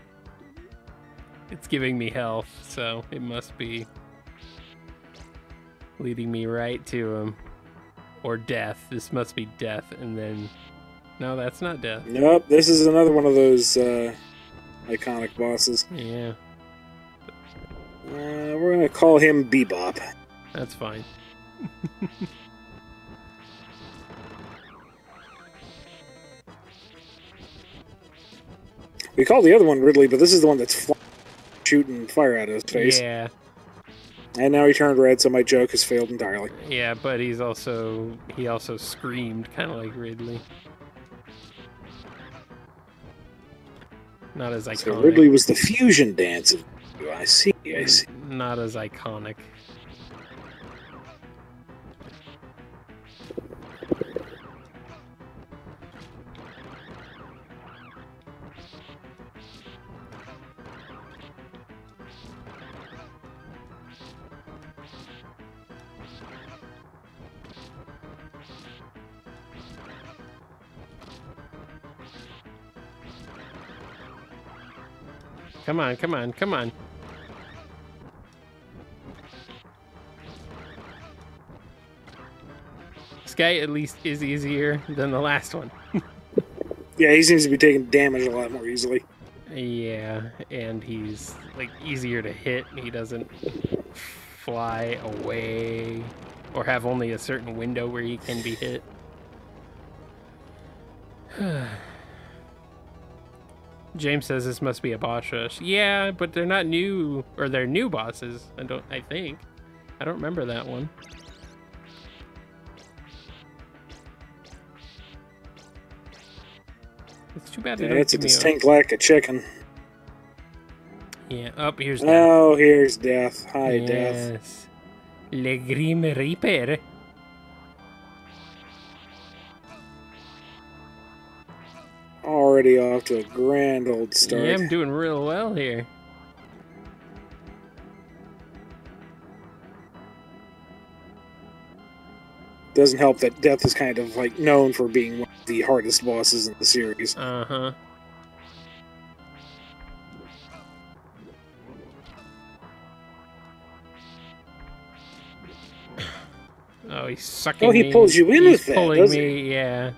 A: It's giving me health, so it must be leading me right to him. Or death. This must be death, and then... No, that's not death.
B: Nope, this is another one of those iconic bosses.
A: Yeah.
B: We're gonna call him Bebop.
A: That's fine.
B: We call the other one Ridley, but this is the one that's shooting fire out of his face.
A: Yeah.
B: And now he turned red, so my joke has failed entirely.
A: Yeah, but he also screamed, kind of like Ridley. Not as iconic.
B: So Ridley was the fusion dance. I see, I see.
A: Not as iconic. Come on, come on, come on. This guy at least is easier than the last one.
B: Yeah, he seems to be taking damage a lot more easily.
A: Yeah, and he's like easier to hit. He doesn't fly away or have only a certain window where he can be hit. James says this must be a boss rush. Yeah, but they're not new, or they're new bosses. I think. I don't remember that one. It's too bad they don't
B: It's a
A: give me
B: distinct lack of chicken.
A: Yeah, up here's death.
B: Oh, here's death. Hi,
A: Yes.
B: death.
A: Le Grim Reaper.
B: Already off to a grand old start.
A: Yeah, I'm doing real well here.
B: Doesn't help that Death is kind of like known for being one of the hardest bosses in the series.
A: Uh-huh. Oh, he's sucking
B: Oh, he
A: me.
B: pulls you in
A: He's
B: with that,
A: pulling
B: doesn't
A: me, yeah.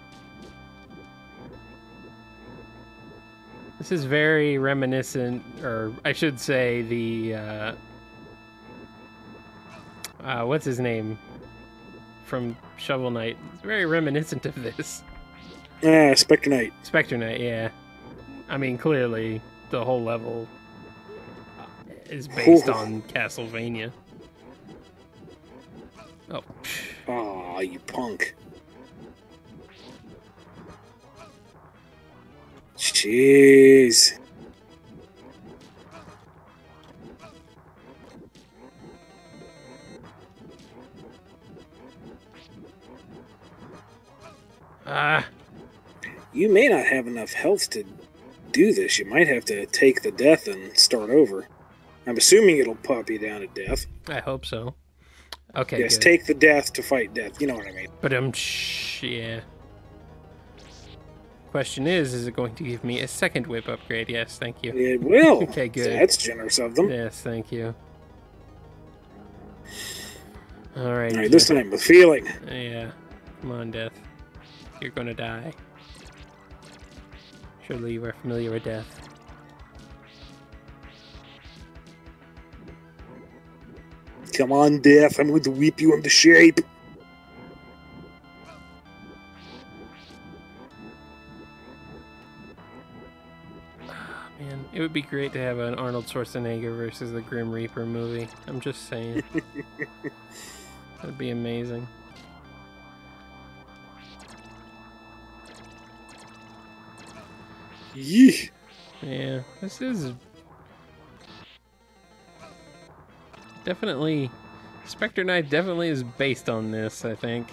A: This is very reminiscent, or I should say the, what's his name? From Shovel Knight. It's very reminiscent of this.
B: Spectre Knight.
A: Spectre Knight, yeah. I mean, clearly, the whole level is based on Castlevania. Oh.
B: Aw, you punk. Jeez. You may not have enough health to do this. You might have to take the death and start over. I'm assuming it'll pop you down to death.
A: I hope so. Okay,
B: yes,
A: good.
B: take the death to fight death. You know what I mean.
A: But yeah. Question is it going to give me a second whip upgrade? Yes, thank you.
B: It will.
A: Okay, good.
B: That's generous of them.
A: Yes, thank you. Alright.
B: All right, this time with feeling.
A: Yeah. Come on, Death. You're gonna die. Surely you are familiar with death.
B: Come on, Death. I'm going to whip you into shape.
A: Man, it would be great to have an Arnold Schwarzenegger versus the Grim Reaper movie. I'm just saying. That'd be amazing.
B: Yee.
A: Yeah, this is definitely... Spectre Knight definitely is based on this, I think.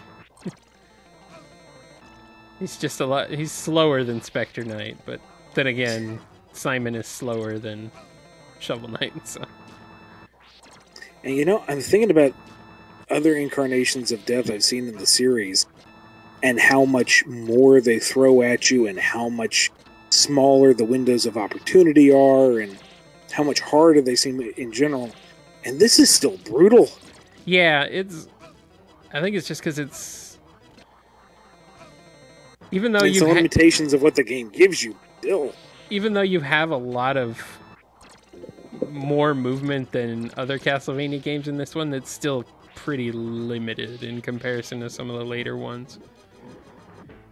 A: He's just a lot. He's slower than Spectre Knight, but then again, Simon is slower than Shovel Knight. So.
B: And you know, I'm thinking about other incarnations of death I've seen in the series, and how much more they throw at you, and how much smaller the windows of opportunity are, and how much harder they seem in general. And this is still brutal.
A: Yeah, I think it's just because it's. Even though
B: it's the limitations of what the game gives you, still.
A: Even though you have a lot of more movement than other Castlevania games in this one, that's still pretty limited in comparison to some of the later ones.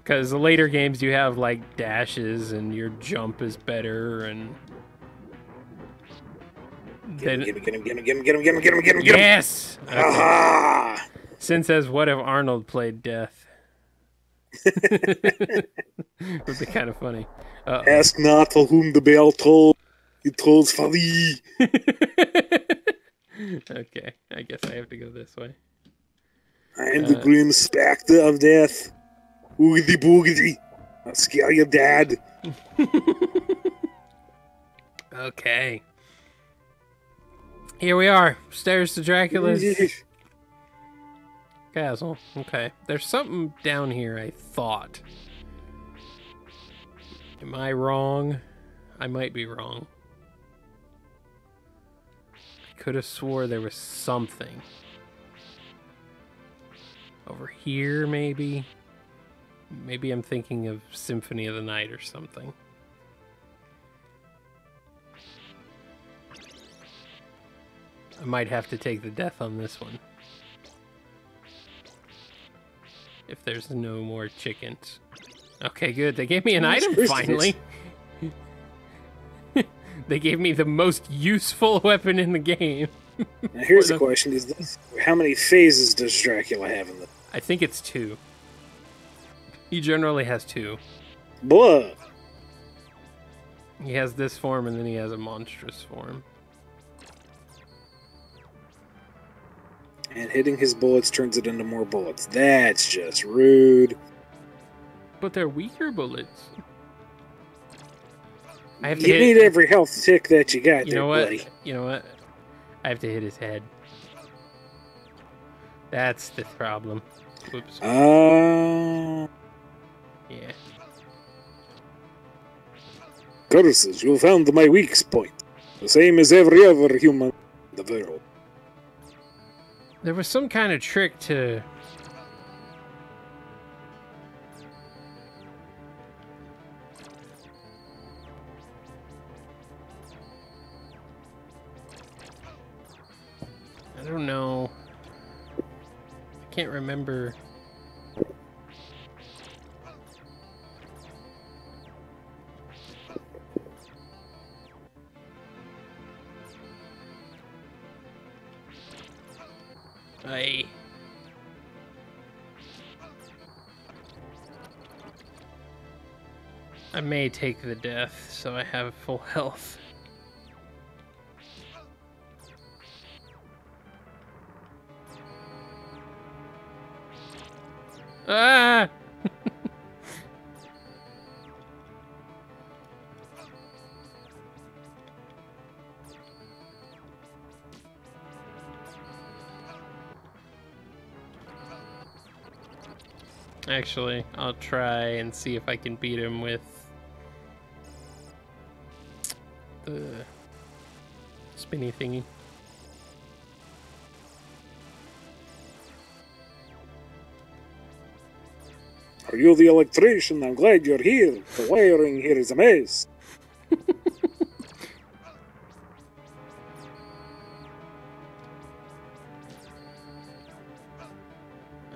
A: Because the later games you have like dashes and your jump is better and.
B: Get him.
A: Yes! Okay.
B: Aha!
A: Sin says, what if Arnold played Death? Would be kind of funny.
B: Ask not for whom the bell tolls. It tolls for thee.
A: Okay, I guess I have to go this way.
B: I am the grim spectre of death. Oogity boogity. I'll scare your dad.
A: Okay. Here we are. Stairs to Dracula's castle. Okay. There's something down here, I thought. Am I wrong? I might be wrong. I could have swore there was something. Over here, maybe? Maybe I'm thinking of Symphony of the Night or something. I might have to take the death on this one. If there's no more chickens. Okay, good. They gave me an item finally. They gave me the most useful weapon in the game.
B: Now here's the question: how many phases does Dracula have in this?
A: I think it's 2. He generally has 2.
B: Blah.
A: He has this form and then he has a monstrous form.
B: And hitting his bullets turns it into more bullets. That's just rude.
A: But they're weaker bullets. I have to
B: You need every health tick that you got, buddy.
A: You know what? I have to hit his head. That's the problem. Whoops. Yeah.
B: Curses, you found my weak point. The same as every other human in the world.
A: There was some kind of trick to... I don't know. I can't remember. I may take the death, so I have full health. Ah! Actually, I'll try and see if I can beat him with the spinny thingy.
B: Are you the electrician? I'm glad you're here. The wiring here is a mess.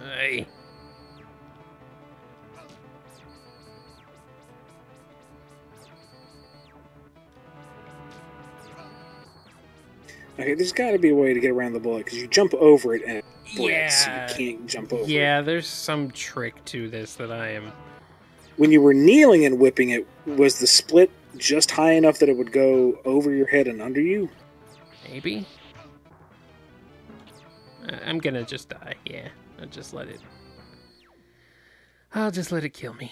A: Aye.
B: Okay, there's got to be a way to get around the bullet, because you jump over it and it breaks,
A: Yeah.
B: so you can't jump over it.
A: Yeah, there's some trick to this that I am...
B: When you were kneeling and whipping it, was the split just high enough that it would go over your head and under you?
A: Maybe? I'm gonna just die, yeah. I'll just let it... I'll just let it kill me.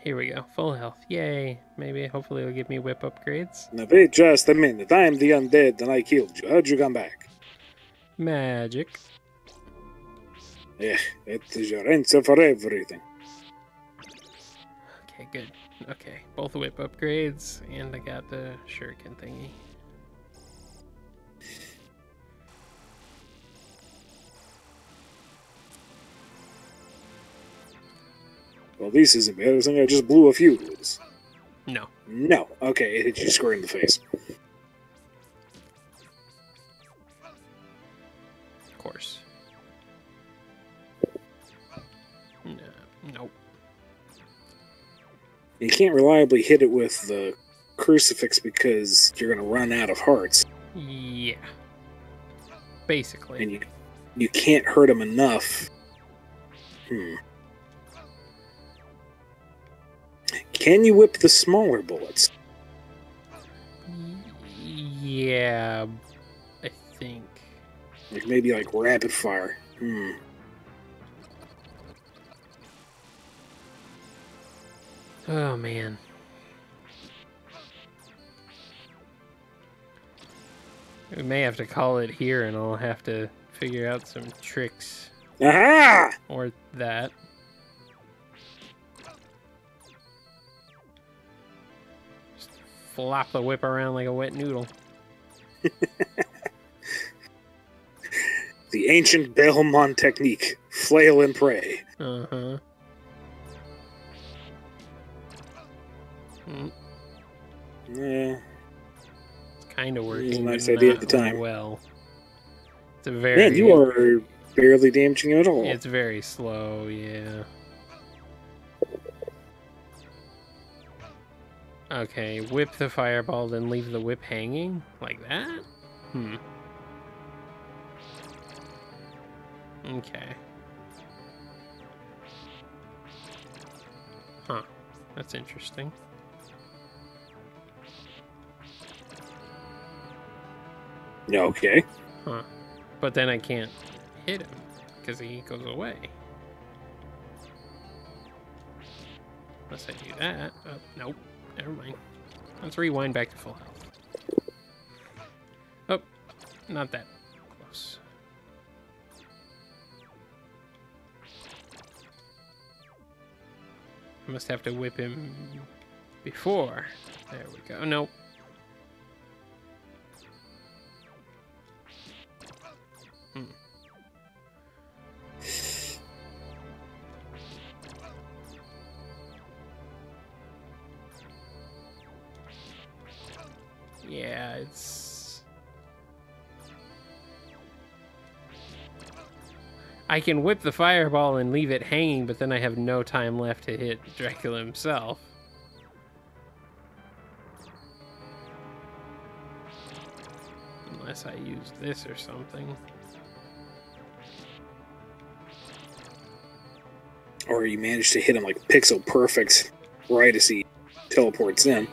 A: Here we go. Full health. Yay. Maybe, hopefully it'll give me whip upgrades.
B: Now wait just a minute. I'm the undead and I killed you. How'd you come back?
A: Magic.
B: Yeah, it is your answer for everything.
A: Okay, good. Okay, both whip upgrades, and I got the shuriken thingy.
B: Well, this is embarrassing. I just blew a fuse.
A: No.
B: No. Okay, it hit you square in the face.
A: Of course. No. Nope.
B: You can't reliably hit it with the crucifix because you're going to run out of hearts.
A: Yeah. Basically.
B: And you can't hurt him enough. Can you whip the smaller bullets?
A: Yeah, I think.
B: Like maybe like rapid fire.
A: Oh, man. We may have to call it here, and I'll have to figure out some tricks.
B: Aha!
A: Or that. Just flop the whip around like a wet noodle.
B: The ancient Belmont technique. Flail and pray.
A: Uh-huh.
B: Yeah.
A: It's kind of working.
B: It was a nice idea at the
A: not
B: time.
A: Well. It's a very...
B: Man, you are barely damaging him at all.
A: It's very slow, yeah. Okay, whip the fireball, then leave the whip hanging? Like that? Okay. Huh. That's interesting.
B: Okay.
A: Huh. But then I can't hit him, because he goes away. Unless I do that. Nope. Never mind. Let's rewind back to full health. Oh, not that close. I must have to whip him before. There we go. Nope. Yeah, it's... I can whip the fireball and leave it hanging, but then I have no time left to hit Dracula himself. Unless I use this or something.
B: Or you manage to hit him like pixel perfect right as he teleports in.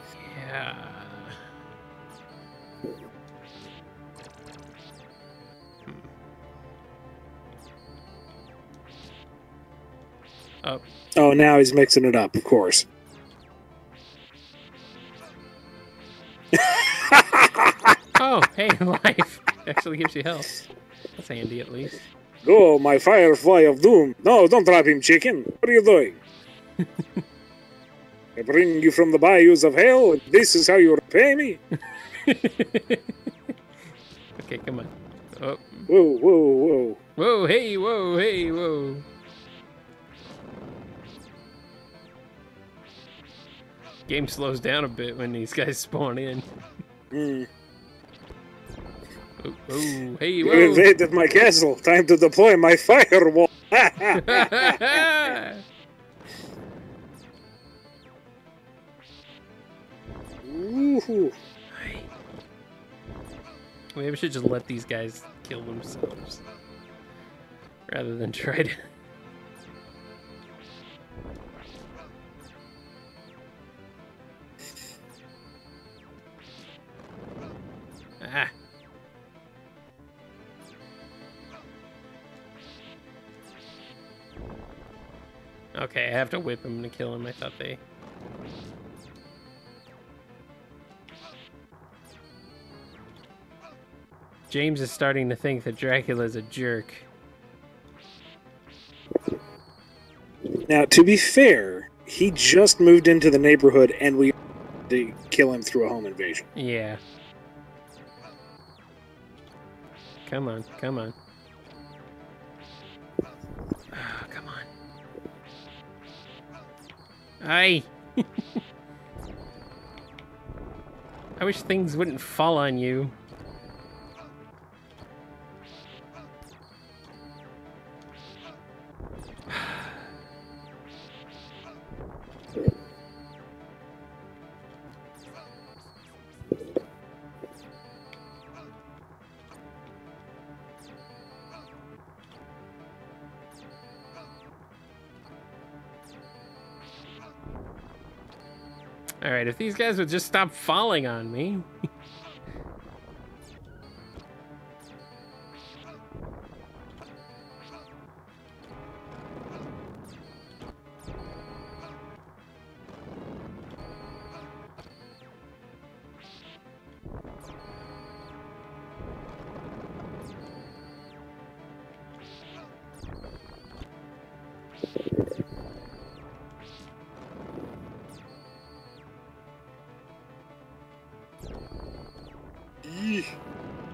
A: Yeah. Oh.
B: Oh, now he's mixing it up, of course.
A: Oh, hey, life. Actually gives you health. That's handy, at least.
B: Go, my firefly of doom. No, don't drop him, chicken. What are you doing? I bring you from the bayous of hell, and this is how you repay me?
A: Okay, come on. Oh.
B: Whoa, whoa, whoa.
A: Whoa, hey, whoa, hey, whoa. Game slows down a bit when these guys spawn in. Oh, oh, hey, whoa.
B: You invaded my castle. Time to deploy my firewall. Woohoo.
A: Maybe we should just let these guys kill themselves. Rather than try to... Ah. Okay, I have to whip him to kill him. I thought they... James is starting to think that Dracula's a jerk.
B: Now, to be fair, he just moved into the neighborhood and we had to kill him through a home invasion.
A: Yeah. Come on, come on. Oh, come on. Aye. I wish things wouldn't fall on you. Alright, if these guys would just stop falling on me.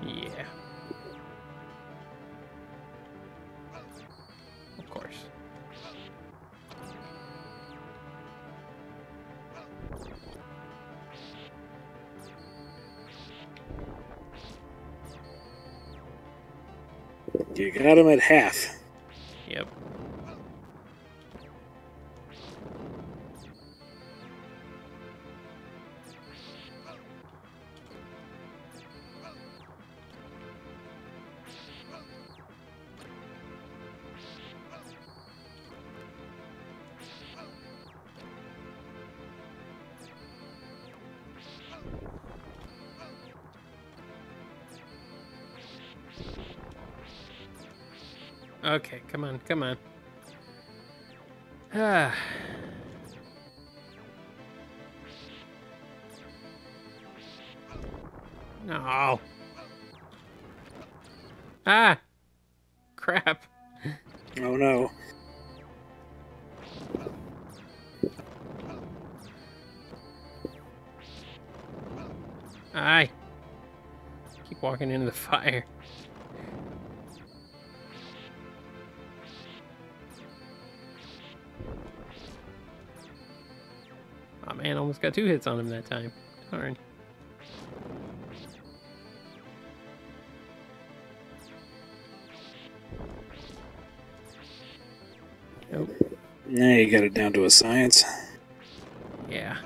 A: Yeah. Of course.
B: You got him at half.
A: Yep. Okay, come on, come on. Ah. No. Ah. Crap.
B: Oh no.
A: Aye. Keep walking into the fire. Oh man, almost got 2 hits on him that time. Darn. Nope.
B: Now you got it down to a science.
A: Yeah.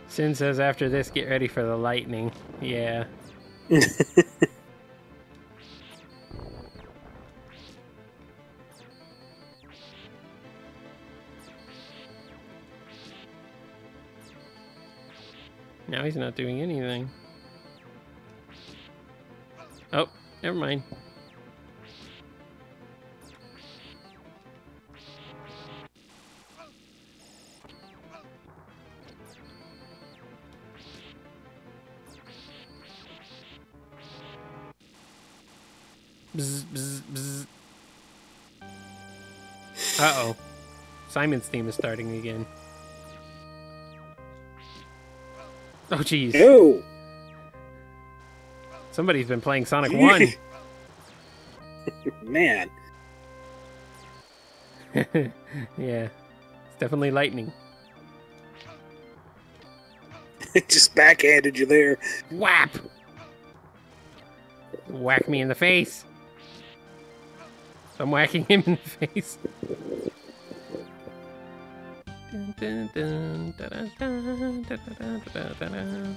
A: Sin says after this, get ready for the lightning. Yeah. Now he's not doing anything. Oh, never mind. Bzz, bzz, bzz. Uh-oh. Simon's theme is starting again. Oh, jeez.
B: Oh!
A: Somebody's been playing Sonic 1.
B: Man.
A: Yeah. It's definitely lightning.
B: It just backhanded you there.
A: Whap! Whack me in the face. I'm whacking him in the face. Dun, dun, dun, da, da, dun, da, da, da, da, da, da.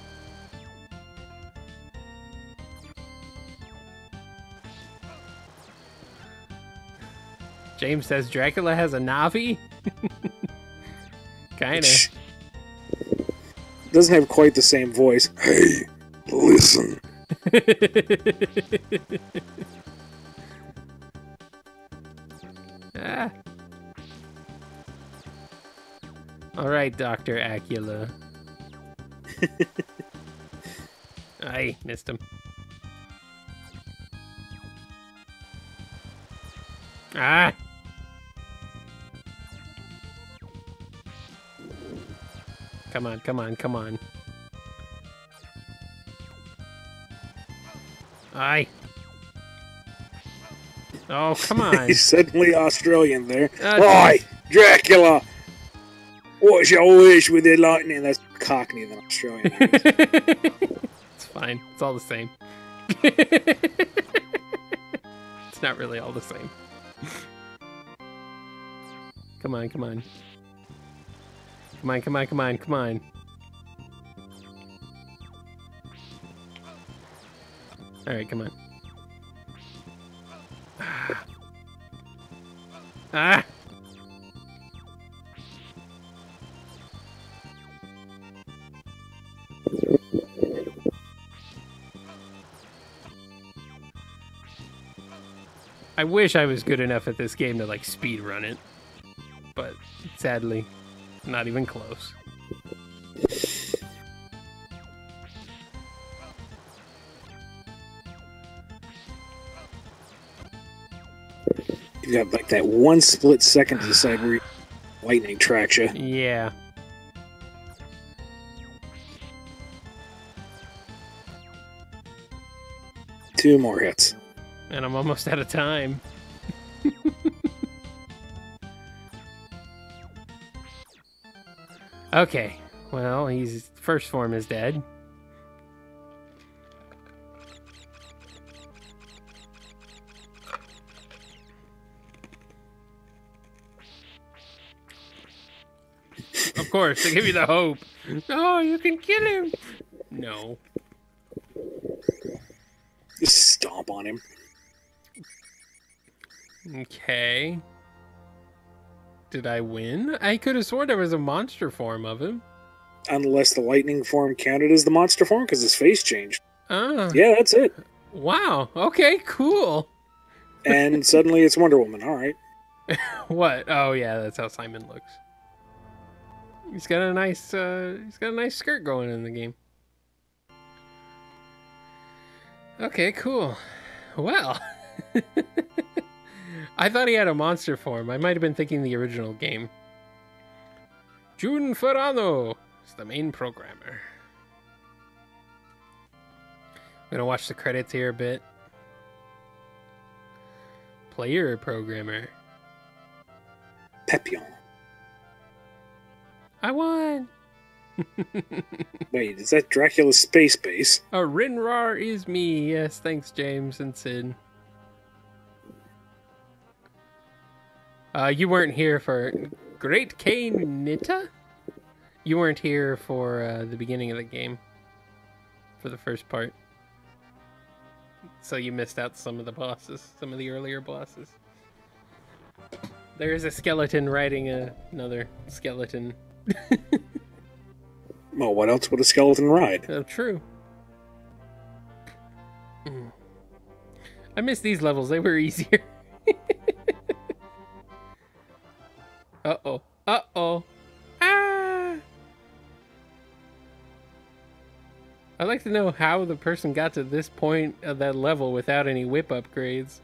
A: James says Dracula has a Navi? Kinda.
B: Doesn't have quite the same voice. Hey, listen.
A: Ah. All right, Dr. Acula. I missed him. Ah! Come on, come on, come on. Aye. Oh, come on.
B: He's suddenly Australian there.
A: Oi,
B: Dracula! What's your wish with the lightning? That's Cockney than Australian.
A: It's fine. It's all the same. It's not really all the same. Come on, come on. Come on, come on, come on, come on. Alright, come on. Ah! I wish I was good enough at this game to, like, speed run it. But, sadly, not even close.
B: You got, like, that one split second to decide where lightning tracks you.
A: Yeah.
B: Two more hits.
A: And I'm almost out of time. Okay. Well, his first form is dead. Of course, they give you the hope. Oh, you can kill him. No.
B: Just stomp on him.
A: Okay. Did I win? I could have sworn there was a monster form of him.
B: Unless the lightning form counted as the monster form, because his face changed.
A: Ah.
B: Yeah, that's it.
A: Wow. Okay, cool.
B: And suddenly it's Wonder Woman. All right.
A: What? Oh yeah, that's how Simon looks. He's got a nice skirt going in the game. Okay, cool. Well, I thought he had a monster form. I might have been thinking the original game. June Ferrano is the main programmer. I'm gonna watch the credits here a bit. Player programmer.
B: Pepion.
A: I won!
B: Wait, is that Dracula's space base?
A: A Rinrar is me. Yes, thanks, James and Sid. You weren't here for Great Kane Nita? You weren't here for the beginning of the game. For the first part. So you missed out some of the bosses. Some of the earlier bosses. There is a skeleton riding another skeleton.
B: Well, what else would a skeleton ride?
A: Oh, true. I miss these levels. They were easier. Uh-oh. Uh-oh. Ah! I'd like to know how the person got to this point of that level without any whip upgrades.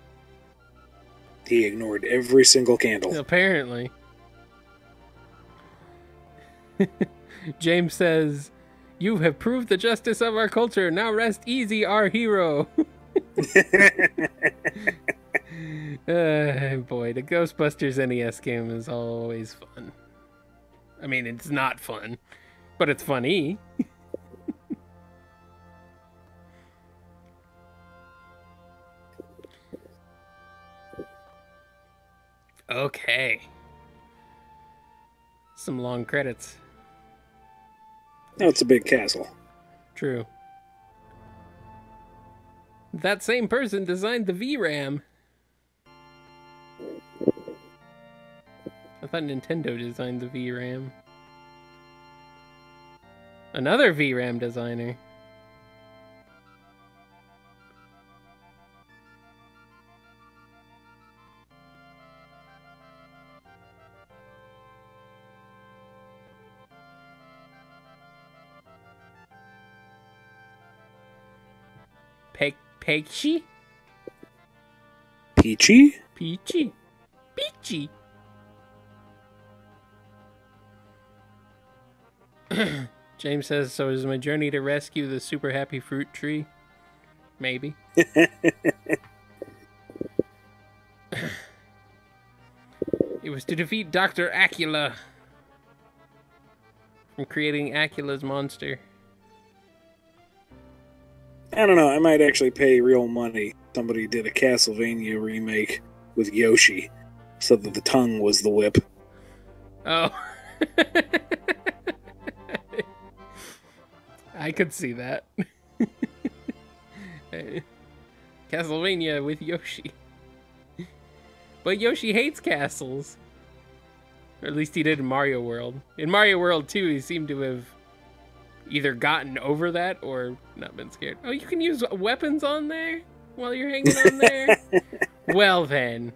B: He ignored every single candle.
A: Apparently. James says, "You have proved the justice of our culture. Now rest easy, our hero." Boy, the Ghostbusters NES game is always fun. I mean, it's not fun, but it's funny. Okay. Some long credits.
B: No, it's a big castle.
A: True. That same person designed the VRAM. I thought Nintendo designed the VRAM. Another VRAM designer. Peachy?
B: Peachy?
A: Peachy. Peachy. James says, so is my journey to rescue the super happy fruit tree? Maybe. It was to defeat Dr. Acula from creating Acula's monster.
B: I don't know. I might actually pay real money. Somebody did a Castlevania remake with Yoshi, so that the tongue was the whip.
A: Oh. I could see that. Castlevania with Yoshi. But Yoshi hates castles. Or at least he did in Mario World. In Mario World 2, he seemed to have either gotten over that or not been scared. Oh, you can use weapons on there while you're hanging on there? Well, then.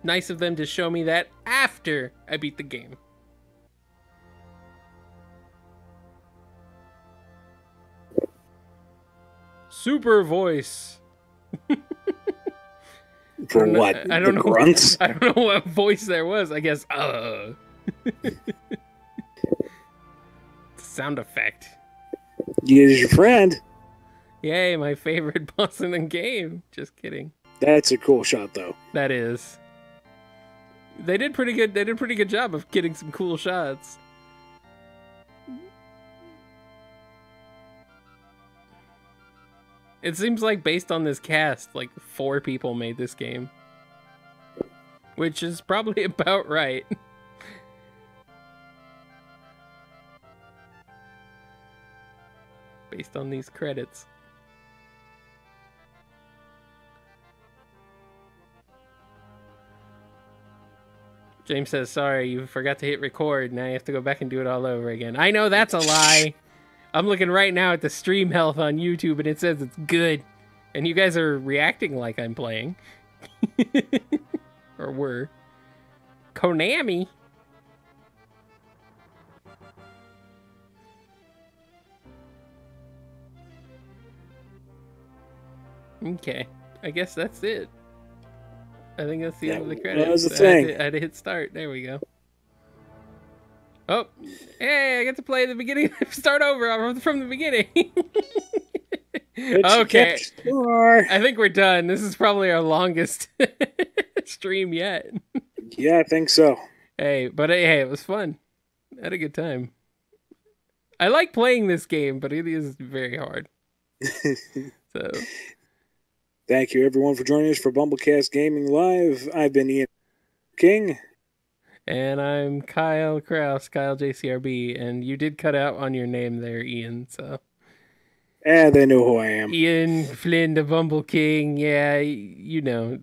A: Nice of them to show me that after I beat the game. Super voice.
B: For what?
A: I don't know.
B: Grunts?
A: I don't know what voice there was. I guess, Sound effect.
B: He is your friend.
A: Yay, my favorite boss in the game. Just kidding.
B: That's a cool shot, though.
A: That is. They did pretty good. They did a pretty good job of getting some cool shots. It seems like based on this cast, like 4 people made this game. Which is probably about right. Based on these credits. James says, sorry, you forgot to hit record. Now you have to go back and do it all over again. I know that's a lie. I'm looking right now at the stream health on YouTube, and it says it's good. And you guys are reacting like I'm playing. Or were. Konami. Okay. I guess that's it. I think that's the end of the credits.
B: That was the thing.
A: I had to hit start. There we go. Oh, hey, I get to play the beginning. Start over from the beginning. Okay. I think we're done. This is probably our longest stream yet.
B: Yeah, I think so.
A: Hey, it was fun. I had a good time. I like playing this game, but it is very hard. So...
B: Thank you, everyone, for joining us for BumbleKast Gaming Live. I've been Ian King.
A: And I'm Kyle Kraus, Kyle JCRB. And you did cut out on your name there, Ian, so...
B: They know who I am.
A: Ian Flynn, the Bumble King. Yeah, you know.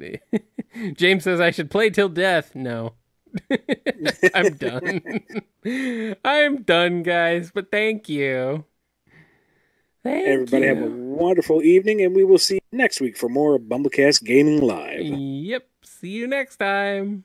A: James says I should play till death. No. I'm done. I'm done, guys, but thank you.
B: Everybody have a wonderful evening, and we will see you next week for more of BumbleKast Gaming Live.
A: Yep. See you next time.